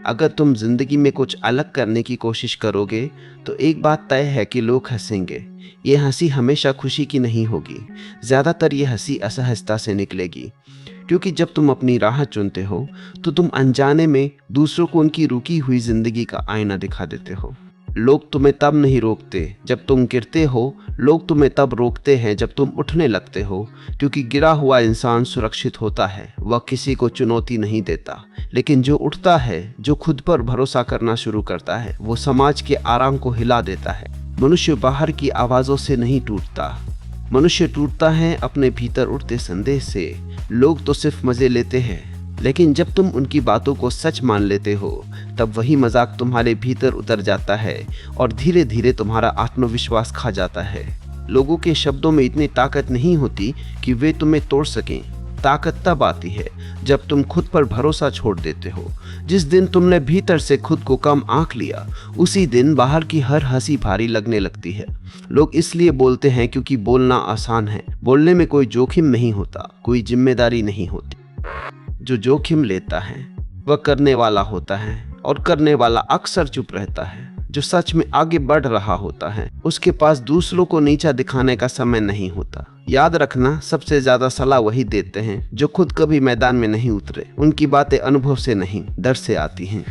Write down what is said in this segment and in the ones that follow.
अगर तुम जिंदगी में कुछ अलग करने की कोशिश करोगे तो एक बात तय है कि लोग हंसेंगे। ये हंसी हमेशा खुशी की नहीं होगी, ज़्यादातर ये हंसी असहजता से निकलेगी। क्योंकि जब तुम अपनी राह चुनते हो तो तुम अनजाने में दूसरों को उनकी रुकी हुई जिंदगी का आईना दिखा देते हो। लोग तुम्हें तब नहीं रोकते जब तुम गिरते हो, लोग तुम्हें तब रोकते हैं जब तुम उठने लगते हो। क्योंकि गिरा हुआ इंसान सुरक्षित होता है, वह किसी को चुनौती नहीं देता। लेकिन जो उठता है, जो खुद पर भरोसा करना शुरू करता है, वो समाज के आराम को हिला देता है। मनुष्य बाहर की आवाज़ों से नहीं टूटता, मनुष्य टूटता है अपने भीतर उठते संदेह से। लोग तो सिर्फ मज़े लेते हैं, लेकिन जब तुम उनकी बातों को सच मान लेते हो तब वही मजाक तुम्हारे भीतर उतर जाता है और धीरे धीरे तुम्हारा आत्मविश्वास खा जाता है। लोगों के शब्दों में इतनी ताकत नहीं होती कि वे तुम्हें तोड़ सकें। ताकत तब आती है जब तुम खुद पर भरोसा छोड़ देते हो। जिस दिन तुमने भीतर से खुद को कम आंक लिया, उसी दिन बाहर की हर हंसी भारी लगने लगती है। लोग इसलिए बोलते हैं क्योंकि बोलना आसान है। बोलने में कोई जोखिम नहीं होता, कोई जिम्मेदारी नहीं होती। जो जोखिम लेता है वह करने वाला होता है, और करने वाला अक्सर चुप रहता है। जो सच में आगे बढ़ रहा होता है उसके पास दूसरों को नीचा दिखाने का समय नहीं होता। याद रखना, सबसे ज्यादा सलाह वही देते हैं जो खुद कभी मैदान में नहीं उतरे। उनकी बातें अनुभव से नहीं, डर से आती हैं।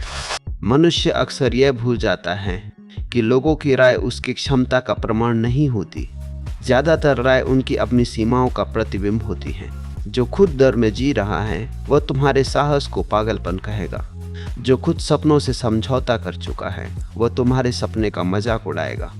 मनुष्य अक्सर यह भूल जाता है कि लोगों की राय उसकी क्षमता का प्रमाण नहीं होती। ज्यादातर राय उनकी अपनी सीमाओं का प्रतिबिंब होती है। जो खुद डर में जी रहा है वह तुम्हारे साहस को पागलपन कहेगा। जो खुद सपनों से समझौता कर चुका है वह तुम्हारे सपने का मजाक उड़ाएगा।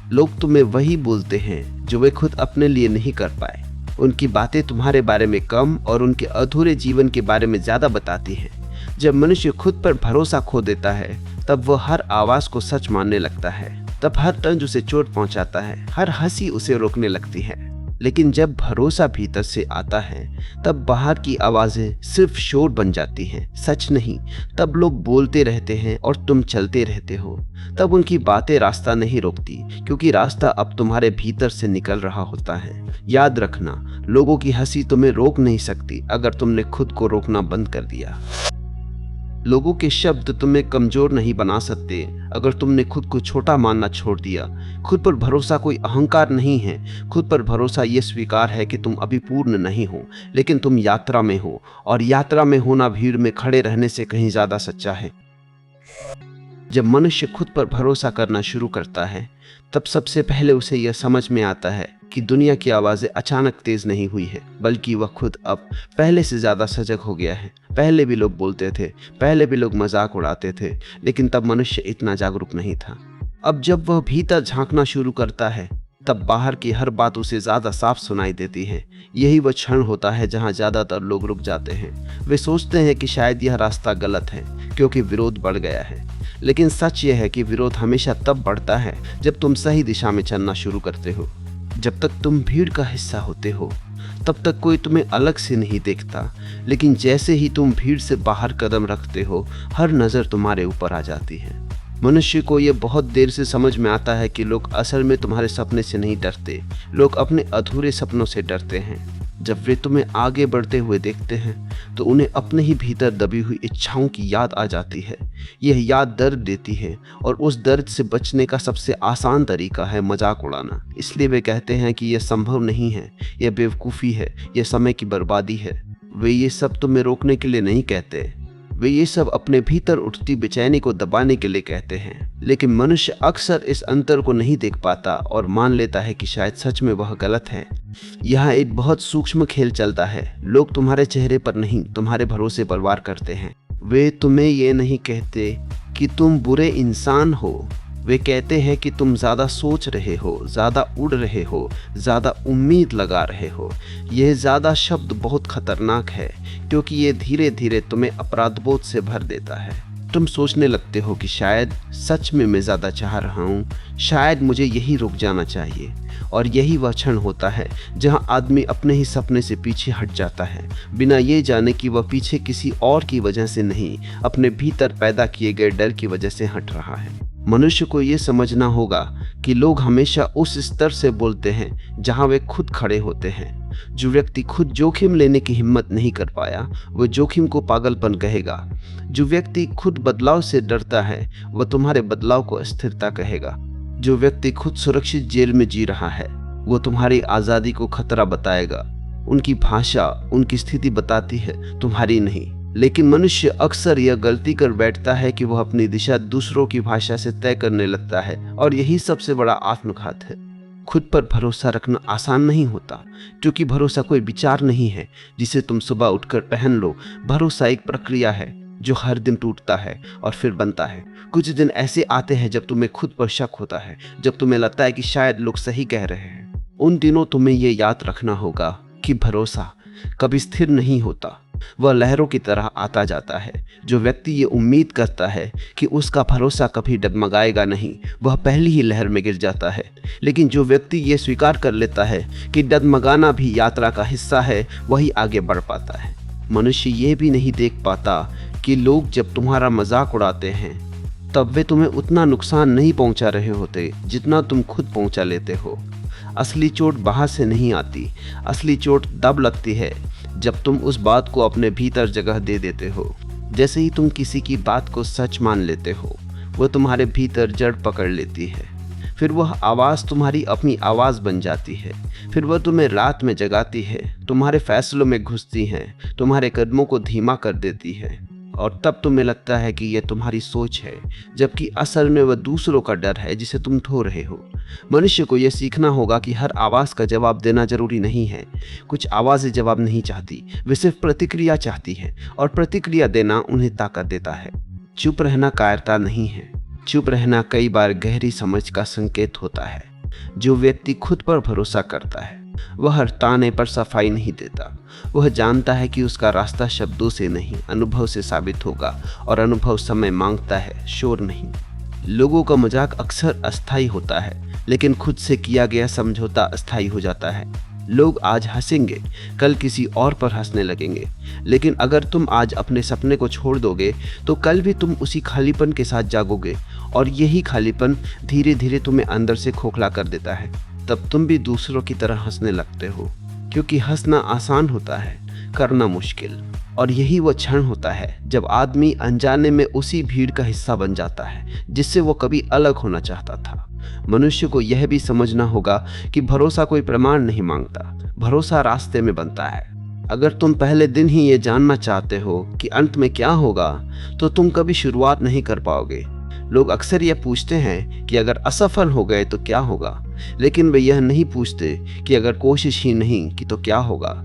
लोग तुम्हें वही बोलते हैं जो वे खुद अपने लिए नहीं कर पाए। उनकी बातें तुम्हारे बारे में कम और उनके अधूरे जीवन के बारे में ज्यादा बताती हैं। जब मनुष्य खुद पर भरोसा खो देता है तब वह हर आवाज को सच मानने लगता है। तब हर तंज उसे चोट पहुंचाता है, हर हंसी उसे रोकने लगती है। लेकिन जब भरोसा भीतर से आता है तब बाहर की आवाजें सिर्फ शोर बन जाती हैं, सच नहीं। तब लोग बोलते रहते हैं और तुम चलते रहते हो। तब उनकी बातें रास्ता नहीं रोकती, क्योंकि रास्ता अब तुम्हारे भीतर से निकल रहा होता है। याद रखना, लोगों की हंसी तुम्हें रोक नहीं सकती अगर तुमने खुद को रोकना बंद कर दिया। लोगों के शब्द तुम्हें कमजोर नहीं बना सकते अगर तुमने खुद को छोटा मानना छोड़ दिया। खुद पर भरोसा कोई अहंकार नहीं है। खुद पर भरोसा ये स्वीकार है कि तुम अभी पूर्ण नहीं हो, लेकिन तुम यात्रा में हो, और यात्रा में होना भीड़ में खड़े रहने से कहीं ज्यादा सच्चा है। जब मनुष्य खुद पर भरोसा करना शुरू करता है तब सबसे पहले उसे यह समझ में आता है कि दुनिया की आवाज़ें अचानक तेज नहीं हुई है, बल्कि वह खुद अब पहले से ज़्यादा सजग हो गया है। पहले भी लोग बोलते थे, पहले भी लोग मजाक उड़ाते थे, लेकिन तब मनुष्य इतना जागरूक नहीं था। अब जब वह भीतर झांकना शुरू करता है तब बाहर की हर बात उसे ज़्यादा साफ सुनाई देती है। यही वह क्षण होता है जहाँ ज़्यादातर लोग रुक जाते हैं। वे सोचते हैं कि शायद यह रास्ता गलत है क्योंकि विरोध बढ़ गया है। लेकिन सच यह है कि विरोध हमेशा तब बढ़ता है जब तुम सही दिशा में चलना शुरू करते हो। जब तक तुम भीड़ का हिस्सा होते हो तब तक कोई तुम्हें अलग से नहीं देखता, लेकिन जैसे ही तुम भीड़ से बाहर कदम रखते हो हर नज़र तुम्हारे ऊपर आ जाती है। मनुष्य को यह बहुत देर से समझ में आता है कि लोग असल में तुम्हारे सपने से नहीं डरते, लोग अपने अधूरे सपनों से डरते हैं। जब वे तुम्हें आगे बढ़ते हुए देखते हैं तो उन्हें अपने ही भीतर दबी हुई इच्छाओं की याद आ जाती है। यह याद दर्द देती है, और उस दर्द से बचने का सबसे आसान तरीका है मजाक उड़ाना। इसलिए वे कहते हैं कि यह संभव नहीं है, यह बेवकूफ़ी है, यह समय की बर्बादी है। वे ये सब तुम्हें रोकने के लिए नहीं कहते, वे ये सब अपने भीतर उठती बेचैनी को दबाने के लिए कहते हैं। लेकिन मनुष्य अक्सर इस अंतर को नहीं देख पाता और मान लेता है कि शायद सच में वह गलत है। यहाँ एक बहुत सूक्ष्म खेल चलता है। लोग तुम्हारे चेहरे पर नहीं, तुम्हारे भरोसे पर वार करते हैं। वे तुम्हें ये नहीं कहते कि तुम बुरे इंसान हो, वे कहते हैं कि तुम ज़्यादा सोच रहे हो, ज़्यादा उड़ रहे हो, ज़्यादा उम्मीद लगा रहे हो। यह ज़्यादा शब्द बहुत खतरनाक है क्योंकि ये धीरे धीरे तुम्हें अपराधबोध से भर देता है। तुम सोचने लगते हो कि शायद सच में मैं ज़्यादा चाह रहा हूँ, शायद मुझे यही रुक जाना चाहिए। और यही वह क्षण होता है जहाँ आदमी अपने ही सपने से पीछे हट जाता है, बिना ये जाने कि वह पीछे किसी और की वजह से नहीं, अपने भीतर पैदा किए गए डर की वजह से हट रहा है। मनुष्य को ये समझना होगा कि लोग हमेशा उस स्तर से बोलते हैं जहाँ वे खुद खड़े होते हैं। जो व्यक्ति खुद जोखिम लेने की हिम्मत नहीं कर पाया, वह जोखिम को पागलपन कहेगा। जो व्यक्ति खुद बदलाव से डरता है, वह तुम्हारे बदलाव को अस्थिरता कहेगा। जो व्यक्ति खुद सुरक्षित जेल में जी रहा है, वो तुम्हारी आज़ादी को खतरा बताएगा। उनकी भाषा, उनकी स्थिति बताती है, तुम्हारी नहीं। लेकिन मनुष्य अक्सर यह गलती कर बैठता है कि वह अपनी दिशा दूसरों की भाषा से तय करने लगता है, और यही सबसे बड़ा आत्मघात है। खुद पर भरोसा रखना आसान नहीं होता, क्योंकि भरोसा कोई विचार नहीं है जिसे तुम सुबह उठकर पहन लो। भरोसा एक प्रक्रिया है जो हर दिन टूटता है और फिर बनता है। कुछ दिन ऐसे आते हैं जब तुम्हें खुद पर शक होता है, जब तुम्हें लगता है कि शायद लोग सही कह रहे हैं। उन दिनों तुम्हें यह याद रखना होगा कि भरोसा कभी स्थिर नहीं होता, वह लहरों की तरह आता जाता है। जो व्यक्ति ये उम्मीद करता है कि उसका भरोसा कभी डगमगाएगा नहीं, वह पहली ही लहर में गिर जाता है। लेकिन जो व्यक्ति ये स्वीकार कर लेता है कि डगमगाना भी यात्रा का हिस्सा है, वही आगे बढ़ पाता है। मनुष्य ये भी नहीं देख पाता कि लोग जब तुम्हारा मजाक उड़ाते हैं, तब वे तुम्हें उतना नुकसान नहीं पहुंचा रहे होते जितना तुम खुद पहुंचा लेते हो। असली चोट बाहर से नहीं आती, असली चोट तब लगती है जब तुम उस बात को अपने भीतर जगह दे देते हो। जैसे ही तुम किसी की बात को सच मान लेते हो, वह तुम्हारे भीतर जड़ पकड़ लेती है। फिर वह आवाज़ तुम्हारी अपनी आवाज़ बन जाती है। फिर वह तुम्हें रात में जगाती है, तुम्हारे फैसलों में घुसती है, तुम्हारे कदमों को धीमा कर देती है। और तब तुम्हें लगता है कि यह तुम्हारी सोच है, जबकि असल में वह दूसरों का डर है जिसे तुम धो रहे हो। मनुष्य को यह सीखना होगा कि हर आवाज़ का जवाब देना जरूरी नहीं है। कुछ आवाज़ें जवाब नहीं चाहती, वे सिर्फ प्रतिक्रिया चाहती है, और प्रतिक्रिया देना उन्हें ताकत देता है। चुप रहना कायरता नहीं है, चुप रहना कई बार गहरी समझ का संकेत होता है। जो व्यक्ति खुद पर भरोसा करता है, वह हर ताने पर सफाई नहीं देता। वह जानता है कि उसका रास्ता शब्दों से नहीं, अनुभव से साबित होगा, और अनुभव समय मांगता है, शोर नहीं। लोगों का मजाक अक्सर अस्थायी होता है, लेकिन खुद से किया गया समझौता अस्थायी हो जाता है। लोग आज हंसेंगे, कल किसी और पर हंसने लगेंगे, लेकिन अगर तुम आज अपने सपने को छोड़ दोगे, तो कल भी तुम उसी खालीपन के साथ जागोगे, और यही खालीपन धीरे धीरे तुम्हें अंदर से खोखला कर देता है। तब तुम भी दूसरों की तरह हंसने लगते हो, क्योंकि हंसना आसान होता है, करना मुश्किल। और यही वो क्षण होता है जब आदमी अनजाने में उसी भीड़ का हिस्सा बन जाता है जिससे वो कभी अलग होना चाहता था। मनुष्य को यह भी समझना होगा कि भरोसा कोई प्रमाण नहीं मांगता, भरोसा रास्ते में बनता है। अगर तुम पहले दिन ही ये जानना चाहते हो कि अंत में क्या होगा, तो तुम कभी शुरुआत नहीं कर पाओगे। लोग अक्सर यह पूछते हैं कि अगर असफल हो गए तो क्या होगा, लेकिन वे यह नहीं पूछते कि अगर कोशिश ही नहीं की तो क्या होगा।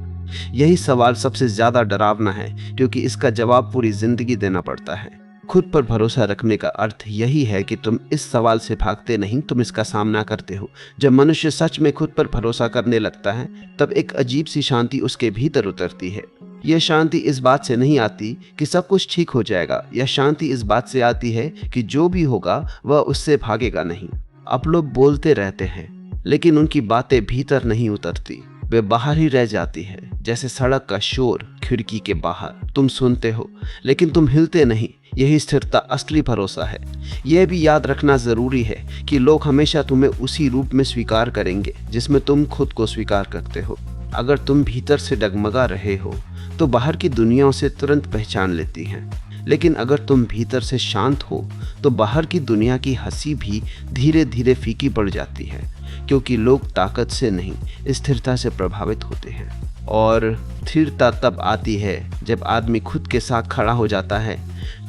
यही सवाल सबसे ज्यादा डरावना है, क्योंकि इसका जवाब पूरी जिंदगी देना पड़ता है। खुद पर भरोसा रखने का अर्थ यही है कि तुम इस सवाल से भागते नहीं, तुम इसका सामना करते हो। जब मनुष्य सच में खुद पर भरोसा करने लगता है, तब एक अजीब सी शांति उसके भीतर उतरती है। यह शांति इस बात से नहीं आती कि सब कुछ ठीक हो जाएगा, यह शांति इस बात से आती है कि जो भी होगा वह उससे भागेगा नहीं। अब लोग बोलते रहते हैं, लेकिन उनकी बातें भीतर नहीं उतरती, वे बाहर ही रह जाती है। जैसे सड़क का शोर खिड़की के बाहर, तुम सुनते हो लेकिन तुम हिलते नहीं। यही स्थिरता असली भरोसा है। यह भी याद रखना जरूरी है कि लोग हमेशा तुम्हें उसी रूप में स्वीकार करेंगे जिसमें तुम खुद को स्वीकार करते हो। अगर तुम भीतर से डगमगा रहे हो, तो बाहर की दुनिया उसे तुरंत पहचान लेती है। लेकिन अगर तुम भीतर से शांत हो, तो बाहर की दुनिया की हंसी भी धीरे धीरे फीकी पड़ जाती है, क्योंकि लोग ताकत से नहीं, स्थिरता से प्रभावित होते हैं। और स्थिरता तब आती है जब आदमी खुद के साथ खड़ा हो जाता है,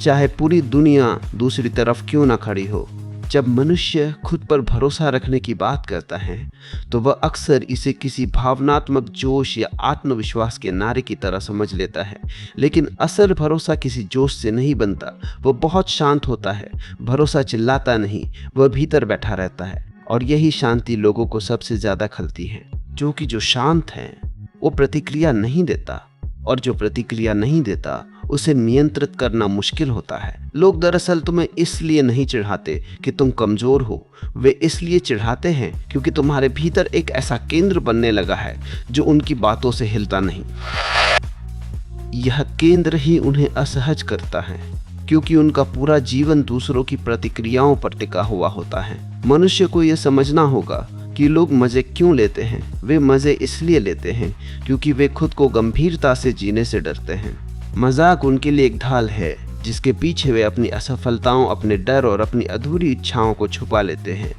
चाहे पूरी दुनिया दूसरी तरफ क्यों ना खड़ी हो। जब मनुष्य खुद पर भरोसा रखने की बात करता है, तो वह अक्सर इसे किसी भावनात्मक जोश या आत्मविश्वास के नारे की तरह समझ लेता है। लेकिन असल भरोसा किसी जोश से नहीं बनता, वह बहुत शांत होता है। भरोसा चिल्लाता नहीं, वह भीतर बैठा रहता है। और यही शांति लोगों को सबसे ज्यादा खलती है, क्योंकि जो शांत है वो प्रतिक्रिया नहीं देता, और जो प्रतिक्रिया नहीं देता उसे नियंत्रित करना मुश्किल होता है। लोग दरअसल तुम्हें इसलिए नहीं चिढ़ाते कि तुम कमजोर हो, वे इसलिए चिढ़ाते हैं क्योंकि तुम्हारे भीतर एक ऐसा केंद्र बनने लगा है जो उनकी बातों से हिलता नहीं। यह केंद्र ही उन्हें असहज करता है, क्योंकि उनका पूरा जीवन दूसरों की प्रतिक्रियाओं पर टिका हुआ होता है। मनुष्य को यह समझना होगा कि लोग मज़े क्यों लेते हैं। वे मज़े इसलिए लेते हैं क्योंकि वे खुद को गंभीरता से जीने से डरते हैं। मजाक उनके लिए एक ढाल है जिसके पीछे वे अपनी असफलताओं, अपने डर और अपनी अधूरी इच्छाओं को छुपा लेते हैं।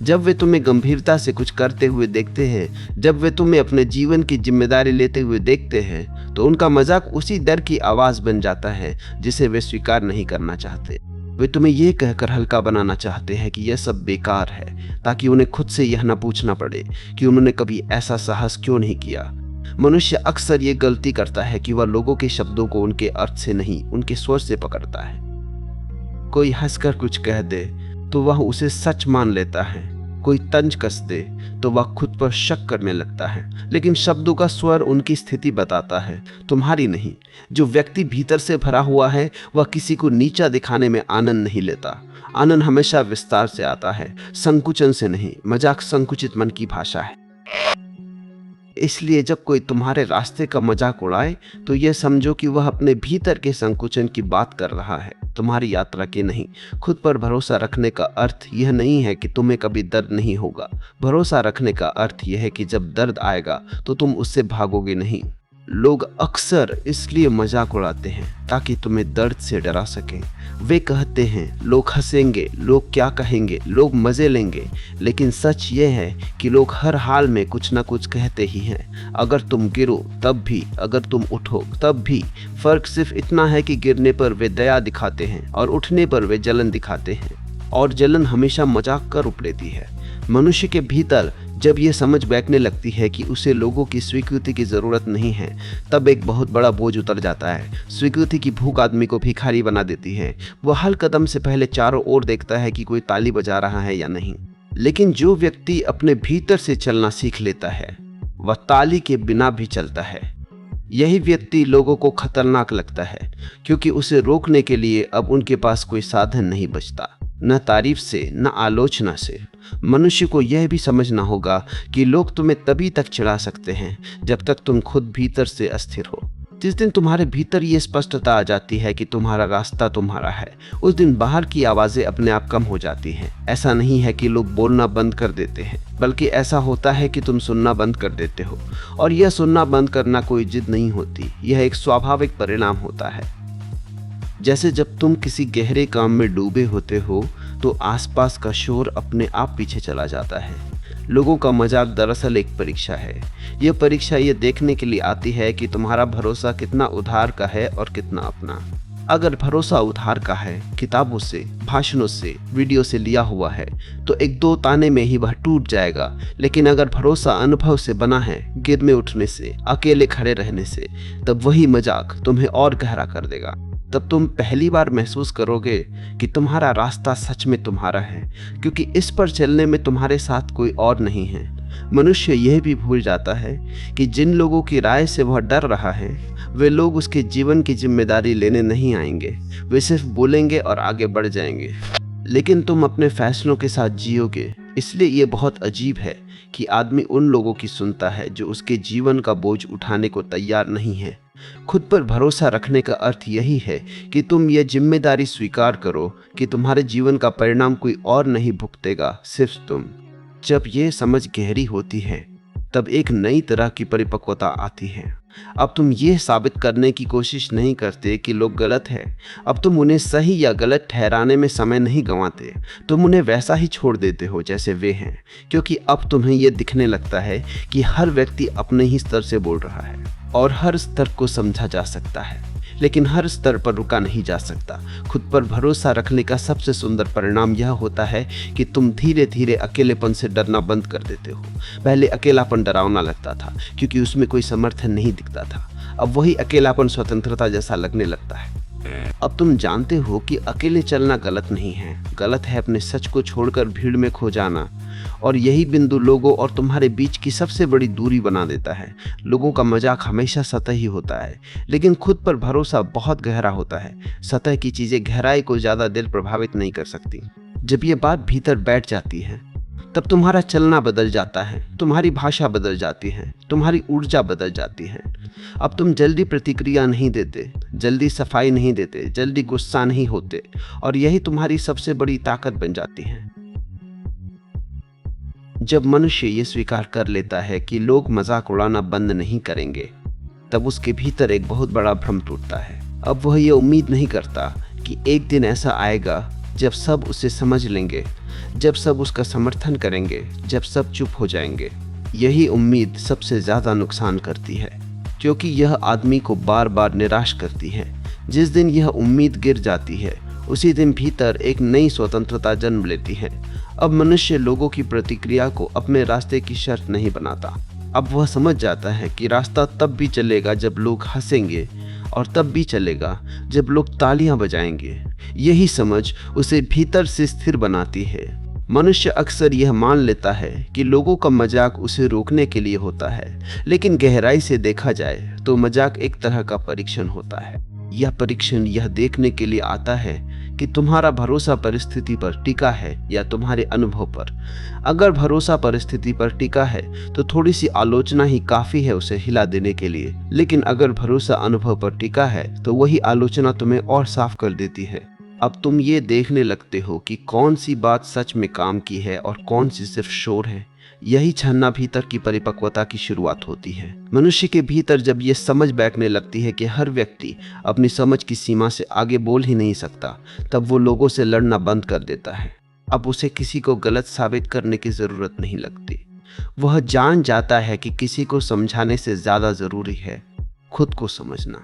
जब वे तुम्हें गंभीरता से कुछ करते हुए देखते हैं, जब वे तुम्हें अपने जीवन की जिम्मेदारी लेते हुए देखते हैं, तो उनका मजाक उसी डर की आवाज़ बन जाता है जिसे वे स्वीकार नहीं करना चाहते। वे तुम्हें यह कहकर हल्का बनाना चाहते हैं कि यह सब बेकार है, ताकि उन्हें खुद से यह न पूछना पड़े कि उन्होंने कभी ऐसा साहस क्यों नहीं किया। मनुष्य अक्सर ये गलती करता है कि वह लोगों के शब्दों को उनके अर्थ से नहीं, उनके स्वर से पकड़ता है। कोई हंसकर कुछ कह दे तो वह उसे सच मान लेता है, कोई तंज कस दे तो वह खुद पर शक करने लगता है। लेकिन शब्दों का स्वर उनकी स्थिति बताता है, तुम्हारी नहीं। जो व्यक्ति भीतर से भरा हुआ है वह किसी को नीचा दिखाने में आनंद नहीं लेता। आनंद हमेशा विस्तार से आता है, संकुचन से नहीं। मजाक संकुचित मन की भाषा है। इसलिए जब कोई तुम्हारे रास्ते का मजाक उड़ाए तो यह समझो कि वह अपने भीतर के संकुचन की बात कर रहा है, तुम्हारी यात्रा की नहीं। खुद पर भरोसा रखने का अर्थ यह नहीं है कि तुम्हें कभी दर्द नहीं होगा। भरोसा रखने का अर्थ यह है कि जब दर्द आएगा तो तुम उससे भागोगे नहीं। लोग अक्सर इसलिए मजाक उड़ाते हैं ताकि तुम्हें दर्द से डरा सकें। वे कहते हैं लोग हंसेंगे, लोग क्या कहेंगे, लोग मज़े लेंगे। लेकिन सच ये है कि लोग हर हाल में कुछ ना कुछ कहते ही हैं। अगर तुम गिरो तब भी, अगर तुम उठो तब भी। फ़र्क सिर्फ इतना है कि गिरने पर वे दया दिखाते हैं और उठने पर वे जलन दिखाते हैं। और जलन हमेशा मजाक का रूप लेती है। मनुष्य के भीतर जब ये समझ बैठने लगती है कि उसे लोगों की स्वीकृति की ज़रूरत नहीं है, तब एक बहुत बड़ा बोझ उतर जाता है। स्वीकृति की भूख आदमी को भिखारी बना देती है। वह हर कदम से पहले चारों ओर देखता है कि कोई ताली बजा रहा है या नहीं। लेकिन जो व्यक्ति अपने भीतर से चलना सीख लेता है वह ताली के बिना भी चलता है। यही व्यक्ति लोगों को खतरनाक लगता है क्योंकि उसे रोकने के लिए अब उनके पास कोई साधन नहीं बचता, न तारीफ से न आलोचना से। मनुष्य को यह भी समझना होगा कि लोग तुम्हें तभी तक चिढ़ा सकते हैं जब तक तुम खुद भीतर से अस्थिर हो। जिस दिन तुम्हारे भीतर ये स्पष्टता आ जाती है कि तुम्हारा रास्ता तुम्हारा है, उस दिन बाहर की आवाज़ें अपने आप कम हो जाती हैं। ऐसा नहीं है कि लोग बोलना बंद कर देते हैं, बल्कि ऐसा होता है कि तुम सुनना बंद कर देते हो। और यह सुनना बंद करना कोई जिद नहीं होती, यह एक स्वाभाविक परिणाम होता है। जैसे जब तुम किसी गहरे काम में डूबे होते हो तो आसपास का शोर अपने आप पीछे चला जाता है। लोगों का मजाक दरअसल एक परीक्षा है। यह परीक्षा ये देखने के लिए आती है कि तुम्हारा भरोसा कितना उधार का है और कितना अपना। अगर भरोसा उधार का है, किताबों से, भाषणों से, वीडियो से लिया हुआ है, तो एक दो ताने में ही वह टूट जाएगा। लेकिन अगर भरोसा अनुभव से बना है, गिरने उठने से, अकेले खड़े रहने से, तब वही मजाक तुम्हें और गहरा कर देगा। तब तुम पहली बार महसूस करोगे कि तुम्हारा रास्ता सच में तुम्हारा है, क्योंकि इस पर चलने में तुम्हारे साथ कोई और नहीं है। मनुष्य यह भी भूल जाता है कि जिन लोगों की राय से वह डर रहा है, वे लोग उसके जीवन की जिम्मेदारी लेने नहीं आएंगे। वे सिर्फ बोलेंगे और आगे बढ़ जाएंगे। लेकिन तुम अपने फैसलों के साथ जियोगे। इसलिए ये बहुत अजीब है कि आदमी उन लोगों की सुनता है जो उसके जीवन का बोझ उठाने को तैयार नहीं है। खुद पर भरोसा रखने का अर्थ यही है कि तुम यह जिम्मेदारी स्वीकार करो कि तुम्हारे जीवन का परिणाम कोई और नहीं भुगतेगा, सिर्फ तुम। जब ये समझ गहरी होती है तब एक नई तरह की परिपक्वता आती है। अब तुम ये साबित करने की कोशिश नहीं करते कि लोग गलत हैं। अब तुम उन्हें सही या गलत ठहराने में समय नहीं गंवाते। तुम उन्हें वैसा ही छोड़ देते हो जैसे वे हैं, क्योंकि अब तुम्हें यह दिखने लगता है कि हर व्यक्ति अपने ही स्तर से बोल रहा है और हर स्तर को समझा जा सकता है, लेकिन हर स्तर पर रुका नहीं जा सकता। खुद पर भरोसा रखने का सबसे सुंदर परिणाम यह होता है कि तुम धीरे धीरे अकेलेपन से डरना बंद कर देते हो। पहले अकेलापन डरावना लगता था क्योंकि उसमें कोई समर्थन नहीं दिखता था। अब वही अकेलापन स्वतंत्रता जैसा लगने लगता है। अब तुम जानते हो कि अकेले चलना गलत नहीं है। गलत है अपने सच को छोड़कर भीड़ में खो जाना, और यही बिंदु लोगों और तुम्हारे बीच की सबसे बड़ी दूरी बना देता है। लोगों का मजाक हमेशा सतही होता है, लेकिन खुद पर भरोसा बहुत गहरा होता है। सतह की चीजें गहराई को ज्यादा दिल प्रभावित नहीं कर सकती। जब ये बात भीतर बैठ जाती है तब तुम्हारा चलना बदल जाता है, तुम्हारी भाषा बदल जाती है, तुम्हारी ऊर्जा बदल जाती है। अब तुम जल्दी प्रतिक्रिया नहीं देते, जल्दी सफाई नहीं देते, जल्दी गुस्सा नहीं होते, और यही तुम्हारी सबसे बड़ी ताकत बन जाती है। जब मनुष्य ये स्वीकार कर लेता है कि लोग मजाक उड़ाना बंद नहीं करेंगे, तब उसके भीतर एक बहुत बड़ा भ्रम टूटता है। अब वह ये उम्मीद नहीं करता कि एक दिन ऐसा आएगा जब सब उसे समझ लेंगे, जब सब उसका समर्थन करेंगे, जब सब चुप हो जाएंगे। यही उम्मीद सबसे ज़्यादा नुकसान करती है, क्योंकि यह आदमी को बार बार निराश करती है। जिस दिन यह उम्मीद गिर जाती है, उसी दिन भीतर एक नई स्वतंत्रता जन्म लेती है। अब मनुष्य लोगों की प्रतिक्रिया को अपने रास्ते की शर्त नहीं बनाता। अब वह समझ जाता है कि रास्ता तब भी चलेगा जब लोग हंसेंगे, और तब भी चलेगा जब लोग तालियां बजाएंगे। यही समझ उसे भीतर से स्थिर बनाती है। मनुष्य अक्सर यह मान लेता है कि लोगों का मजाक उसे रोकने के लिए होता है, लेकिन गहराई से देखा जाए तो मजाक एक तरह का परीक्षण होता है। यह परीक्षण यह देखने के लिए आता है कि तुम्हारा भरोसा परिस्थिति पर टिका है या तुम्हारे अनुभव पर। अगर भरोसा परिस्थिति पर टिका है तो थोड़ी सी आलोचना ही काफी है उसे हिला देने के लिए, लेकिन अगर भरोसा अनुभव पर टिका है तो वही आलोचना तुम्हें और साफ कर देती है। अब तुम ये देखने लगते हो कि कौन सी बात सच में काम की है और कौन सी सिर्फ शोर है। यही छानना भीतर की परिपक्वता की शुरुआत होती है। मनुष्य के भीतर जब ये समझ बैठने लगती है कि हर व्यक्ति अपनी समझ की सीमा से आगे बोल ही नहीं सकता, तब वो लोगों से लड़ना बंद कर देता है। अब उसे किसी को गलत साबित करने की जरूरत नहीं लगती। वह जान जाता है कि किसी को समझाने से ज्यादा जरूरी है खुद को समझना।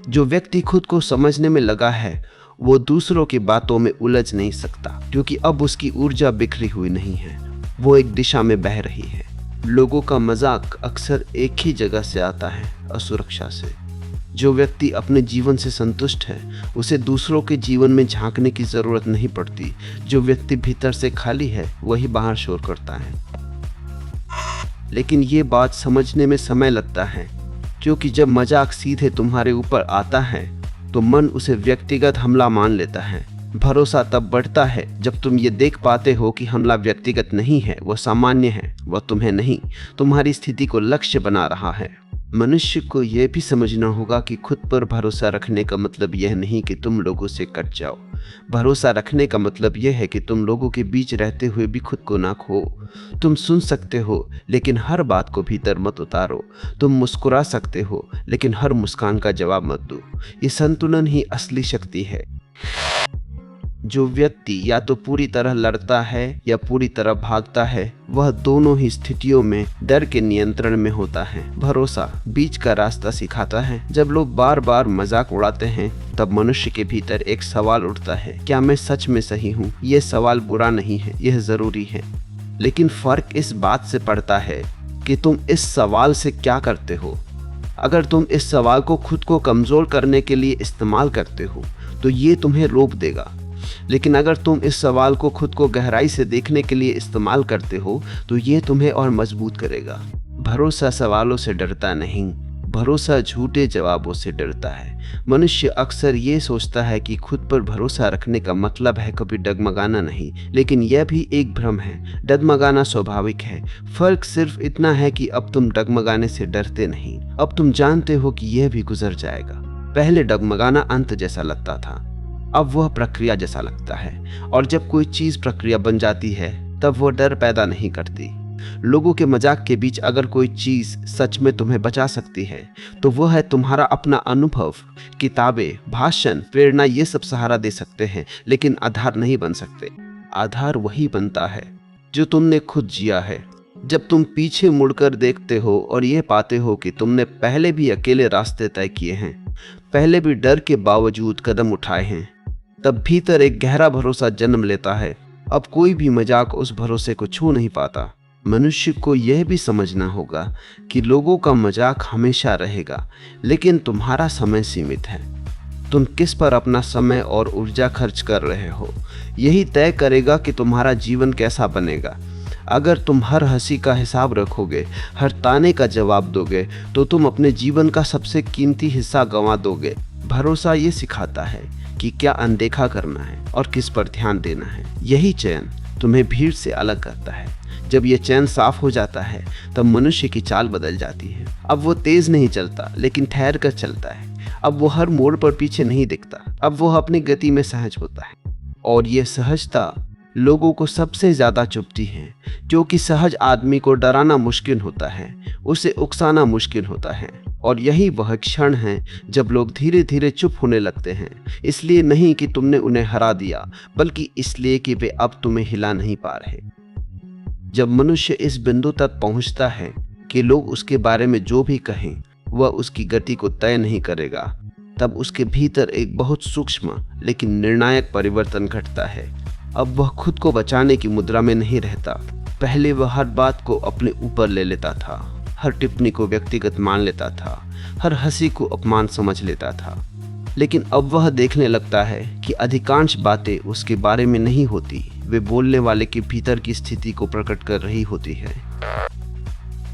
जो व्यक्ति खुद को समझने में लगा है वो दूसरों की बातों में उलझ नहीं सकता, क्योंकि अब उसकी ऊर्जा बिखरी हुई नहीं है, वो एक दिशा में बह रही है। लोगों का मजाक अक्सर एक ही जगह से आता है, असुरक्षा से। जो व्यक्ति अपने जीवन से संतुष्ट है उसे दूसरों के जीवन में झांकने की जरूरत नहीं पड़ती। जो व्यक्ति भीतर से खाली है वही बाहर शोर करता है। लेकिन ये बात समझने में समय लगता है, क्योंकि जब मजाक सीधे तुम्हारे ऊपर आता है तो मन उसे व्यक्तिगत हमला मान लेता है। भरोसा तब बढ़ता है जब तुम ये देख पाते हो कि हमला व्यक्तिगत नहीं है, वह सामान्य है, वह तुम्हें नहीं, तुम्हारी स्थिति को लक्ष्य बना रहा है। मनुष्य को यह भी समझना होगा कि खुद पर भरोसा रखने का मतलब यह नहीं कि तुम लोगों से कट जाओ। भरोसा रखने का मतलब यह है कि तुम लोगों के बीच रहते हुए भी खुद को ना खो। तुम सुन सकते हो लेकिन हर बात को भीतर मत उतारो। तुम मुस्कुरा सकते हो लेकिन हर मुस्कान का जवाब मत दो। ये संतुलन ही असली शक्ति है। जो व्यक्ति या तो पूरी तरह लड़ता है या पूरी तरह भागता है, वह दोनों ही स्थितियों में डर के नियंत्रण में होता है। भरोसा बीच का रास्ता सिखाता है। जब लोग बार बार मजाक उड़ाते हैं तब मनुष्य के भीतर एक सवाल उठता है, क्या मैं सच में सही हूँ? यह सवाल बुरा नहीं है, यह जरूरी है। लेकिन फर्क इस बात से पड़ता है कि तुम इस सवाल से क्या करते हो। अगर तुम इस सवाल को खुद को कमजोर करने के लिए इस्तेमाल करते हो तो ये तुम्हें रोक देगा। लेकिन अगर तुम इस सवाल को खुद को गहराई से देखने के लिए इस्तेमाल करते हो तो ये तुम्हें और मजबूत करेगा। भरोसा सवालों से डरता नहीं, भरोसा झूठे जवाबों से डरता है। मनुष्य अक्सर ये सोचता है कि खुद पर भरोसा रखने का मतलब है कभी डगमगाना नहीं, लेकिन यह भी एक भ्रम है। डगमगाना स्वाभाविक है। फर्क सिर्फ इतना है कि अब तुम डगमगाने से डरते नहीं, अब तुम जानते हो कि यह भी गुजर जाएगा। पहले डगमगाना अंत जैसा लगता था, अब वह प्रक्रिया जैसा लगता है। और जब कोई चीज प्रक्रिया बन जाती है तब वह डर पैदा नहीं करती। लोगों के मजाक के बीच अगर कोई चीज सच में तुम्हें बचा सकती है तो वह है तुम्हारा अपना अनुभव। किताबें, भाषण, प्रेरणा ये सब सहारा दे सकते हैं, लेकिन आधार नहीं बन सकते। आधार वही बनता है जो तुमने खुद जिया है। जब तुम पीछे मुड़कर देखते हो और यह पाते हो कि तुमने पहले भी अकेले रास्ते तय किए हैं, पहले भी डर के बावजूद कदम उठाए हैं, तब भीतर एक गहरा भरोसा जन्म लेता है। अब कोई भी मजाक उस भरोसे को छू नहीं पाता। मनुष्य को यह भी समझना होगा कि लोगों का मजाक हमेशा रहेगा, लेकिन तुम्हारा समय सीमित है। तुम किस पर अपना समय और ऊर्जा खर्च कर रहे हो, यही तय करेगा कि तुम्हारा जीवन कैसा बनेगा। अगर तुम हर हंसी का हिसाब रखोगे, हर ताने का जवाब दोगे, तो तुम अपने जीवन का सबसे कीमती हिस्सा गंवा दोगे। भरोसा ये सिखाता है कि क्या अनदेखा करना है और किस पर ध्यान देना है। यही चयन तुम्हें भीड़ से अलग करता है। जब ये चयन साफ हो जाता है तब मनुष्य की चाल बदल जाती है। अब वो तेज नहीं चलता, लेकिन ठहर कर चलता है। अब वो हर मोड़ पर पीछे नहीं दिखता, अब वो अपनी गति में सहज होता है। और ये सहजता लोगों को सबसे ज्यादा चुभती हैं, क्योंकि सहज आदमी को डराना मुश्किल होता है, उसे उकसाना मुश्किल होता है। और यही वह क्षण है जब लोग धीरे धीरे चुप होने लगते हैं, इसलिए नहीं कि तुमने उन्हें हरा दिया, बल्कि इसलिए कि वे अब तुम्हें हिला नहीं पा रहे। जब मनुष्य इस बिंदु तक पहुंचता है कि लोग उसके बारे में जो भी कहें वह उसकी गति को तय नहीं करेगा, तब उसके भीतर एक बहुत सूक्ष्म लेकिन निर्णायक परिवर्तन घटता है। अब वह खुद को बचाने की मुद्रा में नहीं रहता। पहले वह हर बात को अपने ऊपर ले लेता था, हर टिप्पणी को व्यक्तिगत मान लेता था, हर हंसी को अपमान समझ लेता था। लेकिन अब वह देखने लगता है कि अधिकांश बातें उसके बारे में नहीं होती, वे बोलने वाले के भीतर की स्थिति को प्रकट कर रही होती है।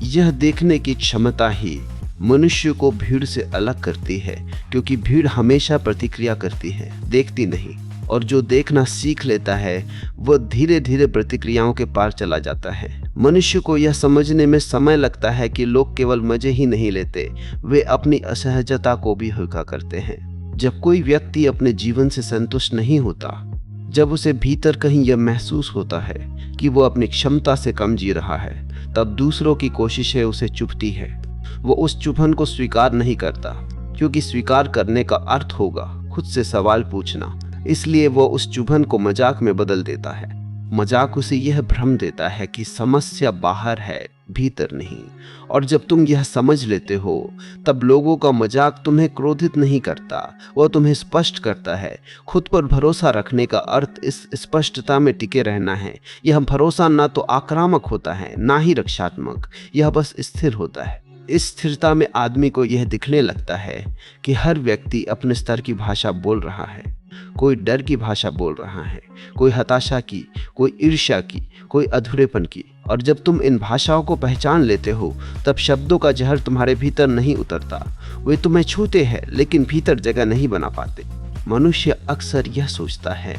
यह देखने की क्षमता ही मनुष्य को भीड़ से अलग करती है, क्योंकि भीड़ हमेशा प्रतिक्रिया करती है, देखती नहीं। और जो देखना सीख लेता है वह धीरे धीरे प्रतिक्रियाओं के पार चला जाता है। मनुष्य को यह समझने में समय लगता है कि लोग केवल मजे ही नहीं लेते, वे अपनी असहजता को भी हल्का करते हैं। जब कोई व्यक्ति अपने जीवन से संतुष्ट नहीं होता, जब उसे भीतर कहीं यह महसूस होता है कि वो अपनी क्षमता से कम जी रहा है, तब दूसरों की कोशिशें उसे चुभती है। वो उस चुभन को स्वीकार नहीं करता, क्योंकि स्वीकार करने का अर्थ होगा खुद से सवाल पूछना। इसलिए वो उस चुभन को मजाक में बदल देता है। मजाक उसे यह भ्रम देता है कि समस्या बाहर है, भीतर नहीं। और जब तुम यह समझ लेते हो, तब लोगों का मजाक तुम्हें क्रोधित नहीं करता, वह तुम्हें स्पष्ट करता है। खुद पर भरोसा रखने का अर्थ इस स्पष्टता में टिके रहना है। यह भरोसा ना तो आक्रामक होता है, ना ही रक्षात्मक, यह बस स्थिर होता है। इस स्थिरता में आदमी को यह दिखने लगता है कि हर व्यक्ति अपने स्तर की भाषा बोल रहा है। कोई डर की भाषा बोल रहा है, कोई हताशा की, कोई ईर्ष्या की, कोई अधूरेपन की। और जब तुम इन भाषाओं को पहचान लेते हो, तब शब्दों का जहर तुम्हारे भीतर नहीं उतरता। वे तुम्हें छूते हैं, लेकिन भीतर जगह नहीं बना पाते। मनुष्य अक्सर यह सोचता है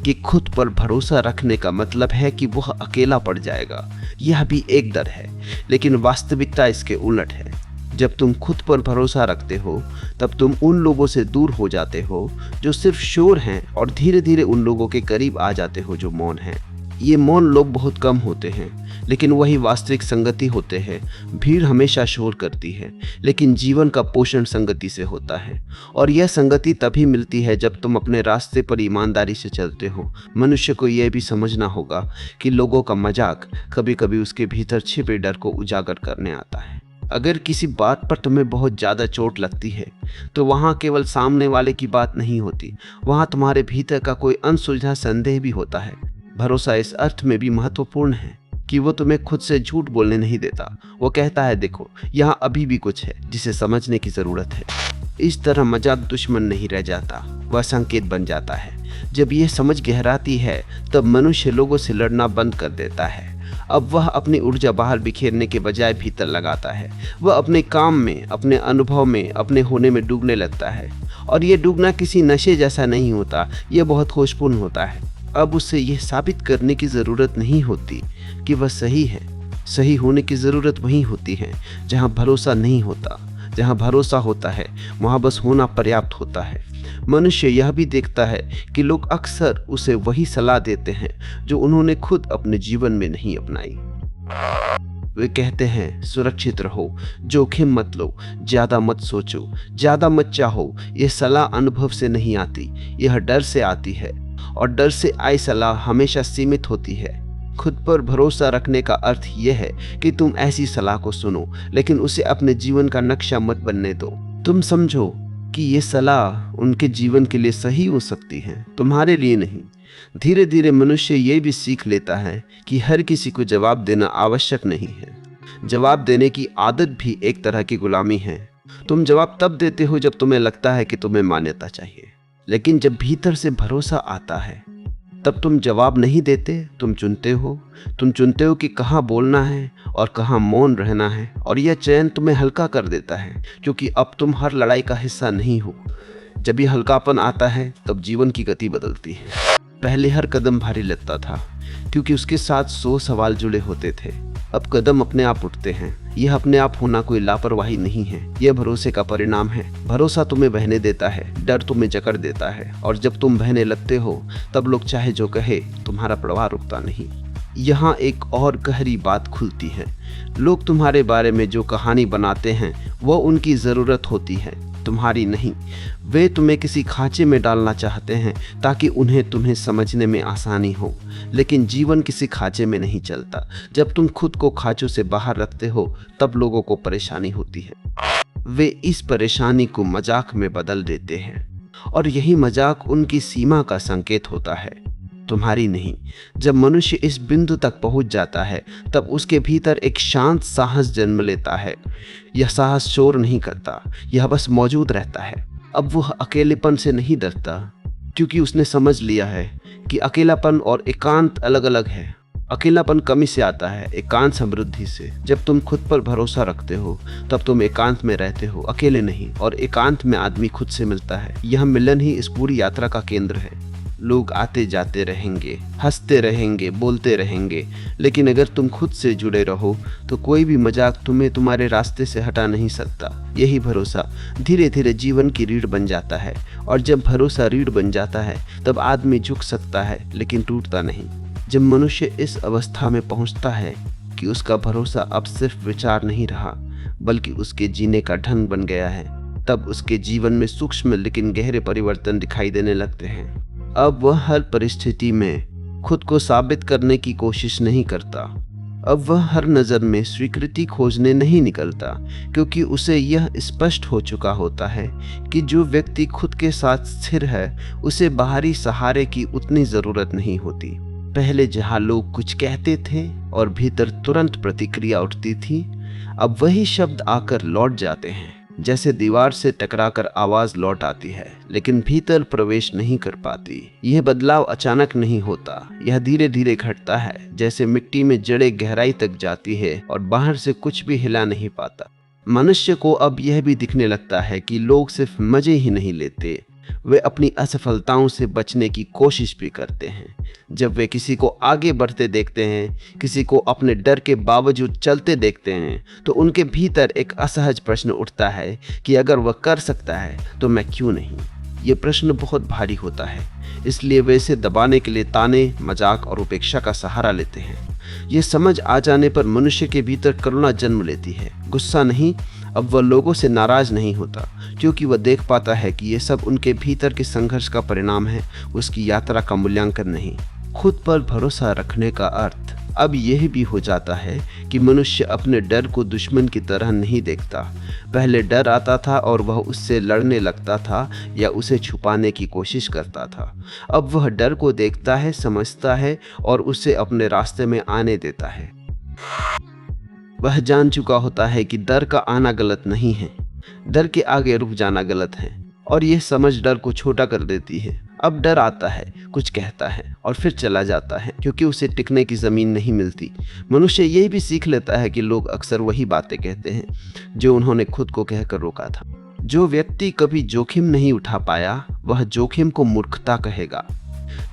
कि खुद पर भरोसा रखने का मतलब है कि वह अकेला पड़ जाएगा। यह भी एक डर है, लेकिन वास्तविकता इसके उलट है। जब तुम खुद पर भरोसा रखते हो, तब तुम उन लोगों से दूर हो जाते हो जो सिर्फ शोर हैं, और धीरे धीरे उन लोगों के करीब आ जाते हो जो मौन हैं। ये मौन लोग बहुत कम होते हैं, लेकिन वही वास्तविक संगति होते हैं। भीड़ हमेशा शोर करती है, लेकिन जीवन का पोषण संगति से होता है। और यह संगति तभी मिलती है जब तुम अपने रास्ते पर ईमानदारी से चलते हो। मनुष्य को यह भी समझना होगा कि लोगों का मजाक कभी कभी उसके भीतर छिपे डर को उजागर करने आता है। अगर किसी बात पर तुम्हें बहुत ज़्यादा चोट लगती है, तो वहाँ केवल सामने वाले की बात नहीं होती, वहाँ तुम्हारे भीतर का कोई अनसुलझा संदेह भी होता है। भरोसा इस अर्थ में भी महत्वपूर्ण है कि वो तुम्हें खुद से झूठ बोलने नहीं देता। वो कहता है, देखो, यहाँ अभी भी कुछ है जिसे समझने की ज़रूरत है। इस तरह मजाक दुश्मन नहीं रह जाता, वह संकेत बन जाता है। जब यह समझ गहराती है, तब मनुष्य लोगों से लड़ना बंद कर देता है। अब वह अपनी ऊर्जा बाहर बिखेरने के बजाय भीतर लगाता है। वह अपने काम में, अपने अनुभव में, अपने होने में डूबने लगता है। और ये डूबना किसी नशे जैसा नहीं होता, यह बहुत होशपूर्ण होता है। अब उसे यह साबित करने की ज़रूरत नहीं होती कि वह सही है। सही होने की ज़रूरत वहीं होती है जहाँ भरोसा नहीं होता। जहाँ भरोसा होता है, वहाँ बस होना पर्याप्त होता है। मनुष्य यह भी देखता है कि लोग अक्सर उसे वही सलाह देते हैं जो उन्होंने खुद अपने जीवन में नहीं अपनाई। वे कहते हैं, सुरक्षित रहो, जोखिम मत लो, ज़्यादा मत सोचो, ज़्यादा मत चाहो। यह सलाह अनुभव से नहीं आती, यह डर से आती है। और डर से आई सलाह हमेशा सीमित होती है। खुद पर भरोसा रखने का अर्थ यह है कि तुम ऐसी सलाह को सुनो, लेकिन उसे अपने जीवन का नक्शा मत बनने दो। तुम समझो कि ये सलाह उनके जीवन के लिए सही हो सकती है, तुम्हारे लिए नहीं। धीरे धीरे मनुष्य ये भी सीख लेता है कि हर किसी को जवाब देना आवश्यक नहीं है। जवाब देने की आदत भी एक तरह की गुलामी है। तुम जवाब तब देते हो जब तुम्हें लगता है कि तुम्हें मान्यता चाहिए, लेकिन जब भीतर से भरोसा आता है, तब तुम जवाब नहीं देते, तुम चुनते हो। तुम चुनते हो कि कहाँ बोलना है और कहाँ मौन रहना है। और यह चयन तुम्हें हल्का कर देता है, क्योंकि अब तुम हर लड़ाई का हिस्सा नहीं हो। जब यह हल्कापन आता है, तब जीवन की गति बदलती है। पहले हर कदम भारी लगता था, क्योंकि उसके साथ 100 सवाल जुड़े होते थे। अब कदम अपने आप उठते हैं। यह अपने आप होना कोई लापरवाही नहीं है, यह भरोसे का परिणाम है। भरोसा तुम्हें बहने देता है, डर तुम्हें जकड़ देता है, और जब तुम बहने लगते हो तब लोग चाहे जो कहे, तुम्हारा प्रवाह रुकता नहीं। यहाँ एक और गहरी बात खुलती है। लोग तुम्हारे बारे में जो कहानी बनाते हैं वो उनकी ज़रूरत होती है, तुम्हारी नहीं। वे तुम्हें किसी खांचे में डालना चाहते हैं ताकि उन्हें तुम्हें समझने में आसानी हो, लेकिन जीवन किसी खांचे में नहीं चलता। जब तुम खुद को खांचों से बाहर रखते हो तब लोगों को परेशानी होती है। वे इस परेशानी को मजाक में बदल देते हैं, और यही मजाक उनकी सीमा का संकेत होता है, तुम्हारी नहीं। जब मनुष्य इस बिंदु तक पहुंच जाता है तब उसके भीतर एक शांत साहस जन्म लेता है। यह साहस शोर नहीं करता, यह बस मौजूद रहता है। अब वह अकेलेपन से नहीं डरता, क्योंकि उसने समझ लिया है कि अकेलापन और एकांत अलग अलग है। अकेलापन कमी से आता है, एकांत समृद्धि से। जब तुम खुद पर भरोसा रखते हो तब तुम एकांत में रहते हो, अकेले नहीं। और एकांत में आदमी खुद से मिलता है। यह मिलन ही इस पूरी यात्रा का केंद्र है। लोग आते जाते रहेंगे, हंसते रहेंगे, बोलते रहेंगे, लेकिन अगर तुम खुद से जुड़े रहो तो कोई भी मजाक तुम्हें तुम्हारे रास्ते से हटा नहीं सकता। यही भरोसा धीरे धीरे जीवन की रीढ़ बन जाता है, और जब भरोसा रीढ़ बन जाता है तब आदमी झुक सकता है लेकिन टूटता नहीं। जब मनुष्य इस अवस्था में पहुंचता है कि उसका भरोसा अब सिर्फ विचार नहीं रहा बल्कि उसके जीने का ढंग बन गया है, तब उसके जीवन में सूक्ष्म लेकिन गहरे परिवर्तन दिखाई देने लगते हैं। अब वह हर परिस्थिति में खुद को साबित करने की कोशिश नहीं करता। अब वह हर नज़र में स्वीकृति खोजने नहीं निकलता, क्योंकि उसे यह स्पष्ट हो चुका होता है कि जो व्यक्ति खुद के साथ स्थिर है उसे बाहरी सहारे की उतनी ज़रूरत नहीं होती। पहले जहाँ लोग कुछ कहते थे और भीतर तुरंत प्रतिक्रिया उठती थी, अब वही शब्द आकर लौट जाते हैं। जैसे दीवार से टकराकर आवाज लौट आती है लेकिन भीतर प्रवेश नहीं कर पाती। यह बदलाव अचानक नहीं होता, यह धीरे धीरे घटता है, जैसे मिट्टी में जड़ें गहराई तक जाती है और बाहर से कुछ भी हिला नहीं पाता। मनुष्य को अब यह भी दिखने लगता है कि लोग सिर्फ मजे ही नहीं लेते, वे अपनी असफलताओं से बचने की कोशिश भी करते हैं। जब वे किसी को आगे बढ़ते देखते हैं, किसी को अपने डर के बावजूद चलते देखते हैं, तो उनके भीतर एक असहज प्रश्न उठता है कि अगर वह कर सकता है तो मैं क्यों नहीं। ये प्रश्न बहुत भारी होता है, इसलिए वे इसे दबाने के लिए ताने, मजाक और उपेक्षा का सहारा लेते हैं। ये समझ आ जाने पर मनुष्य के भीतर करुणा जन्म लेती है, गुस्सा नहीं। अब वह लोगों से नाराज नहीं होता, क्योंकि वह देख पाता है कि ये सब उनके भीतर के संघर्ष का परिणाम है, उसकी यात्रा का मूल्यांकन नहीं। खुद पर भरोसा रखने का अर्थ अब यह भी हो जाता है कि मनुष्य अपने डर को दुश्मन की तरह नहीं देखता। पहले डर आता था और वह उससे लड़ने लगता था या उसे छुपाने की कोशिश करता था। अब वह डर को देखता है, समझता है और उसे अपने रास्ते में आने देता है। वह जान चुका होता है कि डर का आना गलत नहीं है, डर के आगे रुक जाना गलत है, और यह समझ डर को छोटा कर देती है। अब डर आता है, कुछ कहता है और फिर चला जाता है, क्योंकि उसे टिकने की ज़मीन नहीं मिलती। मनुष्य यह भी सीख लेता है कि लोग अक्सर वही बातें कहते हैं जो उन्होंने खुद को कहकर रोका था। जो व्यक्ति कभी जोखिम नहीं उठा पाया वह जोखिम को मूर्खता कहेगा।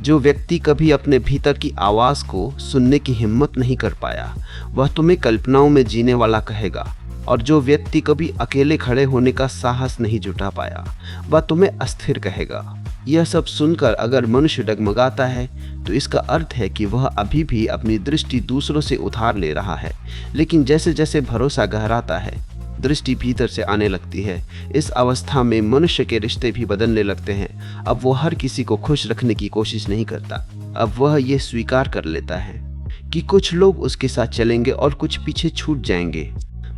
जो व्यक्ति कभी अपने भीतर की आवाज़ को सुनने की हिम्मत नहीं कर पाया वह तुम्हें कल्पनाओं में जीने वाला कहेगा। और जो व्यक्ति कभी अकेले खड़े होने का साहस नहीं जुटा पाया वह तुम्हें अस्थिर कहेगा। यह सब सुनकर अगर मनुष्य डगमगाता है तो इसका अर्थ है कि वह अभी भी अपनी दृष्टि दूसरों से उधार ले रहा है। लेकिन जैसे जैसे भरोसा गहराता है, दृष्टि भीतर से आने लगती है। इस अवस्था में मनुष्य के रिश्ते भी बदलने लगते हैं। अब वो हर किसी को खुश रखने की कोशिश नहीं करता। अब वह ये स्वीकार कर लेता है कि कुछ लोग उसके साथ चलेंगे और कुछ पीछे छूट जाएंगे।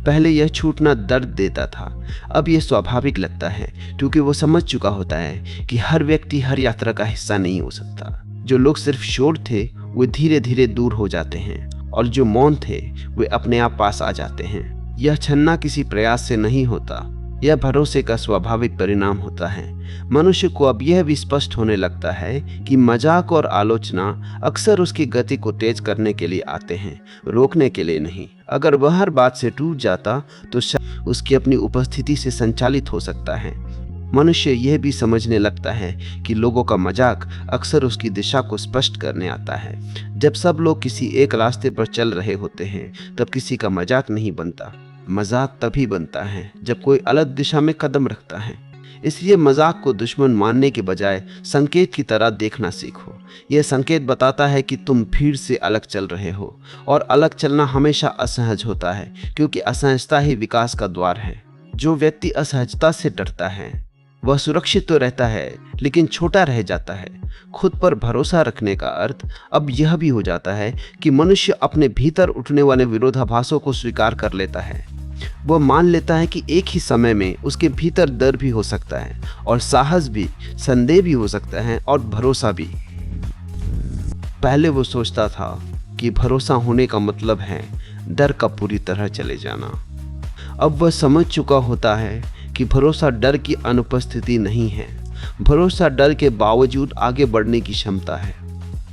पहले यह छूटना दर्द देता था, अब यह स्वाभाविक लगता है, क्योंकि वो समझ चुका होता है कि हर व्यक्ति हर यात्रा का हिस्सा नहीं हो सकता। जो लोग सिर्फ शोर थे वे धीरे धीरे दूर हो जाते हैं, और जो मौन थे वे अपने आप पास आ जाते हैं। यह छन्ना किसी प्रयास से नहीं होता, यह भरोसे का स्वाभाविक परिणाम होता है। मनुष्य को अब यह भी स्पष्ट होने लगता है कि मजाक और आलोचना अक्सर उसकी गति को तेज करने के लिए आते हैं, रोकने के लिए नहीं। अगर वह हर बात से टूट जाता तो उसकी अपनी उपस्थिति से संचालित हो सकता है। मनुष्य यह भी समझने लगता है कि लोगों का मजाक अक्सर उसकी दिशा को स्पष्ट करने आता है। जब सब लोग किसी एक रास्ते पर चल रहे होते हैं तब किसी का मजाक नहीं बनता। मजाक तभी बनता है जब कोई अलग दिशा में कदम रखता है। इसलिए मजाक को दुश्मन मानने के बजाय संकेत की तरह देखना सीखो। यह संकेत बताता है कि तुम भीड़ से अलग चल रहे हो, और अलग चलना हमेशा असहज होता है, क्योंकि असहजता ही विकास का द्वार है। जो व्यक्ति असहजता से डरता है वह सुरक्षित तो रहता है लेकिन छोटा रह जाता है। खुद पर भरोसा रखने का अर्थ अब यह भी हो जाता है कि मनुष्य अपने भीतर उठने वाले विरोधाभासों को स्वीकार कर लेता है। वह मान लेता है कि एक ही समय में उसके भीतर डर भी हो सकता है, और साहस भी, संदेह भी हो सकता है, और भरोसा भी। पहले वो सोचता था कि भरोसा होने का मतलब है डर का पूरी तरह चले जाना। अब वह समझ चुका होता है कि भरोसा डर की अनुपस्थिति नहीं है। भरोसा डर के बावजूद आगे बढ़ने की क्षमता है,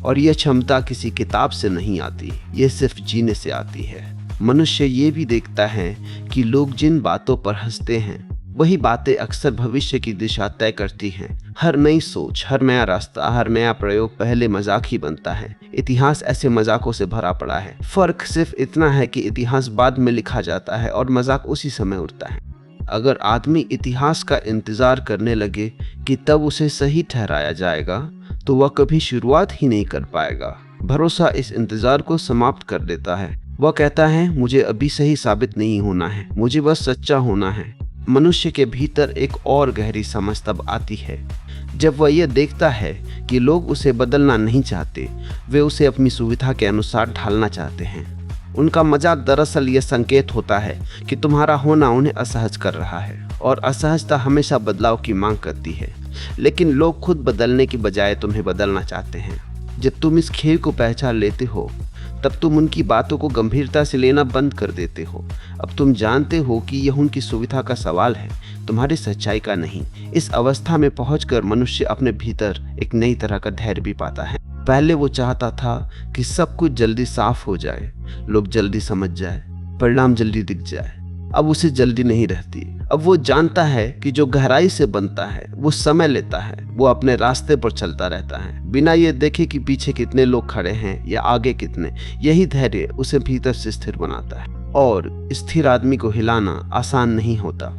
और यह क्षमता किसी किताब से नहीं आती, यह सिर्फ जीने से आती है। मनुष्य ये भी देखता है कि लोग जिन बातों पर हंसते हैं वही बातें अक्सर भविष्य की दिशा तय करती हैं। हर नई सोच, हर नया रास्ता, हर नया प्रयोग पहले मजाक ही बनता है। इतिहास ऐसे मजाकों से भरा पड़ा है। फर्क सिर्फ इतना है कि इतिहास बाद में लिखा जाता है और मजाक उसी समय उड़ता है। अगर आदमी इतिहास का इंतजार करने लगे कि तब उसे सही ठहराया जाएगा, तो वह कभी शुरुआत ही नहीं कर पाएगा। भरोसा इस इंतजार को समाप्त कर देता है। वह कहता है, मुझे अभी सही साबित नहीं होना है, मुझे बस सच्चा होना है। मनुष्य के भीतर एक और गहरी समझ तब आती है जब वह यह देखता है कि लोग उसे बदलना नहीं चाहते, वे उसे अपनी सुविधा के अनुसार ढालना चाहते हैं। उनका मजाक दरअसल यह संकेत होता है कि तुम्हारा होना उन्हें असहज कर रहा है, और असहजता हमेशा बदलाव की मांग करती है। लेकिन लोग खुद बदलने की बजाय तुम्हें बदलना चाहते हैं। जब तुम इस खेल को पहचान लेते हो तब तुम उनकी बातों को गंभीरता से लेना बंद कर देते हो। अब तुम जानते हो कि यह उनकी सुविधा का सवाल है, तुम्हारी सच्चाई का नहीं। इस अवस्था में पहुंचकर मनुष्य अपने भीतर एक नई तरह का धैर्य भी पाता है। पहले वो चाहता था कि सब कुछ जल्दी साफ हो जाए, लोग जल्दी समझ जाए, परिणाम जल्दी दिख जाए। अब उसे जल्दी नहीं रहती। अब वो जानता है कि जो गहराई से बनता है वो समय लेता है। वो अपने रास्ते पर चलता रहता है बिना ये देखे कि पीछे कितने लोग खड़े हैं या आगे कितने। यही धैर्य उसे भीतर से स्थिर बनाता है, और स्थिर आदमी को हिलाना आसान नहीं होता।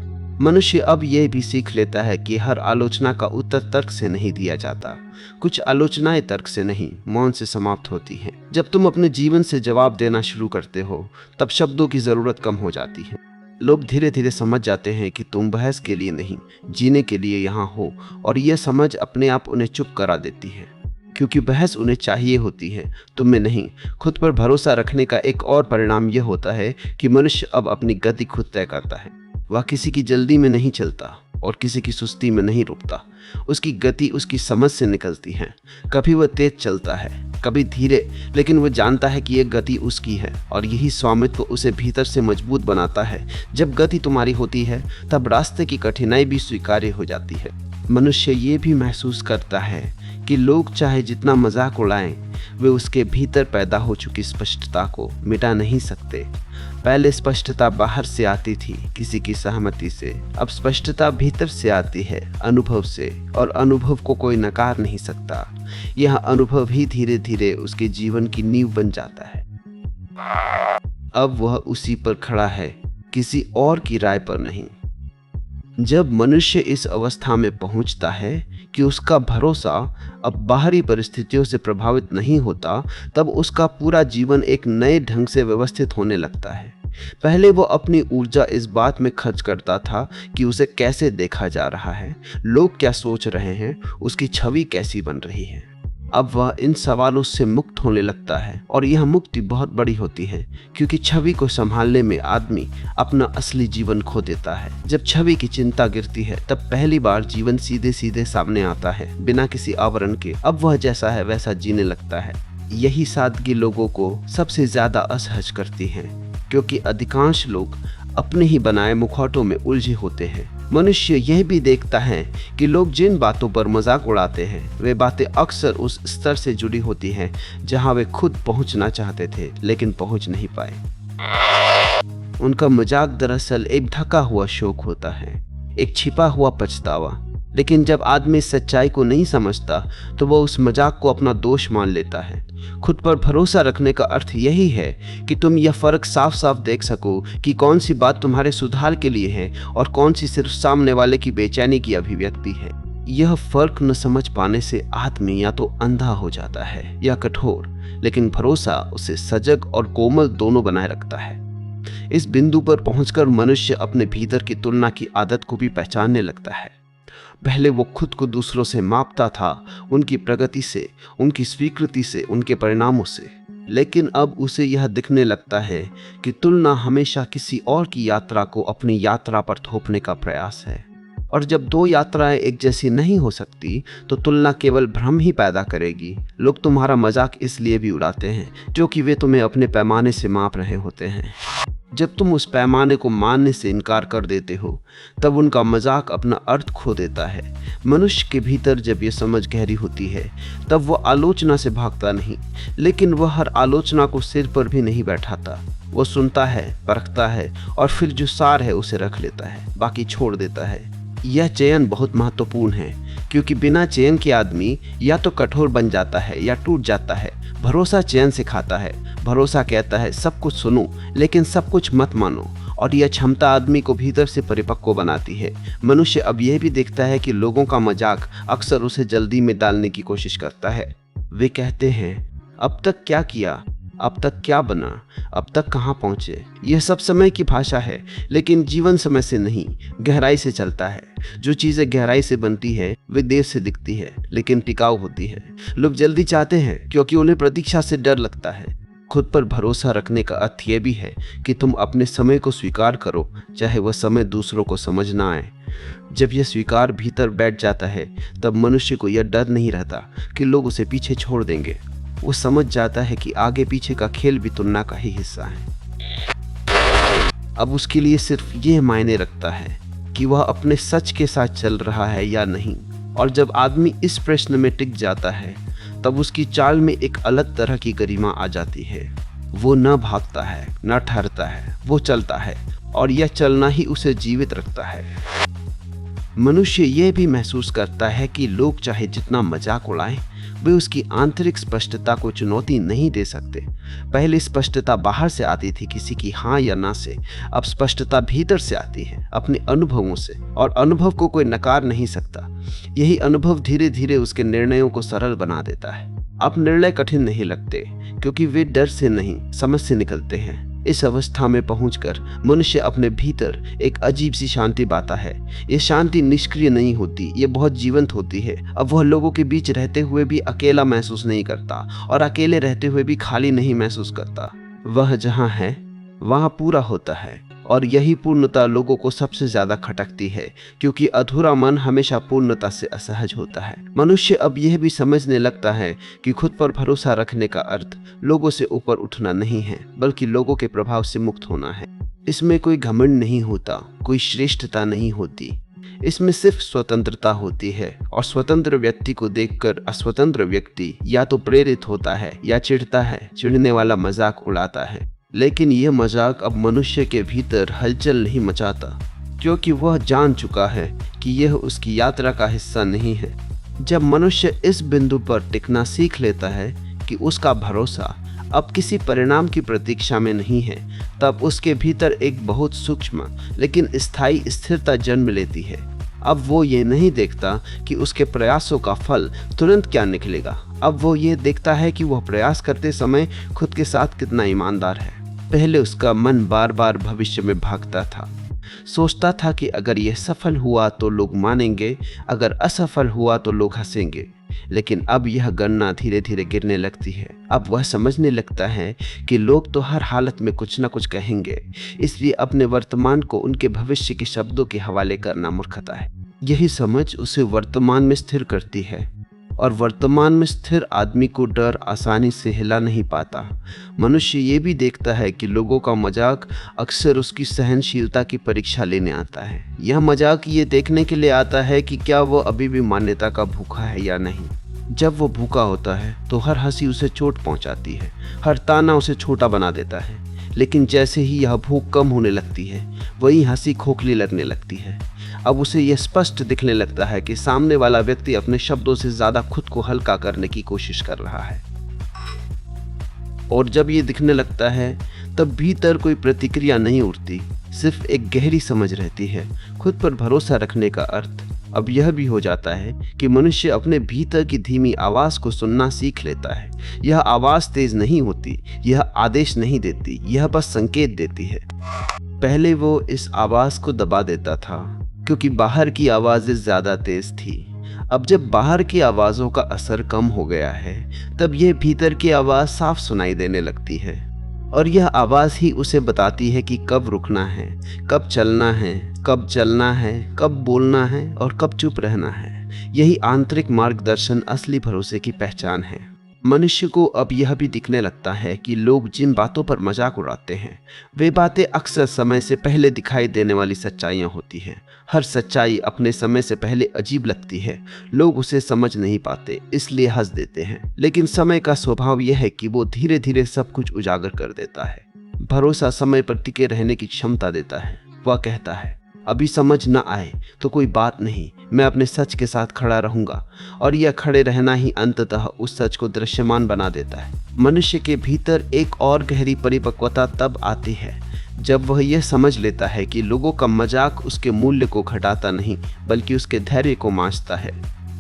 मनुष्य अब यह भी सीख लेता है कि हर आलोचना का उत्तर तर्क से नहीं दिया जाता। कुछ आलोचनाएं तर्क से नहीं, मौन से समाप्त होती हैं। जब तुम अपने जीवन से जवाब देना शुरू करते हो तब शब्दों की जरूरत कम हो जाती है। लोग धीरे धीरे समझ जाते हैं कि तुम बहस के लिए नहीं, जीने के लिए यहाँ हो, और यह समझ अपने आप उन्हें चुप करा देती है, क्योंकि बहस उन्हें चाहिए होती है, तुम्हें नहीं। खुद पर भरोसा रखने का एक और परिणाम यह होता है कि मनुष्य अब अपनी गति खुद तय करता है। वह किसी की जल्दी में नहीं चलता और किसी की सुस्ती में नहीं रुकता। उसकी गति उसकी समझ से निकलती है। कभी वह तेज चलता है, कभी धीरे, लेकिन वह जानता है कि यह गति उसकी है, और यही स्वामित्व उसे भीतर से मजबूत बनाता है। जब गति तुम्हारी होती है तब रास्ते की कठिनाई भी स्वीकार्य हो जाती है। मनुष्य ये भी महसूस करता है कि लोग चाहे जितना मजाक उड़ाएं, वे उसके भीतर पैदा हो चुकी स्पष्टता को मिटा नहीं सकते। पहले स्पष्टता बाहर से आती थी, किसी की सहमति से। अब स्पष्टता भीतर से आती है, अनुभव से, और अनुभव को कोई नकार नहीं सकता। यह अनुभव ही धीरे धीरे उसके जीवन की नींव बन जाता है। अब वह उसी पर खड़ा है, किसी और की राय पर नहीं। जब मनुष्य इस अवस्था में पहुंचता है कि उसका भरोसा अब बाहरी परिस्थितियों से प्रभावित नहीं होता, तब उसका पूरा जीवन एक नए ढंग से व्यवस्थित होने लगता है। पहले वो अपनी ऊर्जा इस बात में खर्च करता था कि उसे कैसे देखा जा रहा है, लोग क्या सोच रहे हैं, उसकी छवि कैसी बन रही है। अब वह इन सवालों से मुक्त होने लगता है, और यह मुक्ति बहुत बड़ी होती है, क्योंकि छवि को संभालने में आदमी अपना असली जीवन खो देता है। जब छवि की चिंता गिरती है तब पहली बार जीवन सीधे सीधे सामने आता है, बिना किसी आवरण के। अब वह जैसा है वैसा जीने लगता है। यही सादगी लोगों को सबसे ज्यादा असहज करती है, क्योंकि अधिकांश लोग अपने ही बनाए मुखौटों में उलझे होते हैं। मनुष्य यह भी देखता है कि लोग जिन बातों पर मजाक उड़ाते हैं वे बातें अक्सर उस स्तर से जुड़ी होती हैं जहां वे खुद पहुंचना चाहते थे लेकिन पहुंच नहीं पाए। उनका मजाक दरअसल एक ढका हुआ शौक होता है, एक छिपा हुआ पछतावा। लेकिन जब आदमी इस सच्चाई को नहीं समझता तो वह उस मजाक को अपना दोष मान लेता है। खुद पर भरोसा रखने का अर्थ यही है कि तुम यह फर्क साफ साफ देख सको कि कौन सी बात तुम्हारे सुधार के लिए है और कौन सी सिर्फ सामने वाले की बेचैनी की अभिव्यक्ति है। यह फर्क न समझ पाने से आदमी या तो अंधा हो जाता है या कठोर, लेकिन भरोसा उसे सजग और कोमल दोनों बनाए रखता है। इस बिंदु पर पहुंचकर मनुष्य अपने भीतर की तुलना की आदत को भी पहचानने लगता है। पहले वो खुद को दूसरों से मापता था, उनकी प्रगति से, उनकी स्वीकृति से, उनके परिणामों से। लेकिन अब उसे यह दिखने लगता है कि तुलना हमेशा किसी और की यात्रा को अपनी यात्रा पर थोपने का प्रयास है। और जब दो यात्राएं एक जैसी नहीं हो सकती तो तुलना केवल भ्रम ही पैदा करेगी। लोग तुम्हारा मजाक इसलिए भी उड़ाते हैं क्योंकि वे तुम्हें अपने पैमाने से माप रहे होते हैं। जब तुम उस पैमाने को मानने से इनकार कर देते हो तब उनका मजाक अपना अर्थ खो देता है। मनुष्य के भीतर जब ये समझ गहरी होती है तब वह आलोचना से भागता नहीं, लेकिन वह हर आलोचना को सिर पर भी नहीं बैठाता। वो सुनता है, परखता है और फिर जो सार है उसे रख लेता है, बाकी छोड़ देता है। यह चयन बहुत महत्वपूर्ण है क्योंकि बिना चयन के आदमी या तो कठोर बन जाता है या टूट जाता है। भरोसा चयन सिखाता है। भरोसा कहता है सब कुछ सुनो लेकिन सब कुछ मत मानो, और यह क्षमता आदमी को भीतर से परिपक्व बनाती है। मनुष्य अब यह भी देखता है कि लोगों का मजाक अक्सर उसे जल्दी में डालने की कोशिश करता है। वे कहते हैं अब तक क्या किया, अब तक क्या बना, अब तक कहाँ पहुँचे। यह सब समय की भाषा है, लेकिन जीवन समय से नहीं, गहराई से चलता है। जो चीज़ें गहराई से बनती है वे देर से दिखती है लेकिन टिकाऊ होती है। लोग जल्दी चाहते हैं क्योंकि उन्हें प्रतीक्षा से डर लगता है। खुद पर भरोसा रखने का अर्थ यह भी है कि तुम अपने समय को स्वीकार करो, चाहे वह समय दूसरों को समझ ना आए। जब यह स्वीकार भीतर बैठ जाता है तब मनुष्य को यह डर नहीं रहता कि लोग उसे पीछे छोड़ देंगे। वो समझ जाता है कि आगे पीछे का खेल भी तुलना का ही हिस्सा है। अब उसके लिए सिर्फ यह मायने रखता है कि वह अपने सच के साथ चल रहा है या नहीं। और जब आदमी इस प्रश्न में टिक जाता है तब उसकी चाल में एक अलग तरह की गरिमा आ जाती है। वो न भागता है, न ठहरता है, वो चलता है, और यह चलना ही उसे जीवित रखता है। मनुष्य यह भी महसूस करता है कि लोग चाहे जितना मजाक उड़ाएं, वे उसकी आंतरिक स्पष्टता को चुनौती नहीं दे सकते। पहले स्पष्टता बाहर से आती थी किसी की हाँ या ना से, अब स्पष्टता भीतर से आती है, अपने अनुभवों से, और अनुभव को कोई नकार नहीं सकता। यही अनुभव धीरे धीरे उसके निर्णयों को सरल बना देता है। अब निर्णय कठिन नहीं लगते क्योंकि वे डर से नहीं, समझ से निकलते हैं। इस अवस्था में पहुंचकर मनुष्य अपने भीतर एक अजीब सी शांति पाता है। ये शांति निष्क्रिय नहीं होती, ये बहुत जीवंत होती है। अब वह लोगों के बीच रहते हुए भी अकेला महसूस नहीं करता और अकेले रहते हुए भी खाली नहीं महसूस करता। वह जहाँ है वहाँ पूरा होता है, और यही पूर्णता लोगों को सबसे ज्यादा खटकती है क्योंकि अधूरा मन हमेशा पूर्णता से असहज होता है। मनुष्य अब यह भी समझने लगता है कि खुद पर भरोसा रखने का अर्थ लोगों से ऊपर उठना नहीं है, बल्कि लोगों के प्रभाव से मुक्त होना है। इसमें कोई घमंड नहीं होता, कोई श्रेष्ठता नहीं होती, इसमें सिर्फ स्वतंत्रता होती है। और स्वतंत्र व्यक्ति को देखकर अस्वतंत्र व्यक्ति या तो प्रेरित होता है या चिढ़ता है, चिढ़ने वाला मजाक उड़ाता है। लेकिन यह मजाक अब मनुष्य के भीतर हलचल नहीं मचाता क्योंकि वह जान चुका है कि यह उसकी यात्रा का हिस्सा नहीं है। जब मनुष्य इस बिंदु पर टिकना सीख लेता है कि उसका भरोसा अब किसी परिणाम की प्रतीक्षा में नहीं है, तब उसके भीतर एक बहुत सूक्ष्म लेकिन स्थायी स्थिरता जन्म लेती है। अब वो ये नहीं देखता कि उसके प्रयासों का फल तुरंत क्या निकलेगा। अब वो ये देखता है कि वह प्रयास करते समय खुद के साथ कितना ईमानदार है। पहले उसका मन बार बार भविष्य में भागता था, सोचता था कि अगर यह सफल हुआ तो लोग मानेंगे, अगर असफल हुआ तो लोग हंसेंगे। लेकिन अब यह गणना धीरे धीरे गिरने लगती है। अब वह समझने लगता है कि लोग तो हर हालत में कुछ न कुछ कहेंगे, इसलिए अपने वर्तमान को उनके भविष्य के शब्दों के हवाले करना मूर्खता है। यही समझ उसे वर्तमान में स्थिर करती है, और वर्तमान में स्थिर आदमी को डर आसानी से हिला नहीं पाता। मनुष्य ये भी देखता है कि लोगों का मजाक अक्सर उसकी सहनशीलता की परीक्षा लेने आता है। यह मजाक ये देखने के लिए आता है कि क्या वो अभी भी मान्यता का भूखा है या नहीं। जब वो भूखा होता है तो हर हंसी उसे चोट पहुंचाती है, हर ताना उसे छोटा बना देता है। लेकिन जैसे ही यह भूख कम होने लगती है, वही हंसी खोखली लगने लगती है। अब उसे यह स्पष्ट दिखने लगता है कि सामने वाला व्यक्ति अपने शब्दों से ज्यादा खुद को हल्का करने की कोशिश कर रहा है। और जब ये दिखने लगता है, तब भीतर कोई प्रतिक्रिया नहीं उठती, सिर्फ एक गहरी समझ रहती है। खुद पर भरोसा रखने का अर्थ अब यह भी हो जाता है कि मनुष्य अपने भीतर की धीमी आवाज को सुनना सीख लेता है। यह आवाज तेज नहीं होती, यह आदेश नहीं देती, यह बस संकेत देती है। पहले वो इस आवाज को दबा देता था क्योंकि बाहर की आवाजें ज्यादा तेज थी। अब जब बाहर की आवाजों का असर कम हो गया है, तब यह भीतर की आवाज साफ सुनाई देने लगती है। और यह आवाज ही उसे बताती है कि कब रुकना है, कब चलना है, कब चलना है, कब बोलना है और कब चुप रहना है। यही आंतरिक मार्गदर्शन असली भरोसे की पहचान है। मनुष्य को अब यह भी दिखने लगता है कि लोग जिन बातों पर मजाक उड़ाते हैं, वे बातें अक्सर समय से पहले दिखाई देने वाली सच्चाइयाँ होती हैं। हर सच्चाई अपने समय से पहले अजीब लगती है। लोग उसे समझ नहीं पाते, इसलिए हंस देते हैं। लेकिन समय का स्वभाव यह है कि वो धीरे धीरे सब कुछ उजागर कर देता है। भरोसा समय पर टिके रहने की क्षमता देता है। वह कहता है, अभी समझ न आए तो कोई बात नहीं, मैं अपने सच के साथ खड़ा रहूंगा। और यह खड़े रहना ही अंततः उस सच को दृश्यमान बना देता है। मनुष्य के भीतर एक और गहरी परिपक्वता तब आती है जब वह यह समझ लेता है कि लोगों का मजाक उसके मूल्य को घटाता नहीं, बल्कि उसके धैर्य को मांझता है।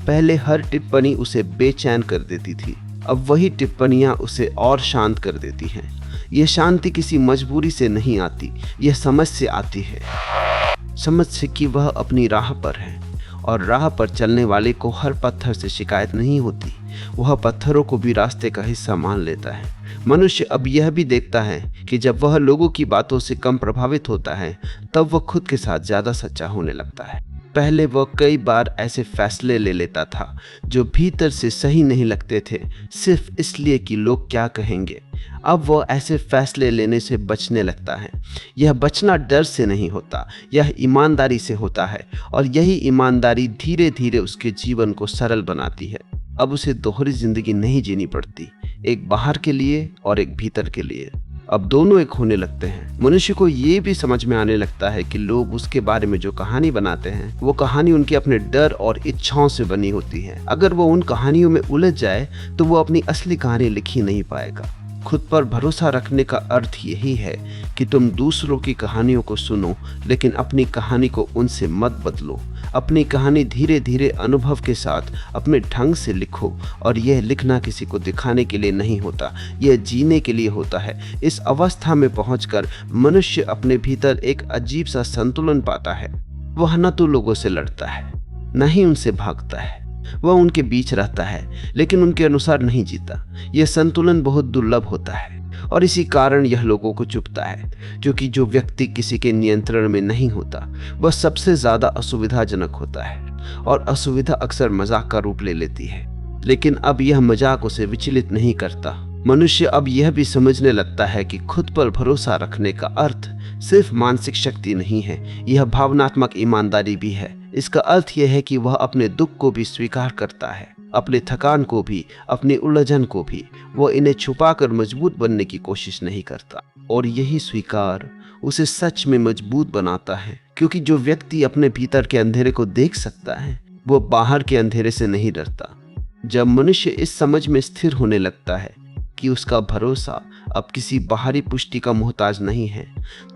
पहले हर टिप्पणी उसे बेचैन कर देती थी, अब वही टिप्पणियां उसे और शांत कर देती हैं। यह शांति किसी मजबूरी से नहीं आती, यह समझ से आती है। समझ से कि वह अपनी राह पर है, और राह पर चलने वाले को हर पत्थर से शिकायत नहीं होती। वह पत्थरों को भी रास्ते का हिस्सा मान लेता है। मनुष्य अब यह भी देखता है कि जब वह लोगों की बातों से कम प्रभावित होता है, तब वह खुद के साथ ज्यादा सच्चा होने लगता है। पहले वह कई बार ऐसे फैसले ले लेता था जो भीतर से सही नहीं लगते थे, सिर्फ इसलिए कि लोग क्या कहेंगे। अब वह ऐसे फैसले लेने से बचने लगता है। यह बचना डर से नहीं होता, यह ईमानदारी से होता है। और यही ईमानदारी धीरे धीरे उसके जीवन को सरल बनाती है। अब उसे दोहरी जिंदगी नहीं जीनी पड़ती, एक बाहर के लिए और एक भीतर के लिए। अब दोनों एक होने लगते हैं। मनुष्य को ये भी समझ में आने लगता है कि लोग उसके बारे में जो कहानी बनाते हैं, वो कहानी उनके अपने डर और इच्छाओं से बनी होती है। अगर वो उन कहानियों में उलझ जाए तो वो अपनी असली कहानी लिख ही नहीं पाएगा। खुद पर भरोसा रखने का अर्थ यही है कि तुम दूसरों की कहानियों को सुनो, लेकिन अपनी कहानी को उनसे मत बदलो। अपनी कहानी धीरे धीरे अनुभव के साथ अपने ढंग से लिखो। और यह लिखना किसी को दिखाने के लिए नहीं होता, यह जीने के लिए होता है। इस अवस्था में पहुंचकर मनुष्य अपने भीतर एक अजीब सा संतुलन पाता है। वह न तो लोगों से लड़ता है, न ही उनसे भागता है। वह उनके बीच रहता है, लेकिन उनके अनुसार नहीं जीता। यह संतुलन बहुत दुर्लभ होता है, और इसी कारण यह लोगों को चुभता है, क्योंकि जो व्यक्ति किसी के नियंत्रण में नहीं होता, वह सबसे ज्यादा असुविधाजनक होता है। और असुविधा अक्सर मजाक का रूप ले लेती है, लेकिन अब यह मजाक उसे विचलित नहीं करता। मनुष्य अब यह भी समझने लगता है कि खुद पर भरोसा रखने का अर्थ सिर्फ मानसिक शक्ति नहीं है, यह भावनात्मक ईमानदारी भी है। इसका अर्थ यह है कि वह अपने दुख को भी स्वीकार करता है, अपने थकान को भी, अपनी उलझन को भी। वह इन्हें छुपाकर मजबूत बनने की कोशिश नहीं करता। और यही स्वीकार उसे सच में मजबूत बनाता है, क्योंकि जो व्यक्ति अपने भीतर के अंधेरे को देख सकता है, वो बाहर के अंधेरे से नहीं डरता। जब मनुष्य इस समझ में स्थिर होने लगता है कि उसका भरोसा अब किसी बाहरी पुष्टि का मोहताज नहीं है,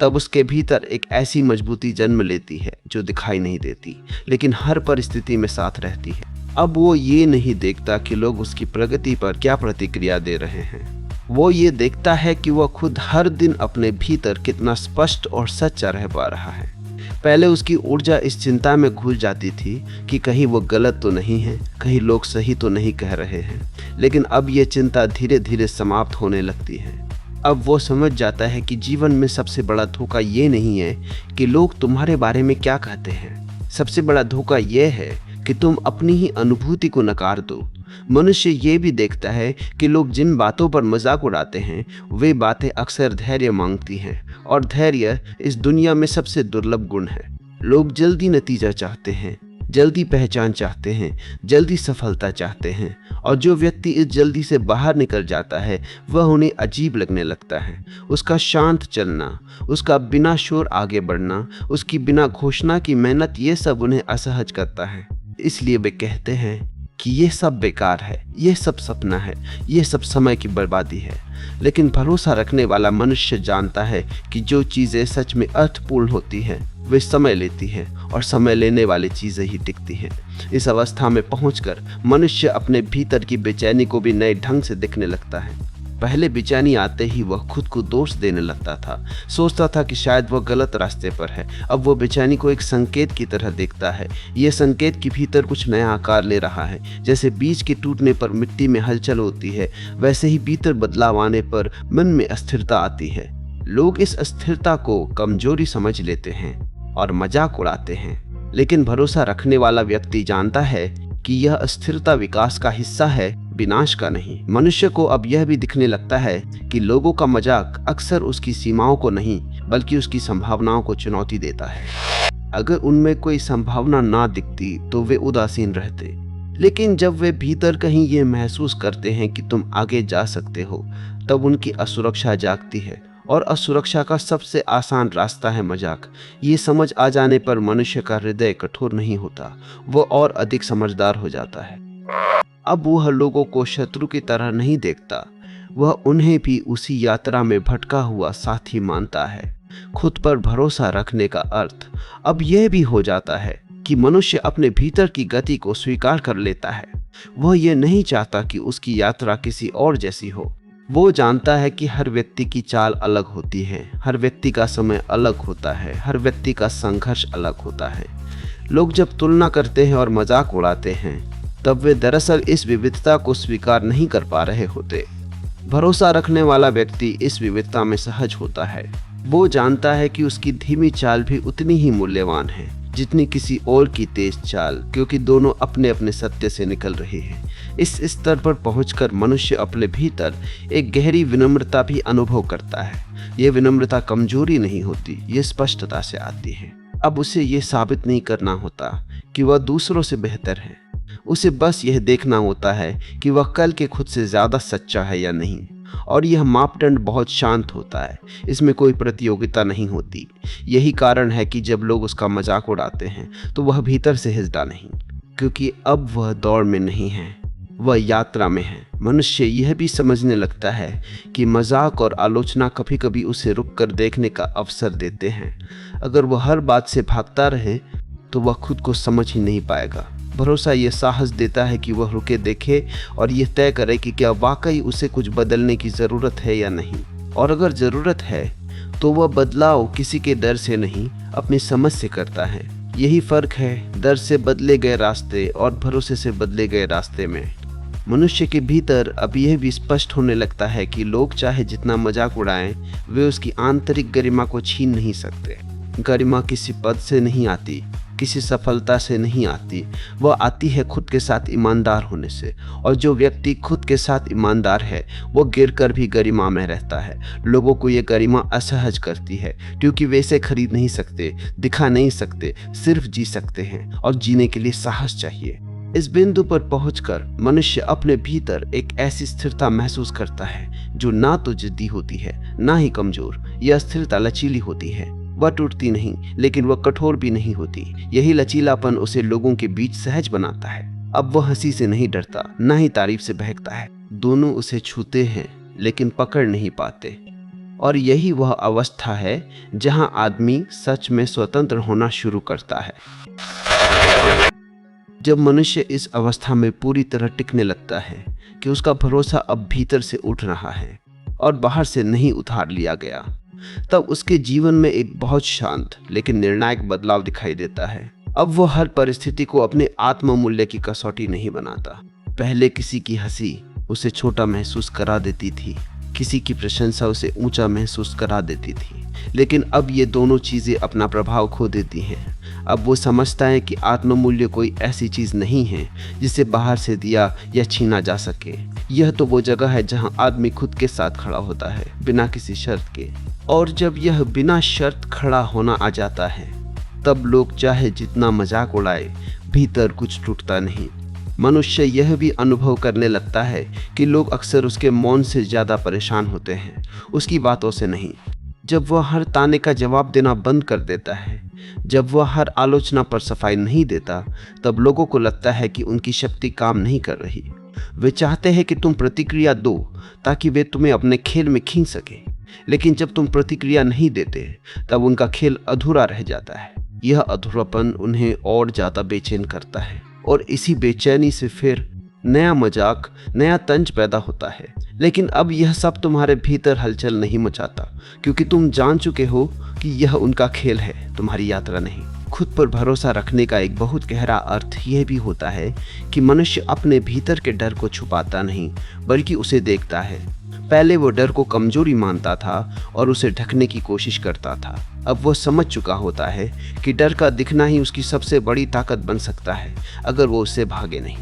तब उसके भीतर एक ऐसी मजबूती जन्म लेती है जो दिखाई नहीं देती, लेकिन हर परिस्थिति में साथ रहती है। अब वो ये नहीं देखता कि लोग उसकी प्रगति पर क्या प्रतिक्रिया दे रहे हैं, वो ये देखता है कि वह खुद हर दिन अपने भीतर कितना स्पष्ट और सच्चा रह पा रहा है। पहले उसकी ऊर्जा इस चिंता में घुल जाती थी कि कहीं वो गलत तो नहीं है, कहीं लोग सही तो नहीं कह रहे हैं। लेकिन अब ये चिंता धीरे धीरे समाप्त होने लगती है। अब वो समझ जाता है कि जीवन में सबसे बड़ा धोखा ये नहीं है कि लोग तुम्हारे बारे में क्या कहते हैं, सबसे बड़ा धोखा यह है कि तुम अपनी ही अनुभूति को नकार दो। मनुष्य ये भी देखता है कि लोग जिन बातों पर मजाक उड़ाते हैं, वे बातें अक्सर धैर्य मांगती हैं, और धैर्य इस दुनिया में सबसे दुर्लभ गुण है। लोग जल्दी नतीजा चाहते हैं, जल्दी पहचान चाहते हैं, जल्दी सफलता चाहते हैं, और जो व्यक्ति इस जल्दी से बाहर निकल जाता है वह उन्हें अजीब लगने लगता है। उसका शांत चलना, उसका बिना शोर आगे बढ़ना, उसकी बिना घोषणा की मेहनत, ये सब उन्हें असहज करता है। इसलिए वे कहते हैं कि ये सब बेकार है, ये सब सपना है, ये सब समय की बर्बादी है। लेकिन भरोसा रखने वाला मनुष्य जानता है कि जो चीज़ें सच में अर्थपूर्ण होती हैं वे समय लेती हैं, और समय लेने वाली चीज़ें ही टिकती हैं। इस अवस्था में पहुंचकर मनुष्य अपने भीतर की बेचैनी को भी नए ढंग से देखने लगता है। पहले बेचैनी आते ही वह खुद को दोष देने लगता था, सोचता था कि शायद वह गलत रास्ते पर है। अब वह बेचैनी को एक संकेत की तरह देखता है। यह संकेत कि भीतर कुछ नया आकार ले रहा है। जैसे बीज के टूटने पर मिट्टी में हलचल होती है, वैसे ही भीतर बदलाव आने पर मन में अस्थिरता आती है। लोग इस अस्थिरता को कमजोरी समझ लेते हैं और मजाक उड़ाते हैं, लेकिन भरोसा रखने वाला व्यक्ति जानता है कि यह अस्थिरता विकास का हिस्सा है, विनाश का नहीं। मनुष्य को अब यह भी दिखने लगता है कि लोगों का मजाक अक्सर उसकी सीमाओं को नहीं बल्कि उसकी संभावनाओं को चुनौती देता है। अगर उनमें कोई संभावना ना दिखती तो वे उदासीन रहते, लेकिन जब वे भीतर कहीं ये महसूस करते हैं कि तुम आगे जा सकते हो, तब उनकी असुरक्षा जागती है। और असुरक्षा का सबसे आसान रास्ता है मजाक। ये समझ आ जाने पर मनुष्य का हृदय कठोर नहीं होता, वो और अधिक समझदार हो जाता है। अब वह लोगों को शत्रु की तरह नहीं देखता, वह उन्हें भी उसी यात्रा में भटका हुआ साथी मानता है। खुद पर भरोसा रखने का अर्थ अब यह भी हो जाता है कि मनुष्य अपने भीतर की गति को स्वीकार कर लेता है। वह ये नहीं चाहता कि उसकी यात्रा किसी और जैसी हो। वो जानता है कि हर व्यक्ति की चाल अलग होती है, हर व्यक्ति का समय अलग होता है, हर व्यक्ति का संघर्ष अलग होता है। लोग जब तुलना करते हैं और मजाक उड़ाते हैं, तब वे दरअसल इस विविधता को स्वीकार नहीं कर पा रहे होते। भरोसा रखने वाला व्यक्ति इस विविधता में सहज होता है। वो जानता है कि उसकी धीमी चाल भी उतनी ही मूल्यवान है जितनी किसी और की तेज चाल, क्योंकि दोनों अपने अपने सत्य से निकल रहे हैं। इस स्तर पर पहुंचकर मनुष्य अपने भीतर एक गहरी विनम्रता भी अनुभव करता है। ये विनम्रता कमजोरी नहीं होती, ये स्पष्टता से आती है। अब उसे ये साबित नहीं करना होता कि वह दूसरों से बेहतर है। उसे बस यह देखना होता है कि वह कल के खुद से ज़्यादा सच्चा है या नहीं। और यह मापदंड बहुत शांत होता है, इसमें कोई प्रतियोगिता नहीं होती। यही कारण है कि जब लोग उसका मजाक उड़ाते हैं तो वह भीतर से हिजता नहीं, क्योंकि अब वह दौड़ में नहीं है, वह यात्रा में है। मनुष्य यह भी समझने लगता है कि मजाक और आलोचना कभी कभी उसे रुक कर देखने का अवसर देते हैं। अगर वह हर बात से भागता रहे तो वह खुद को समझ ही नहीं पाएगा। भरोसा ये साहस देता है कि वह रुके, देखे और यह तय करे कि क्या वाकई उसे कुछ बदलने की ज़रूरत है या नहीं। और अगर ज़रूरत है तो वह बदलाव किसी के डर से नहीं, अपनी समझ से करता है। यही फ़र्क है डर से बदले गए रास्ते और भरोसे से बदले गए रास्ते में। मनुष्य के भीतर अब यह भी स्पष्ट होने लगता है कि लोग चाहे जितना मजाक उड़ाएं, वे उसकी आंतरिक गरिमा को छीन नहीं सकते। गरिमा किसी पद से नहीं आती, किसी सफलता से नहीं आती, वह आती है खुद के साथ ईमानदार होने से। और जो व्यक्ति खुद के साथ ईमानदार है वो गिरकर भी गरिमा में रहता है। लोगों को ये गरिमा असहज करती है, क्योंकि वे इसे खरीद नहीं सकते, दिखा नहीं सकते, सिर्फ जी सकते हैं, और जीने के लिए साहस चाहिए। इस बिंदु पर पहुंचकर मनुष्य अपने भीतर एक ऐसी स्थिरता महसूस करता है जो ना तो जिद्दी होती है ना ही कमजोर। यह स्थिरता लचीली होती है, वह टूटती नहीं, लेकिन वह कठोर भी नहीं होती। यही लचीलापन उसे लोगों के बीच सहज बनाता है। अब वह हंसी से नहीं डरता, ना ही तारीफ से बहकता है। दोनों उसे छूते हैं लेकिन पकड़ नहीं पाते। और यही वह अवस्था है जहां आदमी सच में स्वतंत्र होना शुरू करता है। जब मनुष्य इस अवस्था में पूरी तरह टिकने लगता है कि उसका भरोसा अब भीतर से उठ रहा है और बाहर से नहीं उतार लिया गया, तब उसके जीवन में एक बहुत शांत लेकिन निर्णायक बदलाव दिखाई देता है। अब वो हर परिस्थिति को अपने आत्ममूल्य की कसौटी नहीं बनाता। पहले किसी की हंसी उसे छोटा महसूस करा देती थी, किसी की प्रशंसा उसे ऊंचा महसूस करा देती थी, लेकिन अब ये दोनों चीज़ें अपना प्रभाव खो देती हैं। अब वो समझता है कि आत्ममूल्य कोई ऐसी चीज़ नहीं है जिसे बाहर से दिया या छीना जा सके। यह तो वो जगह है जहां आदमी खुद के साथ खड़ा होता है, बिना किसी शर्त के। और जब यह बिना शर्त खड़ा होना आ जाता है, तब लोग चाहे जितना मजाक उड़ाए, भीतर कुछ टूटता नहीं। मनुष्य यह भी अनुभव करने लगता है कि लोग अक्सर उसके मौन से ज़्यादा परेशान होते हैं, उसकी बातों से नहीं। जब वह हर ताने का जवाब देना बंद कर देता है, जब वह हर आलोचना पर सफाई नहीं देता, तब लोगों को लगता है कि उनकी शक्ति काम नहीं कर रही। वे चाहते हैं कि तुम प्रतिक्रिया दो ताकि वे तुम्हें अपने खेल में खींच सके, लेकिन जब तुम प्रतिक्रिया नहीं देते तब उनका खेल अधूरा रह जाता है। यह अधूरापन उन्हें और ज़्यादा बेचैन करता है और इसी बेचैनी से फिर नया मजाक, नया तंज पैदा होता है। लेकिन अब यह सब तुम्हारे भीतर हलचल नहीं मचाता, क्योंकि तुम जान चुके हो कि यह उनका खेल है, तुम्हारी यात्रा नहीं। खुद पर भरोसा रखने का एक बहुत गहरा अर्थ यह भी होता है कि मनुष्य अपने भीतर के डर को छुपाता नहीं, बल्कि उसे देखता है। पहले वो डर को कमजोरी मानता था और उसे ढकने की कोशिश करता था। अब वो समझ चुका होता है कि डर का दिखना ही उसकी सबसे बड़ी ताकत बन सकता है, अगर वो उससे भागे नहीं।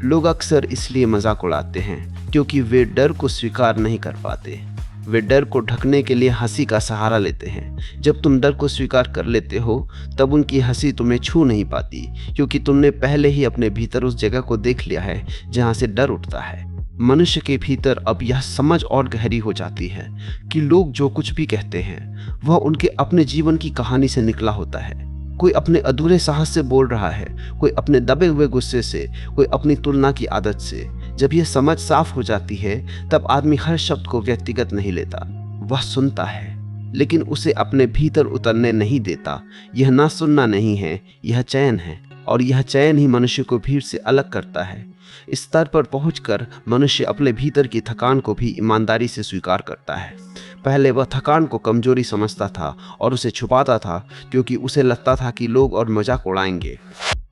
लोग अक्सर इसलिए मजाक उड़ाते हैं क्योंकि वे डर को स्वीकार नहीं कर पाते। वे डर को ढकने के लिए हंसी का सहारा लेते हैं। जब तुम डर को स्वीकार कर लेते हो तब उनकी हंसी तुम्हें छू नहीं पाती, क्योंकि तुमने पहले ही अपने भीतर उस जगह को देख लिया है जहां से डर उठता है। मनुष्य के भीतर अब यह समझ और गहरी हो जाती है कि लोग जो कुछ भी कहते हैं वह उनके अपने जीवन की कहानी से निकला होता है। कोई अपने अधूरे साहस से बोल रहा है, कोई अपने दबे हुए गुस्से से, कोई अपनी तुलना की आदत से। जब यह समझ साफ हो जाती है तब आदमी हर शब्द को व्यक्तिगत नहीं लेता। वह सुनता है लेकिन उसे अपने भीतर उतरने नहीं देता। यह ना सुनना नहीं है, यह चयन है, और यह चयन ही मनुष्य को भीड़ से अलग करता है। इस स्तर पर पहुंचकर मनुष्य अपने भीतर की थकान को भी ईमानदारी से स्वीकार करता है। पहले वह थकान को कमजोरी समझता था और उसे छुपाता था, क्योंकि उसे लगता था कि लोग और मजाक उड़ाएंगे।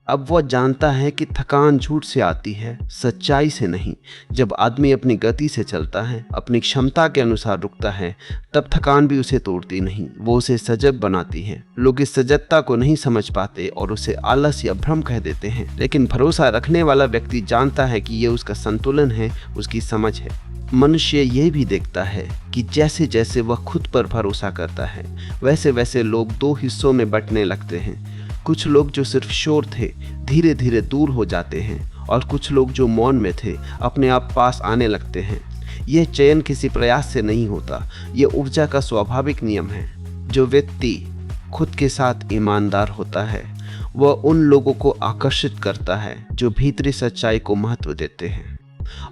अब वह जानता है कि थकान झूठ से आती है, सच्चाई से नहीं। जब आदमी अपनी गति से चलता है, अपनी क्षमता के अनुसार रुकता है, तब थकान भी उसे तोड़ती नहीं, वो उसे सजग बनाती है। लोग इस सजगता को नहीं समझ पाते और उसे आलस या भ्रम कह देते हैं, लेकिन भरोसा रखने वाला व्यक्ति जानता है कि यह उसका संतुलन है, उसकी समझ है। मनुष्य यह भी देखता है कि जैसे जैसे वह खुद पर भरोसा करता है, वैसे वैसे लोग दो हिस्सों में बंटने लगते हैं। कुछ लोग जो सिर्फ शोर थे धीरे धीरे दूर हो जाते हैं, और कुछ लोग जो मौन में थे अपने आप पास आने लगते हैं। यह चयन किसी प्रयास से नहीं होता, यह ऊर्जा का स्वाभाविक नियम है। जो व्यक्ति खुद के साथ ईमानदार होता है वह उन लोगों को आकर्षित करता है जो भीतरी सच्चाई को महत्व देते हैं,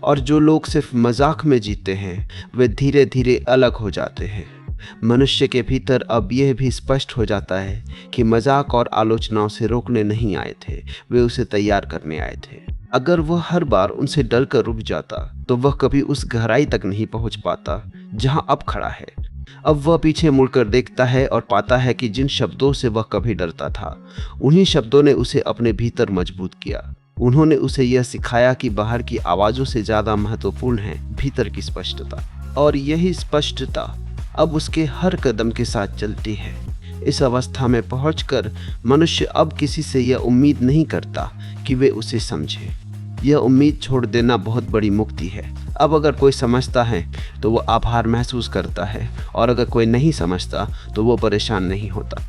और जो लोग सिर्फ मजाक में जीते हैं वे धीरे धीरे अलग हो जाते हैं। मनुष्य के भीतर अब यह भी स्पष्ट हो जाता है कि मजाक और आलोचनाओं से रोकने नहीं आए थे, वे उसे तैयार करने आए थे। अगर वह हर बार उनसे डर कर रुक जाता तो वह कभी उस गहराई तक नहीं पहुंच पाता जहां अब खड़ा है। अब वह पीछे मुड़कर देखता है और पाता है कि जिन शब्दों से वह कभी डरता था, उन्हीं शब्दों ने उसे अपने भीतर मजबूत किया। उन्होंने उसे यह सिखाया कि बाहर की आवाज़ों से ज़्यादा महत्वपूर्ण है भीतर की स्पष्टता, और यही स्पष्टता अब उसके हर कदम के साथ चलती है। इस अवस्था में पहुंचकर मनुष्य अब किसी से यह उम्मीद नहीं करता कि वे उसे समझे। यह उम्मीद छोड़ देना बहुत बड़ी मुक्ति है। अब अगर कोई समझता है तो वह आभार महसूस करता है, और अगर कोई नहीं समझता तो वह परेशान नहीं होता,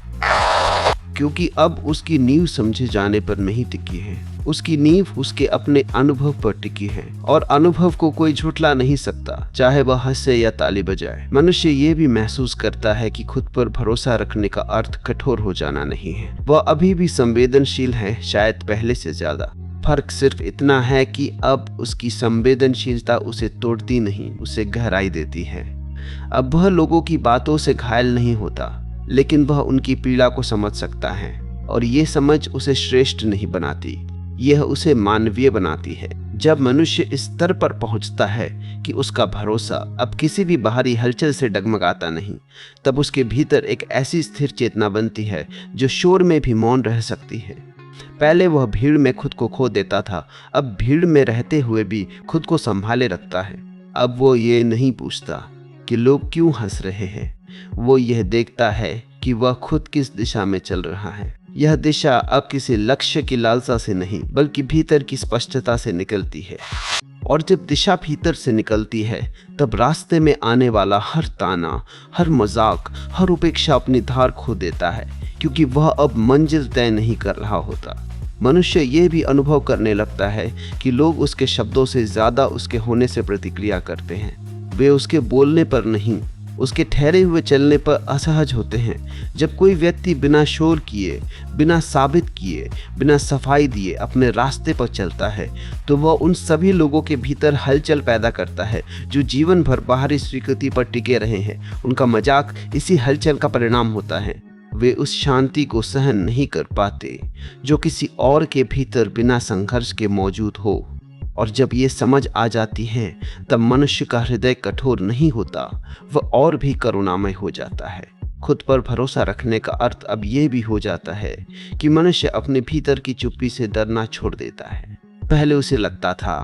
क्योंकि अब उसकी नींव समझे जाने पर नहीं टिकी है। उसकी नींव उसके अपने अनुभव पर टिकी है, और अनुभव को कोई झुठला नहीं सकता, चाहे वह हंसे या ताली बजाए। मनुष्य ये भी महसूस करता है कि खुद पर भरोसा रखने का अर्थ कठोर हो जाना नहीं है। वह अभी भी संवेदनशील है, शायद पहले से ज्यादा। फर्क सिर्फ इतना है कि अब उसकी संवेदनशीलता उसे तोड़ती नहीं, उसे गहराई देती है। अब वह लोगों की बातों से घायल नहीं होता, लेकिन वह उनकी पीड़ा को समझ सकता है, और ये समझ उसे श्रेष्ठ नहीं बनाती, यह उसे मानवीय बनाती है। जब मनुष्य इस स्तर पर पहुंचता है कि उसका भरोसा अब किसी भी बाहरी हलचल से डगमगाता नहीं, तब उसके भीतर एक ऐसी स्थिर चेतना बनती है जो शोर में भी मौन रह सकती है। पहले वह भीड़ में खुद को खो देता था, अब भीड़ में रहते हुए भी खुद को संभाले रखता है। अब वो ये नहीं पूछता कि लोग क्यों हंस रहे हैं, वो यह देखता है कि वह खुद किस दिशा में चल रहा है। यह दिशा अब किसी लक्ष्य की लालसा से नहीं, बल्कि भीतर की स्पष्टता से निकलती है। और जब दिशा भीतर से निकलती है तब रास्ते में आने वाला हर ताना, हर मजाक, हर उपेक्षा अपनी धार खो देता है। क्योंकि वह अब मंजिल तय नहीं कर रहा होता। मनुष्य यह भी अनुभव करने लगता है कि लोग उसके शब्दों से ज़्यादा उसके होने से प्रतिक्रिया करते हैं। वे उसके बोलने पर नहीं, उसके ठहरे हुए चलने पर असहज होते हैं। जब कोई व्यक्ति बिना शोर किए, बिना साबित किए, बिना सफाई दिए अपने रास्ते पर चलता है, तो वह उन सभी लोगों के भीतर हलचल पैदा करता है जो जीवन भर बाहरी स्वीकृति पर टिके रहे हैं। उनका मजाक इसी हलचल का परिणाम होता है। वे उस शांति को सहन नहीं कर पाते जो किसी और के भीतर बिना संघर्ष के मौजूद हो। और जब ये समझ आ जाती है, तब मनुष्य का हृदय कठोर नहीं होता, वह और भी करुणामय हो जाता है। खुद पर भरोसा रखने का अर्थ अब ये भी हो जाता है कि मनुष्य अपने भीतर की चुप्पी से डरना छोड़ देता है। पहले उसे लगता था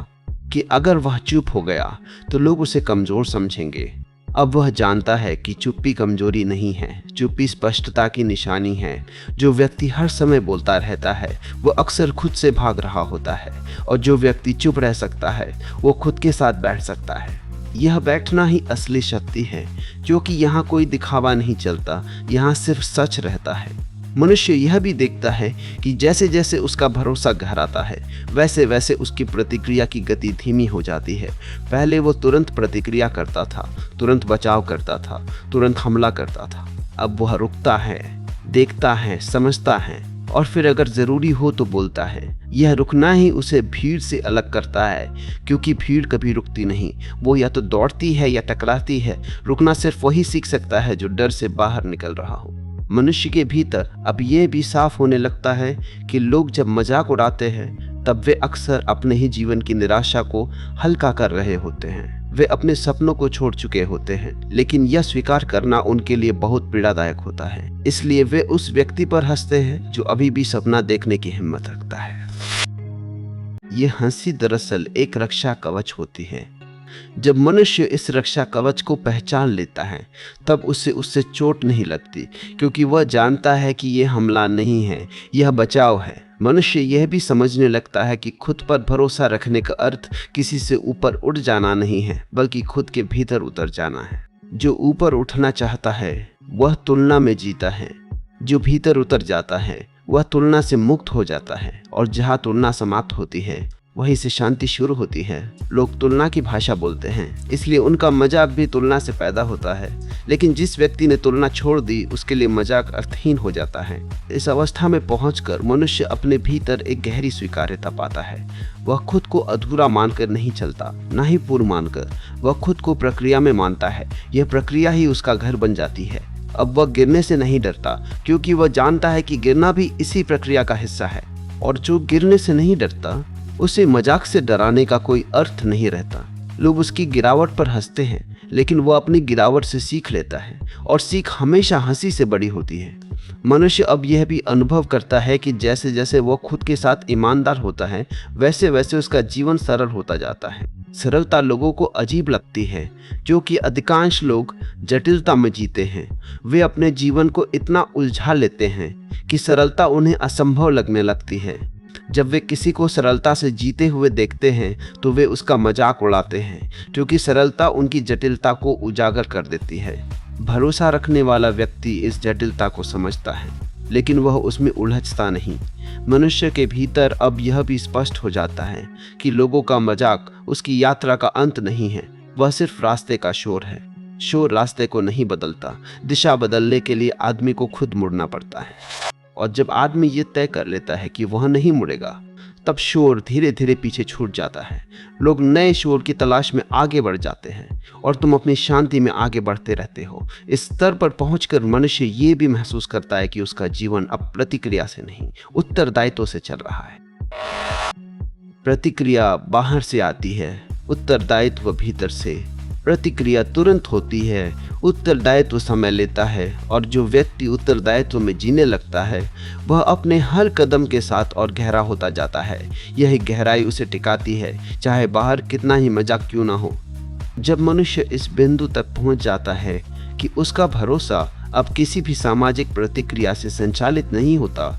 कि अगर वह चुप हो गया तो लोग उसे कमजोर समझेंगे। अब वह जानता है कि चुप्पी कमजोरी नहीं है, चुप्पी स्पष्टता की निशानी है। जो व्यक्ति हर समय बोलता रहता है वो अक्सर खुद से भाग रहा होता है, और जो व्यक्ति चुप रह सकता है वो खुद के साथ बैठ सकता है। यह बैठना ही असली शक्ति है, क्योंकि यहाँ कोई दिखावा नहीं चलता, यहाँ सिर्फ सच रहता है। मनुष्य यह भी देखता है कि जैसे जैसे उसका भरोसा गहराता है, वैसे वैसे उसकी प्रतिक्रिया की गति धीमी हो जाती है। पहले वो तुरंत प्रतिक्रिया करता था, तुरंत बचाव करता था, तुरंत हमला करता था। अब वह रुकता है, देखता है, समझता है, और फिर अगर ज़रूरी हो तो बोलता है। यह रुकना ही उसे भीड़ से अलग करता है, क्योंकि भीड़ कभी रुकती नहीं, वो या तो दौड़ती है या टकराती है। रुकना सिर्फ वही सीख सकता है जो डर से बाहर निकल रहा हो। मनुष्य के भीतर अब यह भी साफ होने लगता है कि लोग जब मजाक उड़ाते हैं तब वे अक्सर अपने ही जीवन की निराशा को हल्का कर रहे होते हैं। वे अपने सपनों को छोड़ चुके होते हैं, लेकिन यह स्वीकार करना उनके लिए बहुत पीड़ादायक होता है। इसलिए वे उस व्यक्ति पर हंसते हैं जो अभी भी सपना देखने की हिम्मत रखता है। यह हंसी दरअसल एक रक्षा कवच होती है। जब मनुष्य इस रक्षा कवच को पहचान लेता है तब उससे चोट नहीं लगती, क्योंकि वह जानता है कि यह हमला नहीं है, यह बचाव है। मनुष्य यह भी समझने लगता है कि खुद पर भरोसा रखने का अर्थ किसी से ऊपर उठ जाना नहीं है, बल्कि खुद के भीतर उतर जाना है। जो ऊपर उठना चाहता है वह तुलना में जीता है, जो भीतर उतर जाता है वह तुलना से मुक्त हो जाता है, और जहाँ तुलना समाप्त होती है वहीं से शांति शुरू होती है। लोग तुलना की भाषा बोलते हैं, इसलिए उनका मजाक भी तुलना से पैदा होता है। लेकिन जिस व्यक्ति ने तुलना छोड़ दी उसके लिए मजाक अर्थहीन हो जाता है। इस अवस्था में पहुंचकर मनुष्य अपने भीतर एक गहरी स्वीकार्यता पाता है। वह खुद को अधूरा मानकर नहीं चलता, ना ही पूर्ण मानकर। वह खुद को प्रक्रिया में मानता है। यह प्रक्रिया ही उसका घर बन जाती है। अब वह गिरने से नहीं डरता, क्योंकि वह जानता है कि गिरना भी इसी प्रक्रिया का हिस्सा है। और जो गिरने से नहीं डरता उसे मजाक से डराने का कोई अर्थ नहीं रहता। लोग उसकी गिरावट पर हंसते हैं, लेकिन वह अपनी गिरावट से सीख लेता है, और सीख हमेशा हंसी से बड़ी होती है। मनुष्य अब यह भी अनुभव करता है कि जैसे जैसे वह खुद के साथ ईमानदार होता है, वैसे वैसे उसका जीवन सरल होता जाता है। सरलता लोगों को अजीब लगती है, क्योंकि अधिकांश लोग जटिलता में जीते हैं। वे अपने जीवन को इतना उलझा लेते हैं कि सरलता उन्हें असंभव लगने लगती है। जब वे किसी को सरलता से जीते हुए देखते हैं तो वे उसका मजाक उड़ाते हैं, क्योंकि सरलता उनकी जटिलता को उजागर कर देती है। भरोसा रखने वाला व्यक्ति इस जटिलता को समझता है, लेकिन वह उसमें उलझता नहीं। मनुष्य के भीतर अब यह भी स्पष्ट हो जाता है कि लोगों का मजाक उसकी यात्रा का अंत नहीं है, वह सिर्फ रास्ते का शोर है। शोर रास्ते को नहीं बदलता, दिशा बदलने के लिए आदमी को खुद मुड़ना पड़ता है। और जब आदमी ये तय कर लेता है कि वह नहीं मुड़ेगा, तब शोर धीरे धीरे पीछे छूट जाता है। लोग नए शोर की तलाश में आगे बढ़ जाते हैं, और तुम अपनी शांति में आगे बढ़ते रहते हो। इस स्तर पर पहुंचकर मनुष्य ये भी महसूस करता है कि उसका जीवन अब प्रतिक्रिया से नहीं, उत्तरदायित्व से चल रहा है। प्रतिक्रिया बाहर से आती है, उत्तरदायित्व भीतर से। प्रतिक्रिया तुरंत होती है, उत्तरदायित्व समय लेता है। और जो व्यक्ति उत्तरदायित्व में जीने लगता है वह अपने हर कदम के साथ और गहरा होता जाता है। यही गहराई उसे टिकाती है, चाहे बाहर कितना ही मजाक क्यों ना हो। जब मनुष्य इस बिंदु तक पहुंच जाता है कि उसका भरोसा अब किसी भी सामाजिक प्रतिक्रिया से संचालित नहीं होता,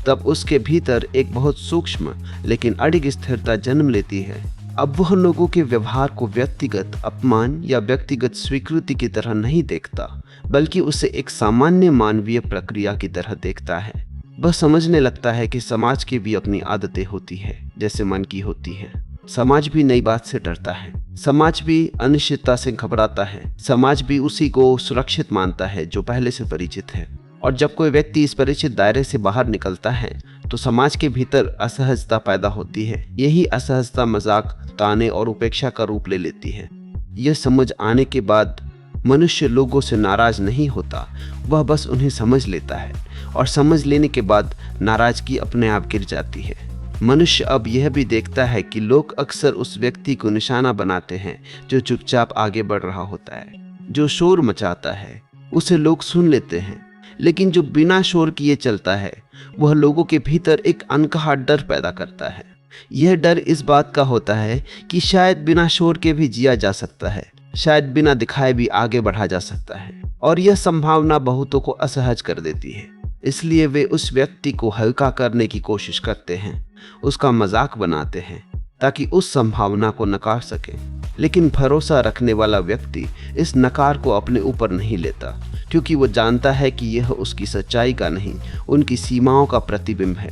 तब उसके भीतर एक बहुत सूक्ष्म लेकिन अडिग स्थिरता जन्म लेती है। अब वह लोगों के व्यवहार को व्यक्तिगत अपमान या व्यक्तिगत स्वीकृति की तरह नहीं देखता, बल्कि उसे एक सामान्य मानवीय प्रक्रिया की तरह देखता है। वह समझने लगता है कि समाज की भी अपनी आदतें होती है, जैसे मन की होती है। समाज भी नई बात से डरता है, समाज भी अनिश्चितता से घबराता है, समाज भी उसी को सुरक्षित मानता है जो पहले से परिचित है। और जब कोई व्यक्ति इस परिचित दायरे से बाहर निकलता है तो समाज के भीतर असहजता पैदा होती है। यही असहजता मजाक, ताने और उपेक्षा का रूप ले लेती है। यह समझ आने के बाद मनुष्य लोगों से नाराज नहीं होता, वह बस उन्हें समझ लेता है, और समझ लेने के बाद नाराजगी अपने आप गिर जाती है। मनुष्य अब यह भी देखता है कि लोग अक्सर उस व्यक्ति को निशाना बनाते हैं जो चुपचाप आगे बढ़ रहा होता है। जो शोर मचाता है उसे लोग सुन लेते हैं, लेकिन जो बिना शोर किए चलता है वह लोगों के भीतर एक अनकहा डर पैदा करता है। यह डर इस बात का होता है कि शायद बिना शोर के भी जिया जा सकता है, शायद बिना दिखाए भी आगे बढ़ा जा सकता है, और यह संभावना बहुतों को असहज कर देती है। इसलिए वे उस व्यक्ति को हल्का करने की कोशिश करते हैं, उसका मजाक बनाते हैं ताकि उस संभावना को नकार सकें। लेकिन भरोसा रखने वाला व्यक्ति इस नकार को अपने ऊपर नहीं लेता, क्योंकि वो जानता है कि यह उसकी सच्चाई का नहीं, उनकी सीमाओं का प्रतिबिंब है।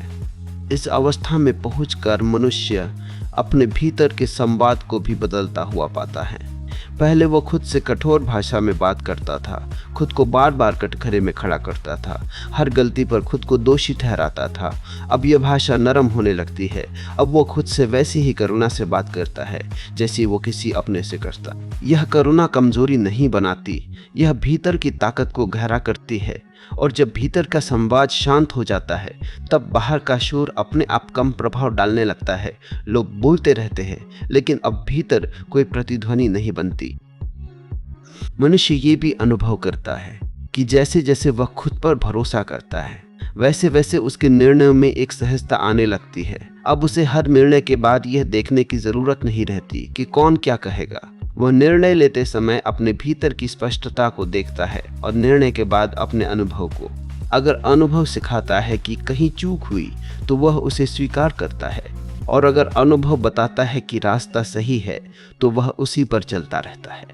इस अवस्था में पहुंचकर मनुष्य अपने भीतर के संवाद को भी बदलता हुआ पाता है। पहले वो खुद से कठोर भाषा में बात करता था, खुद को बार बार कटघरे में खड़ा करता था, हर गलती पर खुद को दोषी ठहराता था। अब यह भाषा नरम होने लगती है। अब वो खुद से वैसी ही करुणा से बात करता है जैसी वो किसी अपने से करता। यह करुणा कमजोरी नहीं बनाती, यह भीतर की ताकत को गहरा करती है। और जब भीतर का संवाद शांत हो जाता है तब बाहर का शोर अपने आप कम प्रभाव डालने लगता है। लोग बोलते रहते हैं, लेकिन अब भीतर कोई प्रतिध्वनि नहीं बनती। मनुष्य ये भी अनुभव करता है कि जैसे जैसे वह खुद पर भरोसा करता है वैसे वैसे उसके निर्णयों में एक सहजता आने लगती है। अब उसे हर निर्णय के बाद यह देखने की जरूरत नहीं रहती कि कौन क्या कहेगा। वह निर्णय लेते समय अपने भीतर की स्पष्टता को देखता है और निर्णय के बाद अपने अनुभव को। अगर अनुभव सिखाता है कि कहीं चूक हुई तो वह उसे स्वीकार करता है, और अगर अनुभव बताता है कि रास्ता सही है तो वह उसी पर चलता रहता है।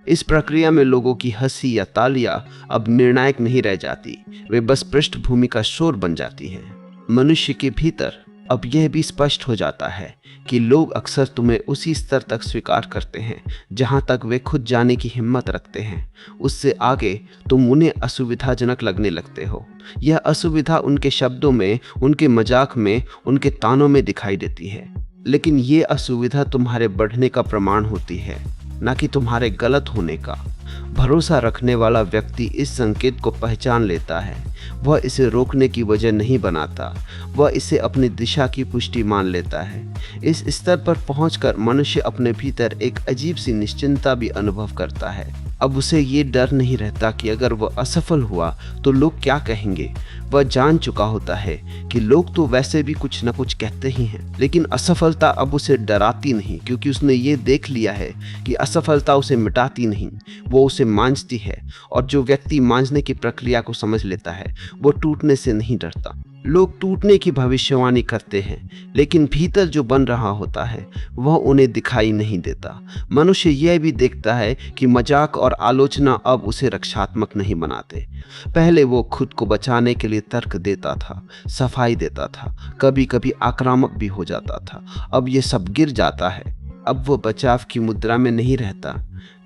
इस प्रक्रिया में लोगों की हंसी या तालियां अब निर्णायक नहीं रह जाती, वे बस पृष्ठभूमि का शोर बन जाती है। मनुष्य के भीतर अब यह भी स्पष्ट हो जाता है कि लोग अक्सर तुम्हें उसी स्तर तक स्वीकार करते हैं जहां तक वे खुद जाने की हिम्मत रखते हैं। उससे आगे तुम उन्हें असुविधाजनक लगने लगते हो। यह असुविधा उनके शब्दों में, उनके मजाक में, उनके तानों में दिखाई देती है, लेकिन ये असुविधा तुम्हारे बढ़ने का प्रमाण होती है, ना कि तुम्हारे गलत होने का। भरोसा रखने वाला व्यक्ति इस संकेत को पहचान लेता है। वह इसे रोकने की वजह नहीं बनाता, वह इसे अपनी दिशा की पुष्टि मान लेता है। इस स्तर पर पहुंचकर मनुष्य अपने भीतर एक अजीब सी निश्चिंतता भी अनुभव करता है। अब उसे ये डर नहीं रहता कि अगर वह असफल हुआ तो लोग क्या कहेंगे। वह जान चुका होता है कि लोग तो वैसे भी कुछ न कुछ कहते ही हैं, लेकिन असफलता अब उसे डराती नहीं, क्योंकि उसने ये देख लिया है कि असफलता उसे मिटाती नहीं, वो उसे मांझती है। और जो व्यक्ति मांझने की प्रक्रिया को समझ लेता है वो टूटने से नहीं डरता। लोग टूटने की भविष्यवाणी करते हैं, लेकिन भीतर जो बन रहा होता है वह उन्हें दिखाई नहीं देता। मनुष्य यह भी देखता है कि मजाक और आलोचना अब उसे रक्षात्मक नहीं बनाते। पहले वो खुद को बचाने के लिए तर्क देता था, सफाई देता था, कभी कभी आक्रामक भी हो जाता था। अब ये सब गिर जाता है। अब वो बचाव की मुद्रा में नहीं रहता,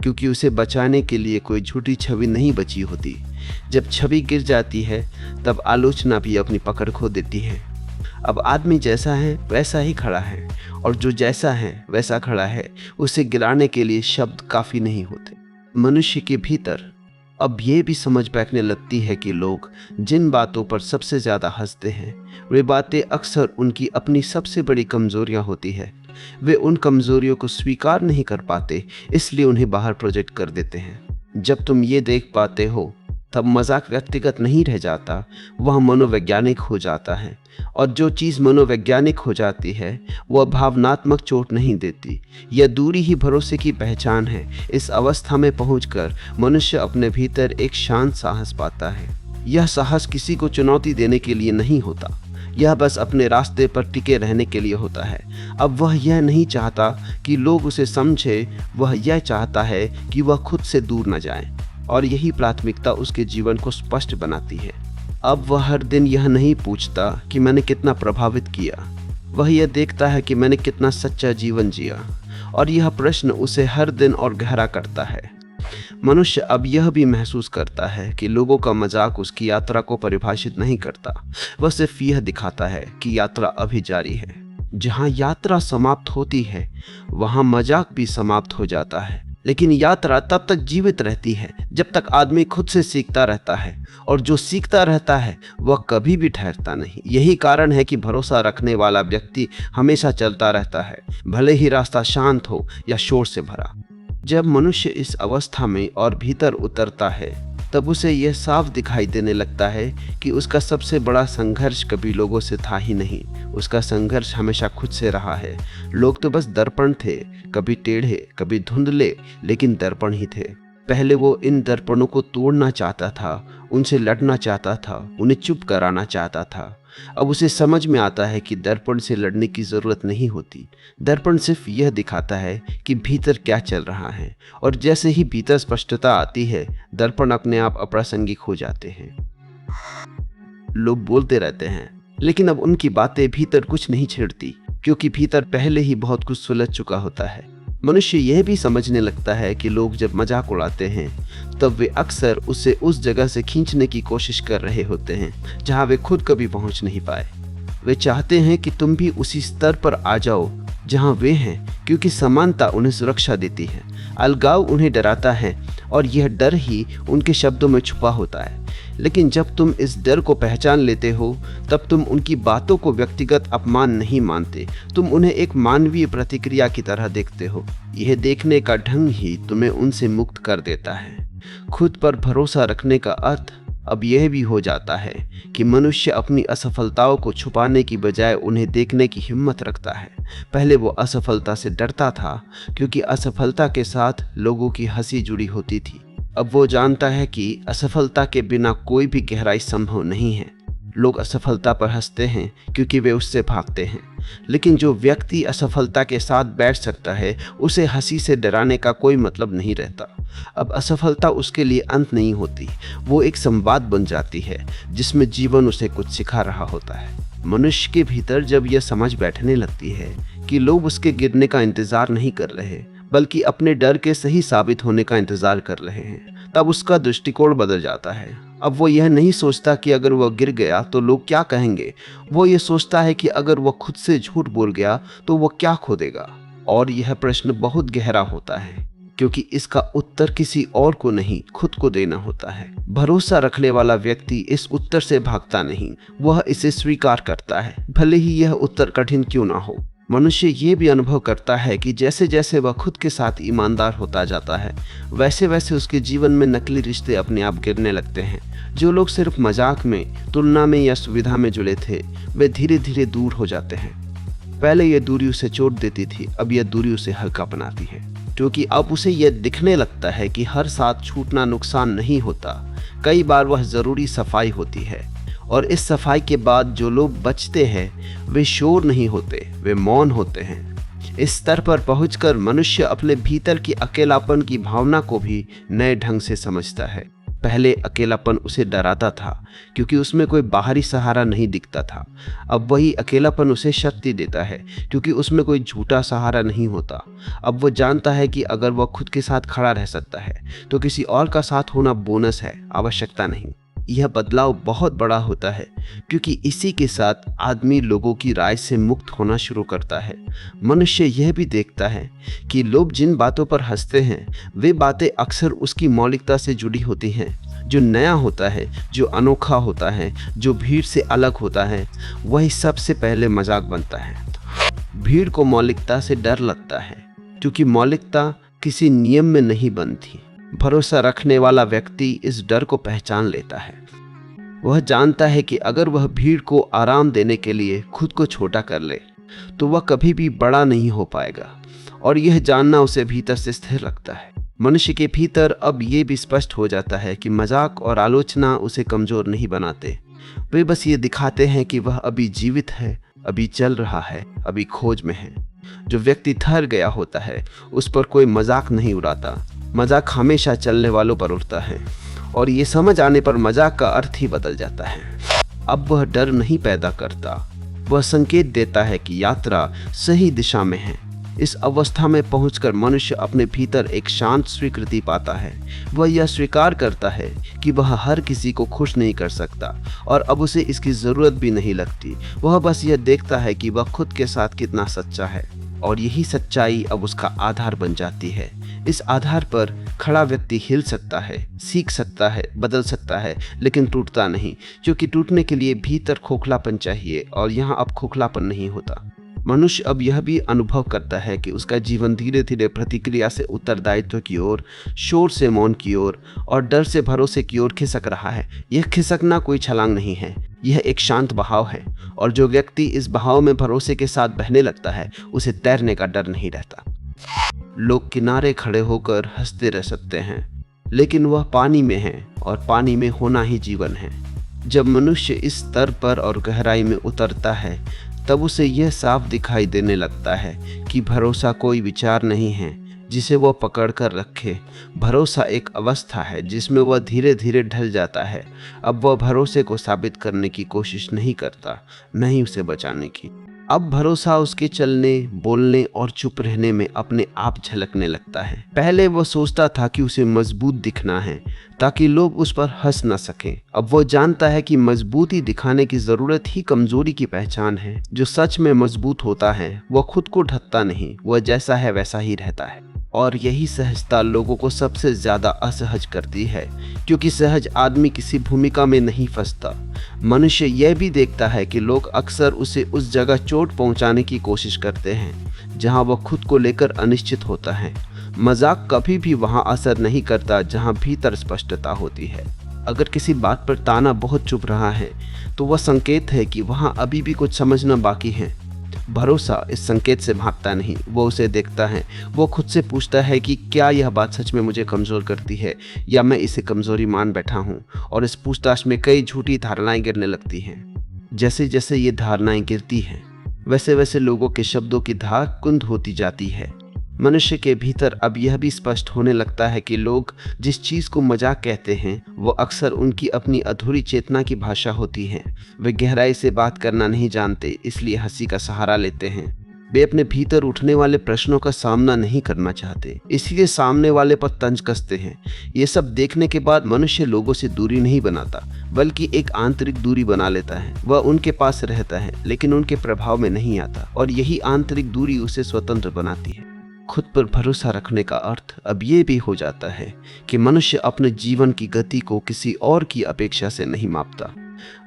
क्योंकि उसे बचाने के लिए कोई झूठी छवि नहीं बची होती। जब छवि गिर जाती है तब आलोचना भी अपनी पकड़ खो देती है। अब आदमी जैसा है वैसा ही खड़ा है, और जो जैसा है वैसा खड़ा है, उसे गिराने के लिए शब्द काफी नहीं होते। मनुष्य के भीतर अब ये भी समझ बैठने लगती है कि लोग जिन बातों पर सबसे ज्यादा हंसते हैं वे बातें अक्सर उनकी अपनी सबसे बड़ी कमजोरियां होती है। वे उन कमजोरियों को स्वीकार नहीं कर पाते, इसलिए उन्हें बाहर प्रोजेक्ट कर देते हैं। जब तुम ये देख पाते हो तब मजाक व्यक्तिगत नहीं रह जाता, वह मनोवैज्ञानिक हो जाता है। और जो चीज़ मनोवैज्ञानिक हो जाती है वह भावनात्मक चोट नहीं देती। यह दूरी ही भरोसे की पहचान है। इस अवस्था में पहुंचकर मनुष्य अपने भीतर एक शांत साहस पाता है। यह साहस किसी को चुनौती देने के लिए नहीं होता, यह बस अपने रास्ते पर टिके रहने के लिए होता है। अब वह यह नहीं चाहता कि लोग उसे समझे, वह यह चाहता है कि वह खुद से दूर न जाए। और यही प्राथमिकता उसके जीवन को स्पष्ट बनाती है। अब वह हर दिन यह नहीं पूछता कि मैंने कितना प्रभावित किया, वह यह देखता है कि मैंने कितना सच्चा जीवन जिया, और यह प्रश्न उसे हर दिन और गहरा करता है। मनुष्य अब यह भी महसूस करता है कि लोगों का मजाक उसकी यात्रा को परिभाषित नहीं करता, वह सिर्फ यह दिखाता है कि यात्रा अभी जारी है। जहाँ यात्रा समाप्त होती है वहाँ मजाक भी समाप्त हो जाता है, लेकिन यात्रा तब तक जीवित रहती है जब तक आदमी खुद से सीखता रहता है, और जो सीखता रहता है वह कभी भी ठहरता नहीं। यही कारण है कि भरोसा रखने वाला व्यक्ति हमेशा चलता रहता है, भले ही रास्ता शांत हो या शोर से भरा। जब मनुष्य इस अवस्था में और भीतर उतरता है तब उसे यह साफ दिखाई देने लगता है कि उसका सबसे बड़ा संघर्ष कभी लोगों से था ही नहीं, उसका संघर्ष हमेशा खुद से रहा है। लोग तो बस दर्पण थे, कभी टेढ़े कभी धुंधले, लेकिन दर्पण ही थे। पहले वो इन दर्पणों को तोड़ना चाहता था, उनसे लड़ना चाहता था, उन्हें चुप कराना चाहता था। अब उसे समझ में आता है कि दर्पण से लड़ने की ज़रूरत नहीं होती। दर्पण सिर्फ यह दिखाता है कि भीतर क्या चल रहा है, और जैसे ही भीतर स्पष्टता आती है दर्पण अपने आप अप्रासंगिक हो जाते हैं। लोग बोलते रहते हैं, लेकिन अब उनकी बातें भीतर कुछ नहीं छेड़ती, क्योंकि भीतर पहले ही बहुत कुछ सुलझ चुका होता है। मनुष्य यह भी समझने लगता है कि लोग जब मजाक उड़ाते हैं तब वे अक्सर उसे उस जगह से खींचने की कोशिश कर रहे होते हैं जहां वे खुद कभी पहुंच नहीं पाए। वे चाहते हैं कि तुम भी उसी स्तर पर आ जाओ जहां वे हैं, क्योंकि समानता उन्हें सुरक्षा देती है, अलगाव उन्हें डराता है, और यह डर ही उनके शब्दों में छुपा होता है। लेकिन जब तुम इस डर को पहचान लेते हो तब तुम उनकी बातों को व्यक्तिगत अपमान नहीं मानते, तुम उन्हें एक मानवीय प्रतिक्रिया की तरह देखते हो। यह देखने का ढंग ही तुम्हें उनसे मुक्त कर देता है। खुद पर भरोसा रखने का अर्थ अब यह भी हो जाता है कि मनुष्य अपनी असफलताओं को छुपाने की बजाय उन्हें देखने की हिम्मत रखता है। पहले वो असफलता से डरता था क्योंकि असफलता के साथ लोगों की हंसी जुड़ी होती थी। अब वो जानता है कि असफलता के बिना कोई भी गहराई संभव नहीं है। लोग असफलता पर हंसते हैं क्योंकि वे उससे भागते हैं, लेकिन जो व्यक्ति असफलता के साथ बैठ सकता है उसे हंसी से डराने का कोई मतलब नहीं रहता। अब असफलता उसके लिए अंत नहीं होती, वो एक संवाद बन जाती है जिसमें जीवन उसे कुछ सिखा रहा होता है। मनुष्य के भीतर जब यह समझ बैठने लगती है कि लोग उसके गिरने का इंतजार नहीं कर रहे बल्कि अपने डर के सही साबित होने का इंतजार कर रहे हैं, तब उसका दृष्टिकोण बदल जाता है। अब वो यह नहीं सोचता कि अगर वह गिर गया तो लोग क्या कहेंगे, वो ये सोचता है कि अगर वह खुद से झूठ बोल गया तो वह क्या खो देगा। और यह प्रश्न बहुत गहरा होता है क्योंकि इसका उत्तर किसी और को नहीं, खुद को देना होता है। भरोसा रखने वाला व्यक्ति इस उत्तर से भागता नहीं, वह इसे स्वीकार करता है, भले ही यह उत्तर कठिन क्यों ना हो। मनुष्य ये भी अनुभव करता है कि जैसे जैसे वह खुद के साथ ईमानदार होता जाता है वैसे वैसे उसके जीवन में नकली रिश्ते अपने आप गिरने लगते हैं। जो लोग सिर्फ मजाक में, तुलना में या सुविधा में जुड़े थे वे धीरे धीरे दूर हो जाते हैं। पहले यह दूरी उसे चोट देती थी, अब यह दूरी उसे हल्का बनाती है, क्योंकि अब उसे यह दिखने लगता है कि हर साथ छूटना नुकसान नहीं होता, कई बार वह ज़रूरी सफाई होती है। और इस सफाई के बाद जो लोग बचते हैं वे शोर नहीं होते, वे मौन होते हैं। इस स्तर पर पहुंचकर मनुष्य अपने भीतर की अकेलापन की भावना को भी नए ढंग से समझता है। पहले अकेलापन उसे डराता था क्योंकि उसमें कोई बाहरी सहारा नहीं दिखता था। अब वही अकेलापन उसे शक्ति देता है क्योंकि उसमें कोई झूठा सहारा नहीं होता। अब वो जानता है कि अगर वह खुद के साथ खड़ा रह सकता है तो किसी और का साथ होना बोनस है, आवश्यकता नहीं। यह बदलाव बहुत बड़ा होता है क्योंकि इसी के साथ आदमी लोगों की राय से मुक्त होना शुरू करता है। मनुष्य यह भी देखता है कि लोग जिन बातों पर हंसते हैं वे बातें अक्सर उसकी मौलिकता से जुड़ी होती हैं। जो नया होता है, जो अनोखा होता है, जो भीड़ से अलग होता है, वही सबसे पहले मजाक बनता है। भीड़ को मौलिकता से डर लगता है क्योंकि मौलिकता किसी नियम में नहीं बनती। भरोसा रखने वाला व्यक्ति इस डर को पहचान लेता है। वह जानता है कि अगर वह भीड़ को आराम देने के लिए खुद को छोटा कर ले तो वह कभी भी बड़ा नहीं हो पाएगा, और यह जानना उसे भीतर से स्थिर रखता है। मनुष्य के भीतर अब ये भी स्पष्ट हो जाता है कि मजाक और आलोचना उसे कमजोर नहीं बनाते, वे बस ये दिखाते हैं कि वह अभी जीवित है, अभी चल रहा है, अभी खोज में है। जो व्यक्ति थर गया होता है उस पर कोई मजाक नहीं उड़ाता, मजाक हमेशा चलने वालों पर उठता है और ये समझ आने पर मजाक का अर्थ ही बदल जाता है। अब वह डर नहीं पैदा करता, वह संकेत देता है कि यात्रा सही दिशा में है। इस अवस्था में पहुंचकर मनुष्य अपने भीतर एक शांत स्वीकृति पाता है। वह यह स्वीकार करता है कि वह हर किसी को खुश नहीं कर सकता और अब उसे इसकी ज़रूरत भी नहीं लगती। वह बस यह देखता है कि वह खुद के साथ कितना सच्चा है और यही सच्चाई अब उसका आधार बन जाती है। इस आधार पर खड़ा व्यक्ति हिल सकता है, सीख सकता है, बदल सकता है, लेकिन टूटता नहीं, क्योंकि टूटने के लिए भीतर खोखलापन चाहिए और यहाँ अब खोखलापन नहीं होता। मनुष्य अब यह भी अनुभव करता है कि उसका जीवन धीरे धीरे प्रतिक्रिया से उत्तरदायित्व की ओर, शोर से मौन की ओर और डर से भरोसे की ओर खिसक रहा है। यह खिसकना कोई छलांग नहीं है, यह एक शांत बहाव है और जो व्यक्ति इस बहाव में भरोसे के साथ बहने लगता है उसे तैरने का डर नहीं रहता। लोग किनारे खड़े होकर हंसते रह सकते हैं, लेकिन वह पानी में है और पानी में होना ही जीवन है। जब मनुष्य इस स्तर पर और गहराई में उतरता है तब उसे यह साफ दिखाई देने लगता है कि भरोसा कोई विचार नहीं है जिसे वह पकड़ कर रखे। भरोसा एक अवस्था है जिसमें वह धीरे धीरे ढल जाता है। अब वह भरोसे को साबित करने की कोशिश नहीं करता, नहीं उसे बचाने की। अब भरोसा उसके चलने, बोलने और चुप रहने में अपने आप झलकने लगता है। पहले वह सोचता था कि उसे मजबूत दिखना है ताकि लोग उस पर हंस न सकें। अब वह जानता है कि मजबूती दिखाने की जरूरत ही कमजोरी की पहचान है। जो सच में मजबूत होता है वह खुद को ढकता नहीं, वह जैसा है वैसा ही रहता है। और यही सहजता लोगों को सबसे ज्यादा असहज करती है, क्योंकि सहज आदमी किसी भूमिका में नहीं फंसता। मनुष्य यह भी देखता है कि लोग अक्सर उसे उस जगह चोट पहुंचाने की कोशिश करते हैं जहां वह खुद को लेकर अनिश्चित होता है। मजाक कभी भी वहां असर नहीं करता जहां भीतर स्पष्टता होती है। अगर किसी बात पर ताना बहुत चुभ रहा है तो वह संकेत है कि वहां अभी भी कुछ समझना बाकी है। भरोसा इस संकेत से भागता नहीं, वो उसे देखता है। वो खुद से पूछता है कि क्या यह बात सच में मुझे कमज़ोर करती है या मैं इसे कमज़ोरी मान बैठा हूँ। और इस पूछताछ में कई झूठी धारणाएं गिरने लगती हैं। जैसे जैसे ये धारणाएं गिरती हैं वैसे वैसे लोगों के शब्दों की धार कुंद होती जाती है। मनुष्य के भीतर अब यह भी स्पष्ट होने लगता है कि लोग जिस चीज़ को मजाक कहते हैं वो अक्सर उनकी अपनी अधूरी चेतना की भाषा होती है। वे गहराई से बात करना नहीं जानते, इसलिए हंसी का सहारा लेते हैं। वे अपने भीतर उठने वाले प्रश्नों का सामना नहीं करना चाहते, इसलिए सामने वाले पर तंज कसते हैं। ये सब देखने के बाद मनुष्य लोगों से दूरी नहीं बनाता, बल्कि एक आंतरिक दूरी बना लेता है। वह उनके पास रहता है लेकिन उनके प्रभाव में नहीं आता, और यही आंतरिक दूरी उसे स्वतंत्र बनाती है। खुद पर भरोसा रखने का अर्थ अब ये भी हो जाता है कि मनुष्य अपने जीवन की गति को किसी और की अपेक्षा से नहीं मापता।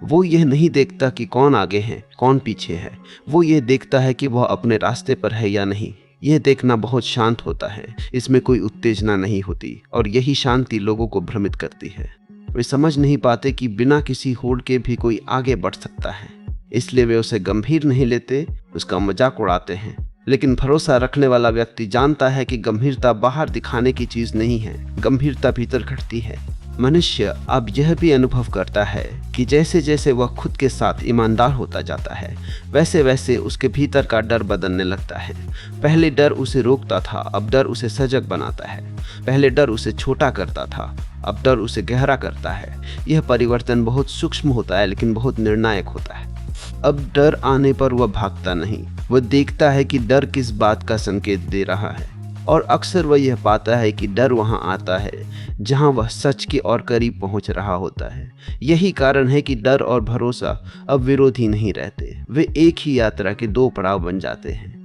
वो यह नहीं देखता कि कौन आगे है कौन पीछे है, वो ये देखता है कि वह अपने रास्ते पर है या नहीं। यह देखना बहुत शांत होता है, इसमें कोई उत्तेजना नहीं होती, और यही शांति लोगों को भ्रमित करती है। वे समझ नहीं पाते कि बिना किसी होड़ के भी कोई आगे बढ़ सकता है, इसलिए वे उसे गंभीर नहीं लेते, उसका मजाक उड़ाते हैं। लेकिन भरोसा रखने वाला व्यक्ति जानता है कि गंभीरता बाहर दिखाने की चीज नहीं है, गंभीरता भीतर घटती है। मनुष्य अब यह भी अनुभव करता है कि जैसे जैसे वह खुद के साथ ईमानदार होता जाता है वैसे वैसे उसके भीतर का डर बदलने लगता है। पहले डर उसे रोकता था, अब डर उसे सजग बनाता है। पहले डर उसे छोटा करता था, अब डर उसे गहरा करता है। यह परिवर्तन बहुत सूक्ष्म होता है लेकिन बहुत निर्णायक होता है। अब डर आने पर वह भागता नहीं, वह देखता है कि डर किस बात का संकेत दे रहा है, और अक्सर वह यह पाता है कि डर वहां आता है जहां वह सच के और करीब पहुंच रहा होता है। यही कारण है कि डर और भरोसा अब विरोधी नहीं रहते, वे एक ही यात्रा के दो पड़ाव बन जाते हैं।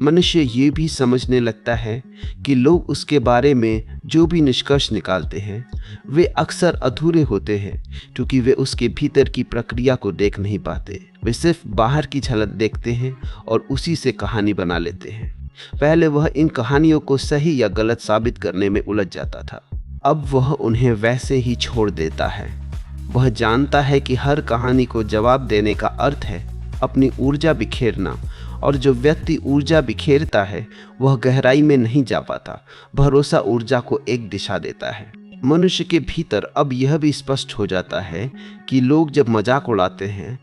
मनुष्य ये भी समझने लगता है कि लोग उसके बारे में जो भी निष्कर्ष निकालते हैं वे अक्सर अधूरे होते हैं, क्योंकि वे उसके भीतर की प्रक्रिया को देख नहीं पाते। वे सिर्फ बाहर की झलक देखते हैं और उसी से कहानी बना लेते हैं। पहले वह इन कहानियों को सही या गलत साबित करने में उलझ जाता था, अब वह उन्हें वैसे ही छोड़ देता है। वह जानता है कि हर कहानी को जवाब देने का अर्थ है अपनी ऊर्जा बिखेरना, और जो व्यक्ति ऊर्जा बिखेरता है वह गहराई में नहीं जा पाता। भरोसा ऊर्जा को एक दिशा देता है। मनुष्य के भीतर अब यह भी स्पष्ट हो जाता है कि लोग जब मजाक उड़ाते हैं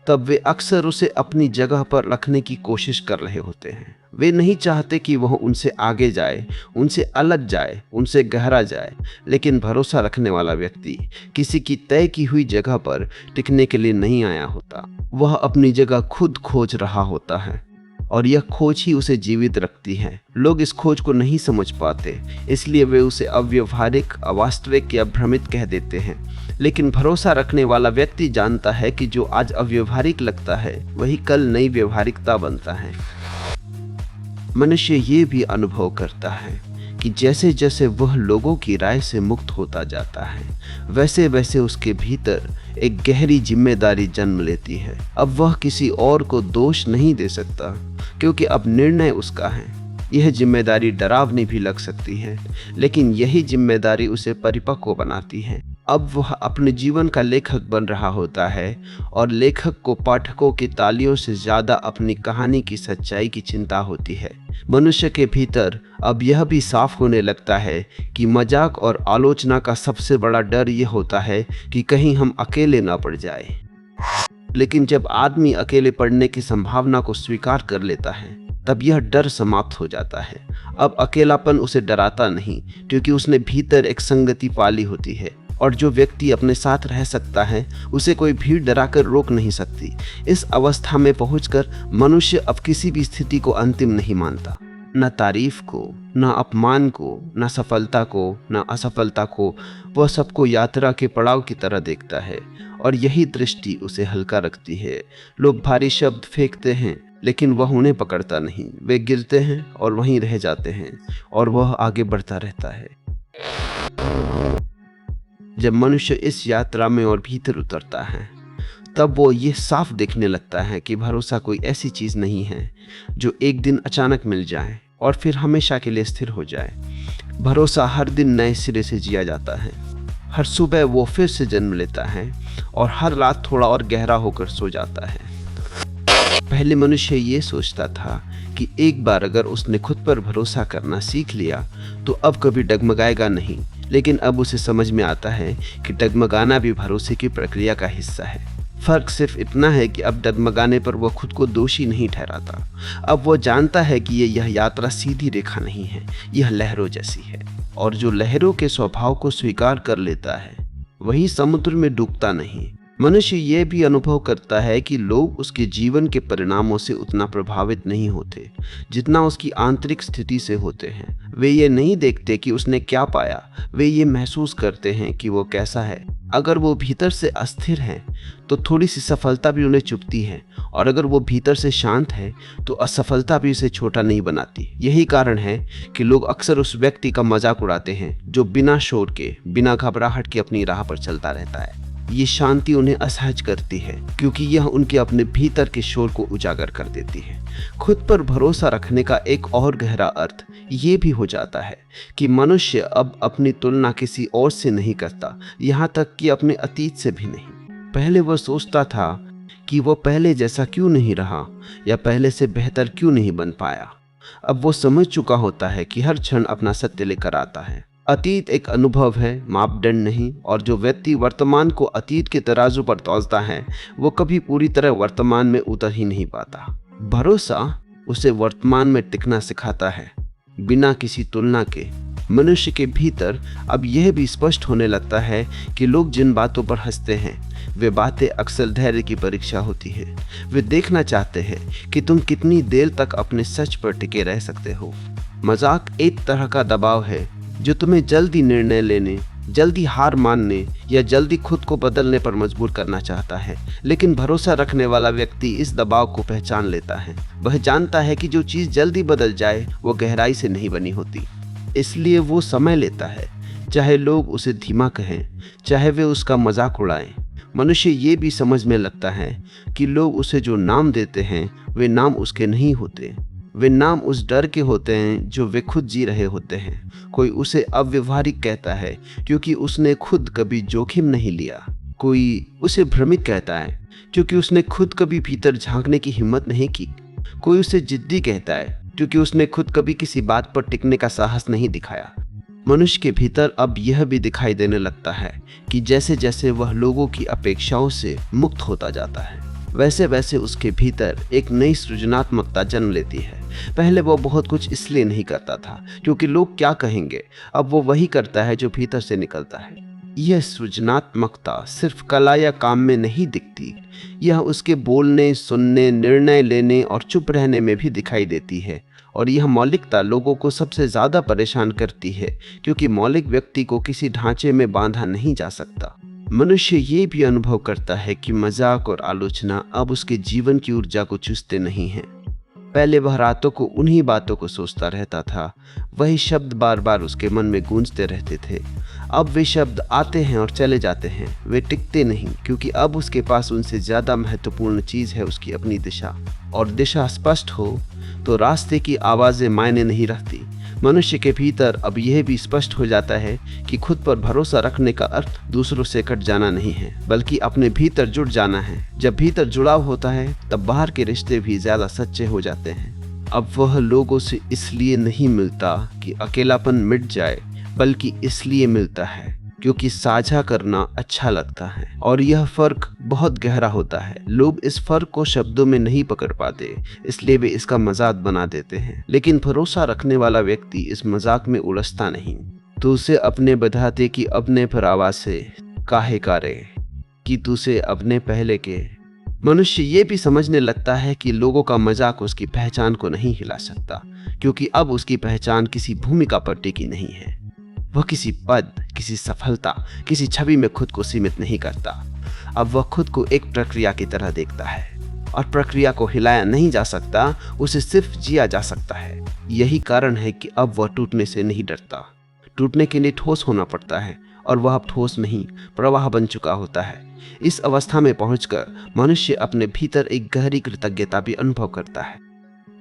तब वे अक्सर उसे अपनी जगह पर रखने की कोशिश कर रहे होते हैं। वे नहीं चाहते कि वह उनसे आगे जाए, उनसे अलग जाए, उनसे गहरा जाए। लेकिन भरोसा रखने वाला व्यक्ति किसी की तय की हुई जगह पर टिकने के लिए नहीं आया होता। वह अपनी जगह खुद खोज रहा होता है और यह खोज ही उसे जीवित रखती है। लोग इस खोज को नहीं समझ पाते, इसलिए वे उसे अव्यवहारिक, अवास्तविक या भ्रमित कह देते हैं। लेकिन भरोसा रखने वाला व्यक्ति जानता है कि जो आज अव्यवहारिक लगता है वही कल नई व्यवहारिकता बनता है। मनुष्य ये भी अनुभव करता है कि जैसे जैसे वह लोगों की राय से मुक्त होता जाता है, वैसे वैसे उसके भीतर एक गहरी जिम्मेदारी जन्म लेती है। अब वह किसी और को दोष नहीं दे सकता, क्योंकि अब निर्णय उसका है। यह जिम्मेदारी डरावनी भी लग सकती है, लेकिन यही जिम्मेदारी उसे परिपक्व बनाती है। अब वह अपने जीवन का लेखक बन रहा होता है और लेखक को पाठकों की तालियों से ज्यादा अपनी कहानी की सच्चाई की चिंता होती है। मनुष्य के भीतर अब यह भी साफ होने लगता है कि मजाक और आलोचना का सबसे बड़ा डर यह होता है कि कहीं हम अकेले ना पड़ जाए। लेकिन जब आदमी अकेले पड़ने की संभावना को स्वीकार कर लेता है, तब यह डर समाप्त हो जाता है। अब अकेलापन उसे डराता नहीं, क्योंकि उसने भीतर एक संगति पाली होती है, और जो व्यक्ति अपने साथ रह सकता है उसे कोई भीड़ डराकर रोक नहीं सकती। इस अवस्था में पहुंचकर मनुष्य अब किसी भी स्थिति को अंतिम नहीं मानता। न तारीफ को, न अपमान को, न सफलता को, न असफलता को। वह सबको यात्रा के पड़ाव की तरह देखता है, और यही दृष्टि उसे हल्का रखती है। लोग भारी शब्द फेंकते हैं, लेकिन वह उन्हें पकड़ता नहीं। वे गिरते हैं और वहीं रह जाते हैं, और वह आगे बढ़ता रहता है। जब मनुष्य इस यात्रा में और भीतर उतरता है, तब वो ये साफ देखने लगता है कि भरोसा कोई ऐसी चीज़ नहीं है जो एक दिन अचानक मिल जाए और फिर हमेशा के लिए स्थिर हो जाए। भरोसा हर दिन नए सिरे से जिया जाता है। हर सुबह वो फिर से जन्म लेता है और हर रात थोड़ा और गहरा होकर सो जाता है। पहले मनुष्य ये सोचता था कि एक बार अगर उसने खुद पर भरोसा करना सीख लिया तो अब कभी डगमगाएगा नहीं। लेकिन अब उसे समझ में आता है कि डगमगाना भी भरोसे की प्रक्रिया का हिस्सा है। फर्क सिर्फ इतना है कि अब डगमगाने पर वह खुद को दोषी नहीं ठहराता। अब वह जानता है कि यह यात्रा सीधी रेखा नहीं है, यह लहरों जैसी है, और जो लहरों के स्वभाव को स्वीकार कर लेता है वही समुद्र में डूबता नहीं। मनुष्य ये भी अनुभव करता है कि लोग उसके जीवन के परिणामों से उतना प्रभावित नहीं होते जितना उसकी आंतरिक स्थिति से होते हैं। वे ये नहीं देखते कि उसने क्या पाया, वे ये महसूस करते हैं कि वो कैसा है। अगर वो भीतर से अस्थिर है तो थोड़ी सी सफलता भी उन्हें चुभती है, और अगर वो भीतर से शांत है तो असफलता भी उसे छोटा नहीं बनाती। यही कारण है कि लोग अक्सर उस व्यक्ति का मजाक उड़ाते हैं जो बिना शोर के, बिना घबराहट के अपनी राह पर चलता रहता है। ये शांति उन्हें असहज करती है, क्योंकि यह उनके अपने भीतर के शोर को उजागर कर देती है। खुद पर भरोसा रखने का एक और गहरा अर्थ ये भी हो जाता है कि मनुष्य अब अपनी तुलना किसी और से नहीं करता, यहाँ तक कि अपने अतीत से भी नहीं। पहले वह सोचता था कि वह पहले जैसा क्यों नहीं रहा या पहले से बेहतर क्यों नहीं बन पाया। अब वो समझ चुका होता है कि हर क्षण अपना सत्य लेकर आता है। अतीत एक अनुभव है, मापदंड नहीं, और जो व्यक्ति वर्तमान को अतीत के तराजू पर तौलता है वो कभी पूरी तरह वर्तमान में उतर ही नहीं पाता। भरोसा उसे वर्तमान में टिकना सिखाता है, बिना किसी तुलना के। मनुष्य के भीतर अब यह भी स्पष्ट होने लगता है कि लोग जिन बातों पर हंसते हैं वे बातें अक्सर धैर्य की परीक्षा होती है। वे देखना चाहते हैं कि तुम कितनी देर तक अपने सच पर टिके रह सकते हो। मजाक एक तरह का दबाव है जो तुम्हें जल्दी निर्णय लेने, जल्दी हार मानने या जल्दी खुद को बदलने पर मजबूर करना चाहता है। लेकिन भरोसा रखने वाला व्यक्ति इस दबाव को पहचान लेता है। वह जानता है कि जो चीज़ जल्दी बदल जाए वो गहराई से नहीं बनी होती, इसलिए वो समय लेता है, चाहे लोग उसे धीमा कहें, चाहे वे उसका मजाक उड़ाएं। मनुष्य ये भी समझने लगता है कि लोग उसे जो नाम देते हैं वे नाम उसके नहीं होते, वे नाम उस डर के होते हैं जो वे खुद जी रहे होते हैं। कोई उसे अव्यवहारिक कहता है क्योंकि उसने खुद कभी जोखिम नहीं लिया। कोई उसे भ्रमित कहता है क्योंकि उसने खुद कभी भीतर झांकने की हिम्मत नहीं की। कोई उसे जिद्दी कहता है क्योंकि उसने खुद कभी किसी बात पर टिकने का साहस नहीं दिखाया। मनुष्य के भीतर अब यह भी दिखाई देने लगता है कि जैसे जैसे वह लोगों की अपेक्षाओं से मुक्त होता जाता है, वैसे वैसे उसके भीतर एक नई सृजनात्मकता जन्म लेती है। पहले वो बहुत कुछ इसलिए नहीं करता था क्योंकि लोग क्या कहेंगे, अब वो वही करता है जो भीतर से निकलता है। यह सृजनात्मकता सिर्फ कला या काम में नहीं दिखती, यह उसके बोलने, सुनने, निर्णय लेने और चुप रहने में भी दिखाई देती है। और यह मौलिकता लोगों को सबसे ज़्यादा परेशान करती है क्योंकि मौलिक व्यक्ति को किसी ढांचे में बांधा नहीं जा सकता। मनुष्य ये भी अनुभव करता है कि मजाक और आलोचना अब उसके जीवन की ऊर्जा को चूसते नहीं हैं। पहले वह रातों को उन्हीं बातों को सोचता रहता था, वही शब्द बार बार उसके मन में गूंजते रहते थे। अब वे शब्द आते हैं और चले जाते हैं, वे टिकते नहीं, क्योंकि अब उसके पास उनसे ज़्यादा महत्वपूर्ण चीज़ है उसकी अपनी दिशा। और दिशा स्पष्ट हो तो रास्ते की आवाज़ें मायने नहीं रखती। मनुष्य के भीतर अब यह भी स्पष्ट हो जाता है कि खुद पर भरोसा रखने का अर्थ दूसरों से कट जाना नहीं है, बल्कि अपने भीतर जुड़ जाना है। जब भीतर जुड़ाव होता है तब बाहर के रिश्ते भी ज़्यादा सच्चे हो जाते हैं। अब वह लोगों से इसलिए नहीं मिलता कि अकेलापन मिट जाए, बल्कि इसलिए मिलता है क्योंकि साझा करना अच्छा लगता है। और यह फर्क बहुत गहरा होता है। लोग इस फर्क को शब्दों में नहीं पकड़ पाते, इसलिए वे इसका मजाक बना देते हैं। लेकिन भरोसा रखने वाला व्यक्ति इस मजाक में उलझता नहीं। तो उसे अपने बधाते कि अपने पर आवाज से काहे कारे कि तुसे अपने पहले के। मनुष्य ये भी समझने लगता है कि लोगों का मजाक उसकी पहचान को नहीं हिला सकता, क्योंकि अब उसकी पहचान किसी भूमिका पर टिकी नहीं है। वह किसी पद, किसी सफलता, किसी छवि में खुद को सीमित नहीं करता। अब वह खुद को एक प्रक्रिया की तरह देखता है, और प्रक्रिया को हिलाया नहीं जा सकता, उसे सिर्फ जिया जा सकता है। यही कारण है कि अब वह टूटने से नहीं डरता। टूटने के लिए ठोस होना पड़ता है, और वह अब ठोस नहीं, प्रवाह बन चुका होता है। इस अवस्था में पहुंचकर मनुष्य अपने भीतर एक गहरी कृतज्ञता भी अनुभव करता है।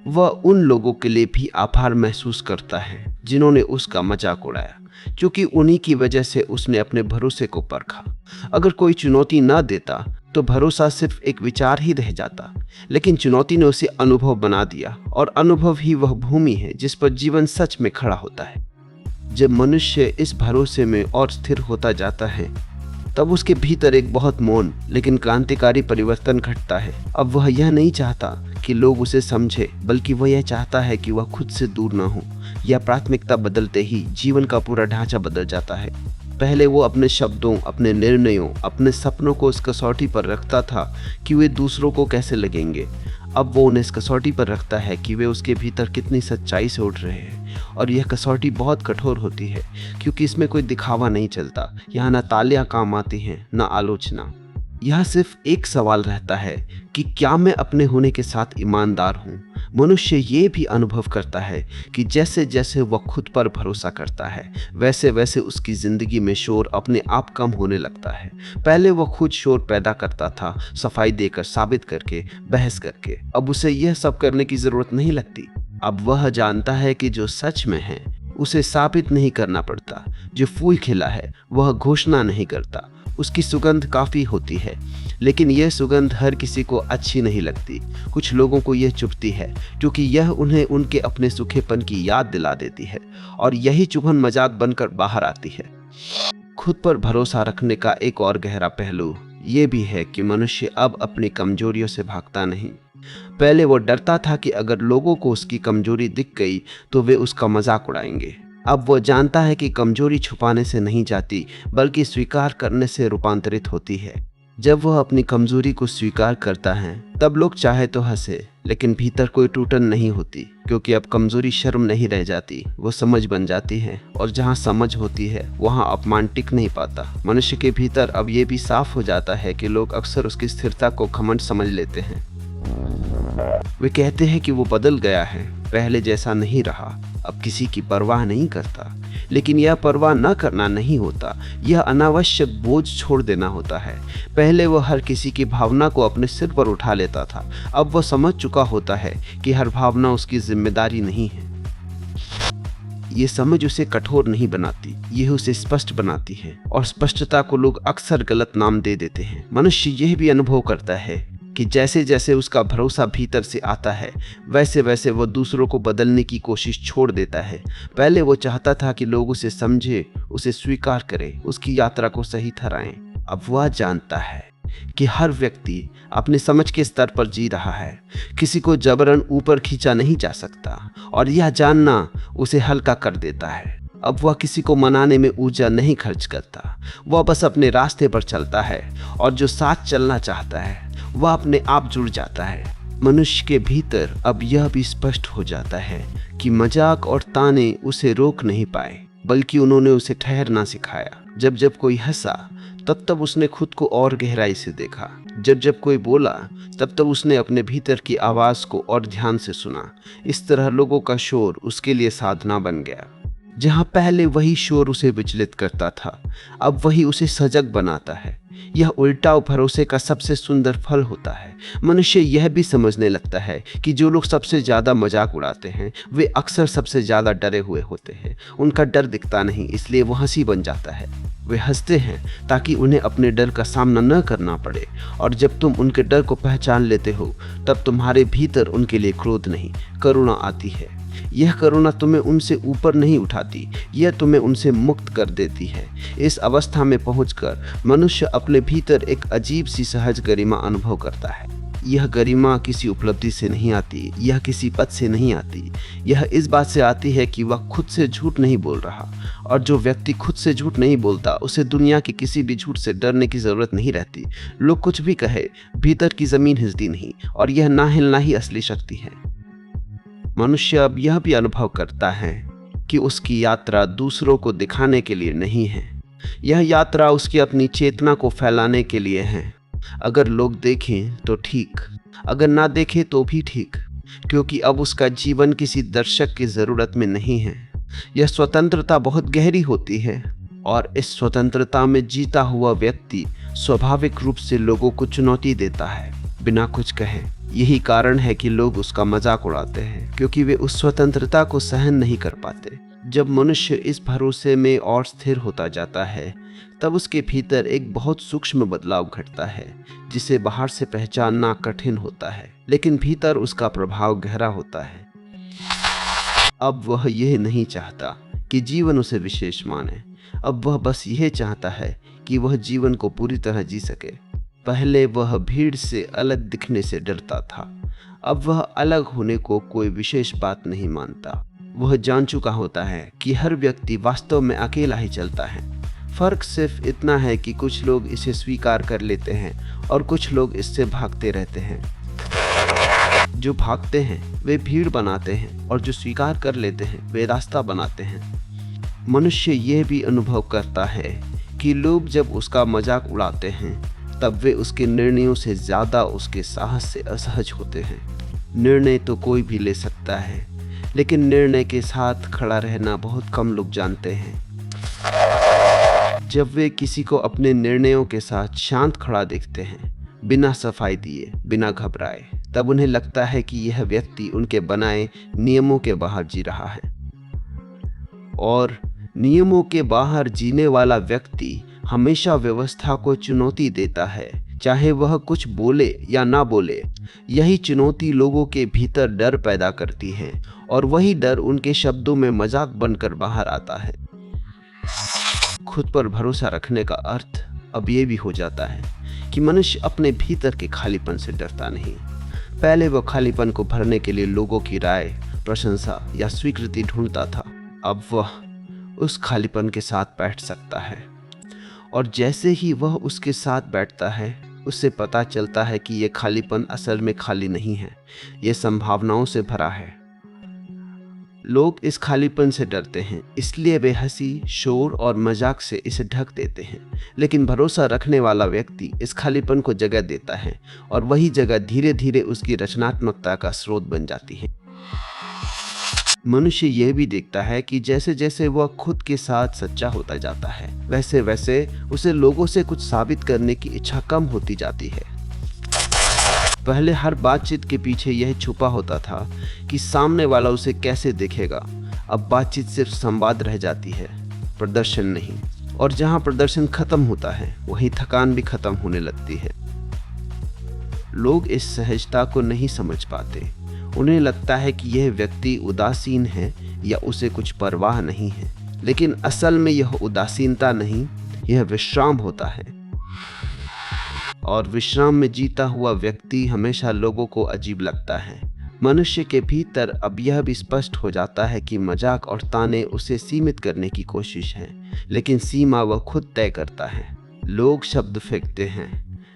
वह उन लोगों के लिए भी आभार महसूस करता है जिन्होंने उसका मजाक उड़ाया, क्योंकि उन्हीं की वजह से उसने अपने भरोसे को परखा। अगर कोई चुनौती ना देता तो भरोसा सिर्फ एक विचार ही रह जाता, लेकिन चुनौती ने उसे अनुभव बना दिया, और अनुभव ही वह भूमि है जिस पर जीवन सच में खड़ा होता है। जब मनुष्य इस भरोसे में और स्थिर होता जाता है तब उसके भीतर एक बहुत मौन लेकिन क्रांतिकारी परिवर्तन घटता है। अब वह यह नहीं चाहता कि लोग उसे समझे, बल्कि वह यह चाहता है कि वह खुद से दूर न हो। यह प्राथमिकता बदलते ही जीवन का पूरा ढांचा बदल जाता है। पहले वो अपने शब्दों, अपने निर्णयों, अपने सपनों को इस कसौटी पर रखता था कि वे दूसरों को कैसे लगेंगे। अब वो उन्हें इस कसौटी पर रखता है कि वे उसके भीतर कितनी सच्चाई से उठ रहे हैं। और यह कसौटी बहुत कठोर होती है, क्योंकि इसमें कोई दिखावा नहीं चलता। यहाँ ना तालियां काम आती हैं, ना आलोचना। यह सिर्फ एक सवाल रहता है कि क्या मैं अपने होने के साथ ईमानदार हूँ। मनुष्य ये भी अनुभव करता है कि जैसे जैसे वह खुद पर भरोसा करता है, वैसे वैसे उसकी ज़िंदगी में शोर अपने आप कम होने लगता है। पहले वह खुद शोर पैदा करता था, सफाई देकर, साबित करके, बहस करके। अब उसे यह सब करने की ज़रूरत नहीं लगती। अब वह जानता है कि जो सच में है उसे साबित नहीं करना पड़ता। जो फूल खिला है वह घोषणा नहीं करता। उसकी सुगंध काफ़ी होती है, लेकिन यह सुगंध हर किसी को अच्छी नहीं लगती। कुछ लोगों को यह चुभती है, क्योंकि यह उन्हें उनके अपने सूखेपन की याद दिला देती है, और यही चुभन मजाक बनकर बाहर आती है। खुद पर भरोसा रखने का एक और गहरा पहलू ये भी है कि मनुष्य अब अपनी कमजोरियों से भागता नहीं। पहले वो डरता था कि अगर लोगों को उसकी कमजोरी दिख गई तो वे उसका मजाक उड़ाएंगे। अब वो जानता है कि कमजोरी छुपाने से नहीं जाती, बल्कि स्वीकार करने से रूपांतरित होती है। जब वह अपनी कमजोरी को स्वीकार करता है तब लोग चाहे तो हंसे, लेकिन भीतर कोई टूटन नहीं होती, क्योंकि अब कमजोरी शर्म नहीं रह जाती, वो समझ बन जाती है। और जहाँ समझ होती है वहाँ अपमान टिक नहीं पाता। मनुष्य के भीतर अब ये भी साफ हो जाता है कि लोग अक्सर उसकी स्थिरता को घमंड समझ लेते हैं। वे कहते हैं कि वो बदल गया है, पहले जैसा नहीं रहा, अब किसी की परवाह नहीं करता। लेकिन यह परवाह न करना नहीं होता, यह अनावश्यक बोझ छोड़ देना होता है। पहले वह हर किसी की भावना को अपने सिर पर उठा लेता था, अब वह समझ चुका होता है कि हर भावना उसकी जिम्मेदारी नहीं है। ये समझ उसे कठोर नहीं बनाती, यह उसे स्पष्ट बनाती है, और स्पष्टता को लोग अक्सर गलत नाम दे देते हैं। मनुष्य यह भी अनुभव करता है कि जैसे जैसे उसका भरोसा भीतर से आता है, वैसे वैसे वो दूसरों को बदलने की कोशिश छोड़ देता है। पहले वो चाहता था कि लोग उसे समझे, उसे स्वीकार करें, उसकी यात्रा को सही ठहराएं। अब वह जानता है कि हर व्यक्ति अपने समझ के स्तर पर जी रहा है, किसी को जबरन ऊपर खींचा नहीं जा सकता, और यह जानना उसे हल्का कर देता है। अब वह किसी को मनाने में ऊर्जा नहीं खर्च करता, वह बस अपने रास्ते पर चलता है, और जो साथ चलना चाहता है वह अपने आप जुड़ जाता है। मनुष्य के भीतर अब यह भी स्पष्ट हो जाता है कि मजाक और ताने उसे रोक नहीं पाए, बल्कि उन्होंने उसे ठहरना सिखाया। जब जब कोई हंसा तब तब उसने खुद को और गहराई से देखा, जब जब कोई बोला तब तब उसने अपने भीतर की आवाज़ को और ध्यान से सुना। इस तरह लोगों का शोर उसके लिए साधना बन गया। जहाँ पहले वही शोर उसे विचलित करता था, अब वही उसे सजग बनाता है। यह उल्टा भरोसे का सबसे सुंदर फल होता है। मनुष्य यह भी समझने लगता है कि जो लोग सबसे ज़्यादा मजाक उड़ाते हैं वे अक्सर सबसे ज़्यादा डरे हुए होते हैं। उनका डर दिखता नहीं, इसलिए वो हंसी बन जाता है। वे हंसते हैं ताकि उन्हें अपने डर का सामना न करना पड़े, और जब तुम उनके डर को पहचान लेते हो तब तुम्हारे भीतर उनके लिए क्रोध नहीं, करुणा आती है। यह करुणा तुम्हें उनसे ऊपर नहीं उठाती, यह तुम्हें उनसे मुक्त कर देती है। इस अवस्था में पहुंचकर मनुष्य अपने भीतर एक अजीब सी सहज गरिमा अनुभव करता है। यह गरिमा किसी उपलब्धि से नहीं आती, यह किसी पद से नहीं आती, यह इस बात से आती है कि वह खुद से झूठ नहीं बोल रहा, और जो व्यक्ति खुद से झूठ नहीं बोलता उसे दुनिया के किसी भी झूठ से डरने की जरूरत नहीं रहती। लोग कुछ भी कहे, भीतर की जमीन हिलती नहीं, और यह ना हिलना ही असली शक्ति है। मनुष्य अब यह भी अनुभव करता है कि उसकी यात्रा दूसरों को दिखाने के लिए नहीं है, यह यात्रा उसकी अपनी चेतना को फैलाने के लिए है। अगर लोग देखें तो ठीक, अगर ना देखें तो भी ठीक, क्योंकि अब उसका जीवन किसी दर्शक की ज़रूरत में नहीं है। यह स्वतंत्रता बहुत गहरी होती है, और इस स्वतंत्रता में जीता हुआ व्यक्ति स्वाभाविक रूप से लोगों को चुनौती देता है बिना कुछ कहे। यही कारण है कि लोग उसका मजाक उड़ाते हैं, क्योंकि वे उस स्वतंत्रता को सहन नहीं कर पाते। जब मनुष्य इस भरोसे में और स्थिर होता जाता है तब उसके भीतर एक बहुत सूक्ष्म बदलाव घटता है, जिसे बाहर से पहचानना कठिन होता है, लेकिन भीतर उसका प्रभाव गहरा होता है। अब वह यह नहीं चाहता कि जीवन उसे विशेष माने, अब वह बस यह चाहता है कि वह जीवन को पूरी तरह जी सके। पहले वह भीड़ से अलग दिखने से डरता था, अब वह अलग होने को कोई विशेष बात नहीं मानता। वह जान चुका होता है कि हर व्यक्ति वास्तव में अकेला ही चलता है। फर्क सिर्फ इतना है कि कुछ लोग इसे स्वीकार कर लेते हैं और कुछ लोग इससे भागते रहते हैं। जो भागते हैं वे भीड़ बनाते हैं, और जो स्वीकार कर लेते हैं वे रास्ता बनाते हैं। मनुष्य यह भी अनुभव करता है कि लोग जब उसका मजाक उड़ाते हैं तब वे उसके निर्णयों से ज़्यादा उसके साहस से असहज होते हैं। निर्णय तो कोई भी ले सकता है, लेकिन निर्णय के साथ खड़ा रहना बहुत कम लोग जानते हैं। जब वे किसी को अपने निर्णयों के साथ शांत खड़ा देखते हैं, बिना सफाई दिए, बिना घबराए, तब उन्हें लगता है कि यह व्यक्ति उनके बनाए नियमों के बाहर जी रहा है। और नियमों के बाहर जीने वाला व्यक्ति हमेशा व्यवस्था को चुनौती देता है, चाहे वह कुछ बोले या ना बोले। यही चुनौती लोगों के भीतर डर पैदा करती है, और वही डर उनके शब्दों में मजाक बनकर बाहर आता है। खुद पर भरोसा रखने का अर्थ अब ये भी हो जाता है कि मनुष्य अपने भीतर के खालीपन से डरता नहीं। पहले वह खालीपन को भरने के लिए लोगों की राय, प्रशंसा या स्वीकृति ढूंढता था, अब वह उस खालीपन के साथ बैठ सकता है। और जैसे ही वह उसके साथ बैठता है, उससे पता चलता है कि यह खालीपन असल में खाली नहीं है, यह संभावनाओं से भरा है। लोग इस खालीपन से डरते हैं, इसलिए वे हंसी, शोर और मजाक से इसे ढक देते हैं। लेकिन भरोसा रखने वाला व्यक्ति इस खालीपन को जगह देता है, और वही जगह धीरे धीरे उसकी रचनात्मकता का स्रोत बन जाती है। मनुष्य यह भी देखता है कि जैसे जैसे वह खुद के साथ सच्चा होता जाता है, वैसे वैसे उसे लोगों से कुछ साबित करने की इच्छा कम होती जाती है। पहले हर बातचीत के पीछे यह छुपा होता था कि सामने वाला उसे कैसे देखेगा। अब बातचीत सिर्फ संवाद रह जाती है, प्रदर्शन नहीं। और जहां प्रदर्शन खत्म होता है वहीं थकान भी खत्म होने लगती है। लोग इस सहजता को नहीं समझ पाते। उन्हें लगता है कि यह व्यक्ति उदासीन है या उसे कुछ परवाह नहीं है, लेकिन असल में यह उदासीनता नहीं, यह विश्राम होता है। और विश्राम में जीता हुआ व्यक्ति हमेशा लोगों को अजीब लगता है। मनुष्य के भीतर अब यह भी स्पष्ट हो जाता है कि मजाक और ताने उसे सीमित करने की कोशिश है, लेकिन सीमा वह खुद तय करता है। लोग शब्द फेंकते हैं,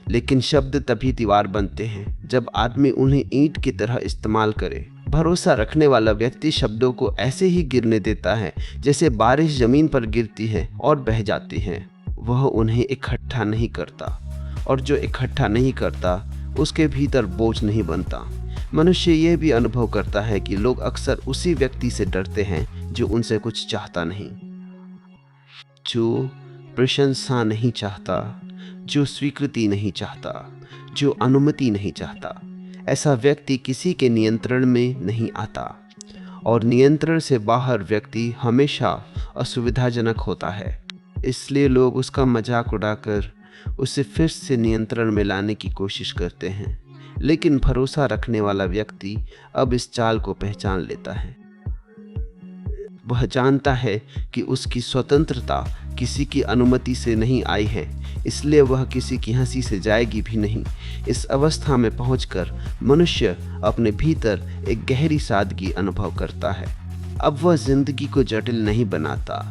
लेकिन शब्द तभी दीवार बनते हैं जब आदमी उन्हें ईंट की तरह इस्तेमाल करे। भरोसा रखने वाला व्यक्ति शब्दों को ऐसे ही गिरने देता है जैसे बारिश जमीन पर गिरती है और बह जाती है। वह उन्हें इकट्ठा नहीं करता, और जो इकट्ठा नहीं करता उसके भीतर बोझ नहीं बनता। मनुष्य यह भी अनुभव करता है कि लोग अक्सर उसी व्यक्ति से डरते हैं जो उनसे कुछ चाहता नहीं, जो प्रशंसा नहीं चाहता, जो स्वीकृति नहीं चाहता, जो अनुमति नहीं चाहता। ऐसा व्यक्ति किसी के नियंत्रण में नहीं आता, और नियंत्रण से बाहर व्यक्ति हमेशा असुविधाजनक होता है। इसलिए लोग उसका मजाक उड़ाकर उसे फिर से नियंत्रण में लाने की कोशिश करते हैं। लेकिन भरोसा रखने वाला व्यक्ति अब इस चाल को पहचान लेता है। वह जानता है कि उसकी स्वतंत्रता किसी की अनुमति से नहीं आई है, इसलिए वह किसी की हंसी से जाएगी भी नहीं। इस अवस्था में पहुंचकर मनुष्य अपने भीतर एक गहरी सादगी अनुभव करता है। अब वह जिंदगी को जटिल नहीं बनाता।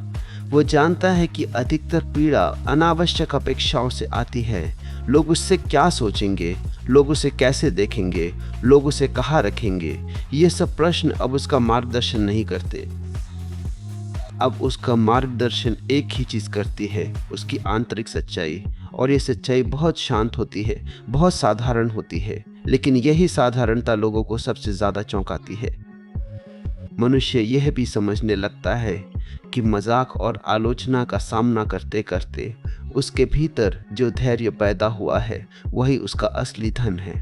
वो जानता है कि अधिकतर पीड़ा अनावश्यक अपेक्षाओं से आती है। लोग उससे क्या सोचेंगे, लोग उसे कैसे देखेंगे, लोग उसे कहाँ रखेंगे, ये सब प्रश्न अब उसका मार्गदर्शन नहीं करते। अब उसका मार्गदर्शन एक ही चीज़ करती है, उसकी आंतरिक सच्चाई। और ये सच्चाई बहुत शांत होती है, बहुत साधारण होती है, लेकिन यही साधारणता लोगों को सबसे ज़्यादा चौंकाती है। मनुष्य यह भी समझने लगता है कि मजाक और आलोचना का सामना करते करते उसके भीतर जो धैर्य पैदा हुआ है वही उसका असली धन है।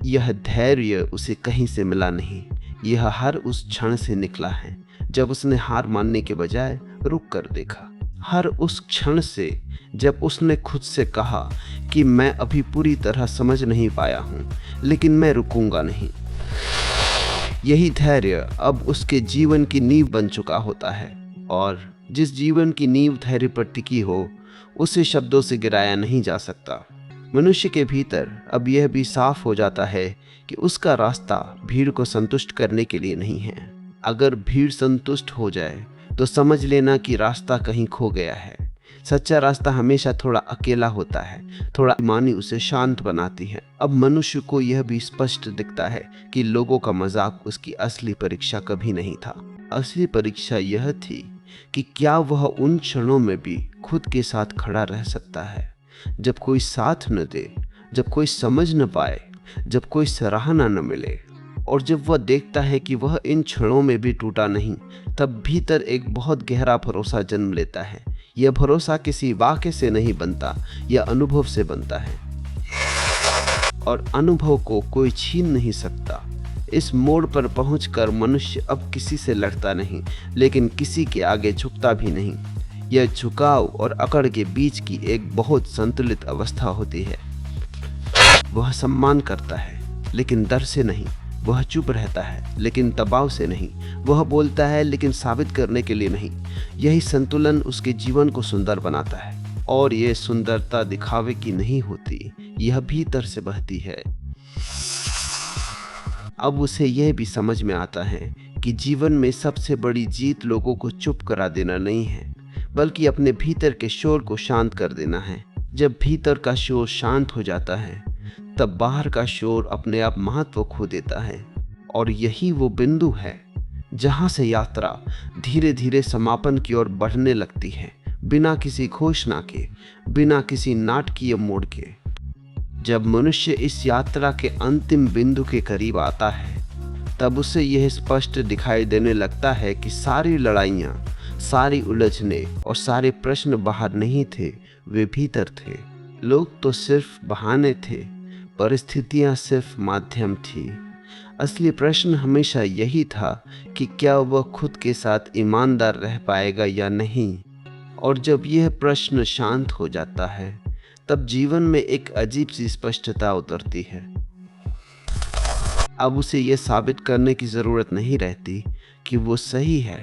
यह धैर्य उसे कहीं से मिला नहीं, यह हर उस क्षण से निकला है जब उसने हार मानने के बजाय रुक कर देखा। हर उस क्षण से जब उसने खुद से कहा कि मैं अभी पूरी तरह समझ नहीं पाया हूँ, लेकिन मैं रुकूंगा नहीं। यही धैर्य अब उसके जीवन की नींव बन चुका होता है, और जिस जीवन की नींव धैर्य पर टिकी हो उसे शब्दों से गिराया नहीं जा सकता। मनुष्य के भीतर अब यह भी साफ हो जाता है कि उसका रास्ता भीड़ को संतुष्ट करने के लिए नहीं है। अगर भीड़ संतुष्ट हो जाए तो समझ लेना कि रास्ता कहीं खो गया है। सच्चा रास्ता हमेशा थोड़ा अकेला होता है, थोड़ा ईमानी उसे शांत बनाती है। अब मनुष्य को यह भी स्पष्ट दिखता है कि लोगों का मजाक उसकी असली परीक्षा कभी नहीं था। असली परीक्षा यह थी कि क्या वह उन क्षणों में भी खुद के साथ खड़ा रह सकता है, जब कोई साथ न दे, जब कोई समझ न पाए, जब कोई सराहना न मिले। और जब वह देखता है कि वह इन क्षणों में भी टूटा नहीं, तब भीतर एक बहुत गहरा भरोसा जन्म लेता है। यह भरोसा किसी वाक्य से नहीं बनता, यह अनुभव से बनता है, और अनुभव को कोई छीन नहीं सकता। इस मोड़ पर पहुंचकर मनुष्य अब किसी से लड़ता नहीं, लेकिन किसी के आगे झुकता भी नहीं। यह झुकाव और अकड़ के बीच की एक बहुत संतुलित अवस्था होती है। वह सम्मान करता है, लेकिन डर से नहीं। वह चुप रहता है, लेकिन दबाव से नहीं। वह बोलता है, लेकिन साबित करने के लिए नहीं। यही संतुलन उसके जीवन को सुंदर बनाता है, और यह सुंदरता दिखावे की नहीं होती, यह भीतर से बहती है। अब उसे यह भी समझ में आता है कि जीवन में सबसे बड़ी जीत लोगों को चुप करा देना नहीं है, बल्कि अपने भीतर के शोर को शांत कर देना है। जब भीतर का शोर शांत हो जाता है, तब बाहर का शोर अपने आप महत्व खो देता है। और यही वो बिंदु है जहां से यात्रा धीरे धीरे समापन की ओर बढ़ने लगती है, बिना किसी घोषणा के, बिना किसी नाटकीय मोड़ के। जब मनुष्य इस यात्रा के अंतिम बिंदु के करीब आता है, तब उसे यह स्पष्ट दिखाई देने लगता है कि सारी लड़ाइयाँ, सारी उलझने और सारे प्रश्न बाहर नहीं थे, वे भीतर थे। लोग तो सिर्फ बहाने थे, परिस्थितियाँ सिर्फ माध्यम थी। असली प्रश्न हमेशा यही था कि क्या वह खुद के साथ ईमानदार रह पाएगा या नहीं। और जब यह प्रश्न शांत हो जाता है, तब जीवन में एक अजीब सी स्पष्टता उतरती है। अब उसे यह साबित करने की ज़रूरत नहीं रहती कि वो सही है।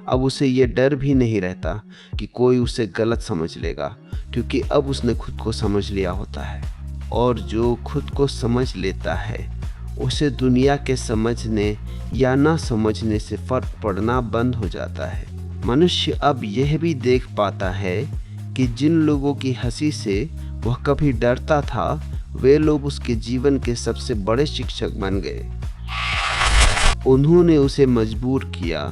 अब उसे ये डर भी नहीं रहता कि कोई उसे गलत समझ लेगा, क्योंकि अब उसने खुद को समझ लिया होता है। और जो खुद को समझ लेता है उसे दुनिया के समझने या ना समझने से फर्क पड़ना बंद हो जाता है। मनुष्य अब यह भी देख पाता है कि जिन लोगों की हंसी से वह कभी डरता था, वे लोग उसके जीवन के सबसे बड़े शिक्षक बन गए। उन्होंने उसे मजबूर किया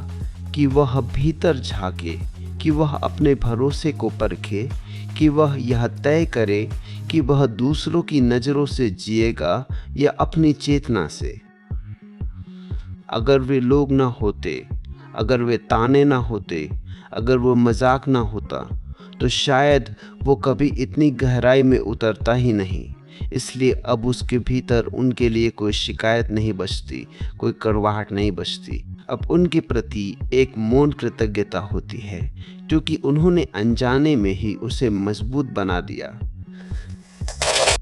कि वह भीतर झांके, कि वह अपने भरोसे को परखे, कि वह यह तय करे कि वह दूसरों की नज़रों से जिएगा या अपनी चेतना से। अगर वे लोग ना होते, अगर वे ताने ना होते, अगर वो मजाक ना होता, तो शायद वो कभी इतनी गहराई में उतरता ही नहीं। इसलिए अब उसके भीतर उनके लिए कोई शिकायत नहीं बचती, कोई कड़वाहट नहीं बचती। अब उनके प्रति एक मौन कृतज्ञता होती है, क्योंकि उन्होंने अनजाने में ही उसे मजबूत बना दिया।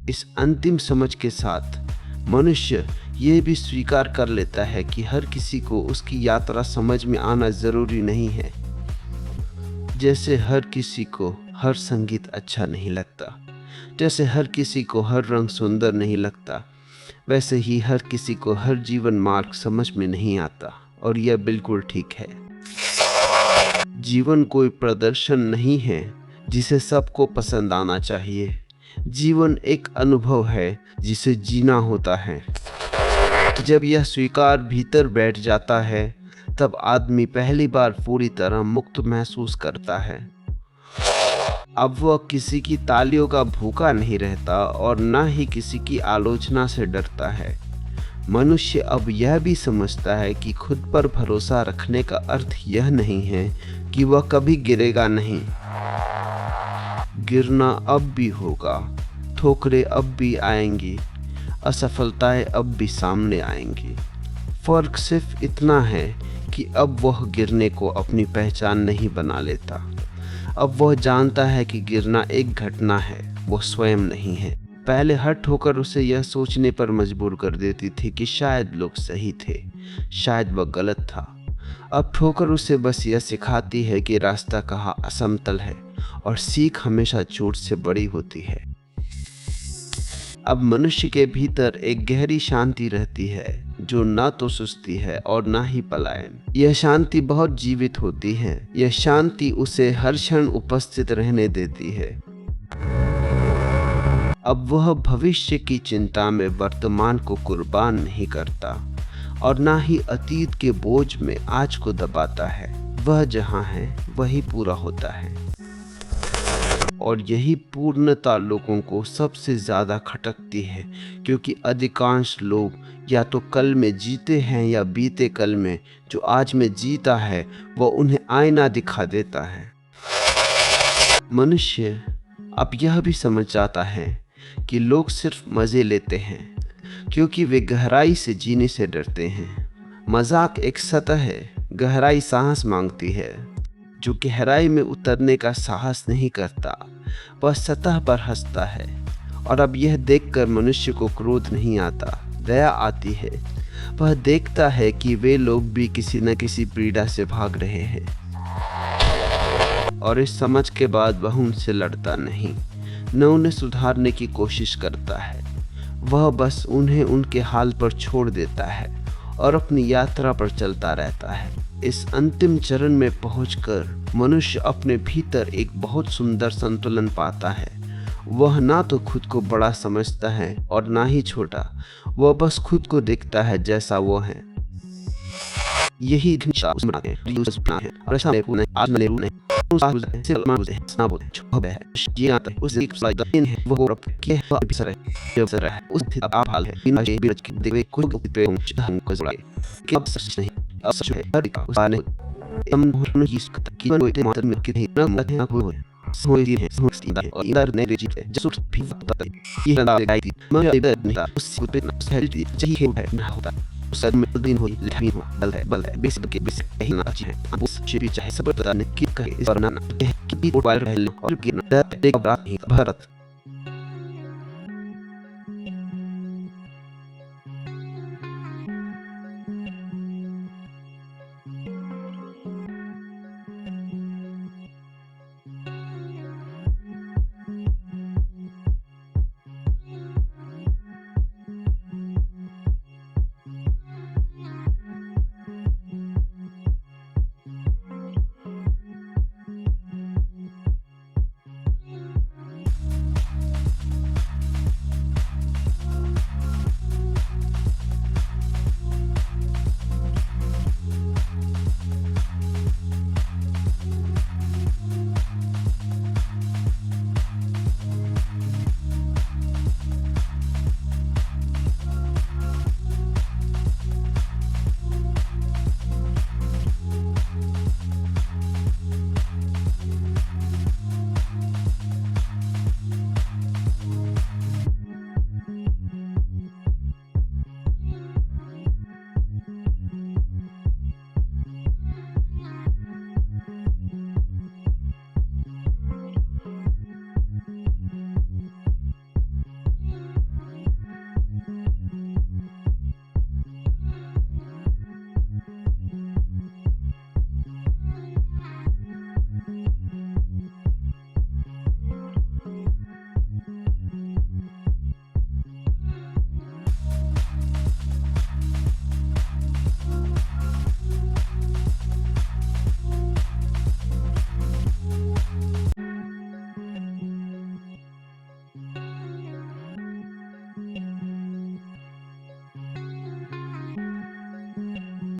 इस अंतिम समझ के साथ मनुष्य ये भी स्वीकार कर लेता है कि हर किसी को उसकी यात्रा समझ में आना जरूरी नहीं है। जैसे हर किसी को हर संगीत अच्छा नहीं लगता, जैसे हर किसी को हर रंग सुंदर नहीं लगता, वैसे ही हर किसी को हर जीवन मार्ग समझ में नहीं आता, और यह बिल्कुल ठीक है। जीवन कोई प्रदर्शन नहीं है जिसे सबको पसंद आना चाहिए। जीवन एक अनुभव है जिसे जीना होता है। जब यह स्वीकार भीतर बैठ जाता है, तब आदमी पहली बार पूरी तरह मुक्त महसूस करता है। अब वह किसी की तालियों का भूखा नहीं रहता और न ही किसी की आलोचना से डरता है। मनुष्य अब यह भी समझता है कि खुद पर भरोसा रखने का अर्थ यह नहीं है कि वह कभी गिरेगा नहीं। गिरना अब भी होगा, ठोकरें अब भी आएंगी, असफलताएं अब भी सामने आएंगी। फर्क सिर्फ इतना है कि अब वह गिरने को अपनी पहचान नहीं बना लेता। अब वह जानता है कि गिरना एक घटना है, वह स्वयं नहीं है। पहले हर ठोकर उसे यह सोचने पर मजबूर कर देती थी कि शायद लोग सही थे, शायद वह गलत था। अब ठोकर उसे बस यह सिखाती है कि रास्ता कहाँ असमतल है, और सीख हमेशा चोट से बड़ी होती है। अब मनुष्य के भीतर एक गहरी शांति रहती है, जो ना तो सुस्ती है और ना ही पलायन। यह शांति बहुत जीवित होती है। यह शांति उसे हर क्षण उपस्थित रहने देती है। अब वह भविष्य की चिंता में वर्तमान को कुर्बान नहीं करता, और ना ही अतीत के बोझ में आज को दबाता है। वह जहाँ है वही पूरा होता है, और यही पूर्णता लोगों को सबसे ज़्यादा खटकती है, क्योंकि अधिकांश लोग या तो कल में जीते हैं या बीते कल में। जो आज में जीता है वह उन्हें आईना दिखा देता है। मनुष्य अब यह भी समझ जाता है कि लोग सिर्फ मज़े लेते हैं, क्योंकि वे गहराई से जीने से डरते हैं। मजाक एक सतह है, गहराई साहस मांगती है। जो गहराई में उतरने का साहस नहीं करता, वह सतह पर हंसता है। और अब यह देखकर मनुष्य को क्रोध नहीं आता, दया आती है। वह देखता है कि वे लोग भी किसी न किसी पीड़ा से भाग रहे हैं, और इस समझ के बाद वह उनसे लड़ता नहीं, न उन्हें सुधारने की कोशिश करता है। वह बस उन्हें उनके हाल पर छोड़ देता है और अपनी यात्रा पर चलता रहता है। इस अंतिम चरण में पहुंचकर मनुष्य अपने भीतर एक बहुत सुंदर संतुलन पाता है। वह ना तो खुद को बड़ा समझता है और ना ही छोटा, वह बस खुद को देखता है जैसा वो है। यही बल है बेसिक के बेसिक कहीं ना अच्छी है। अब उस चाहे सब पता नहीं कि कहे इस पर ना कि और गिरना देख भारत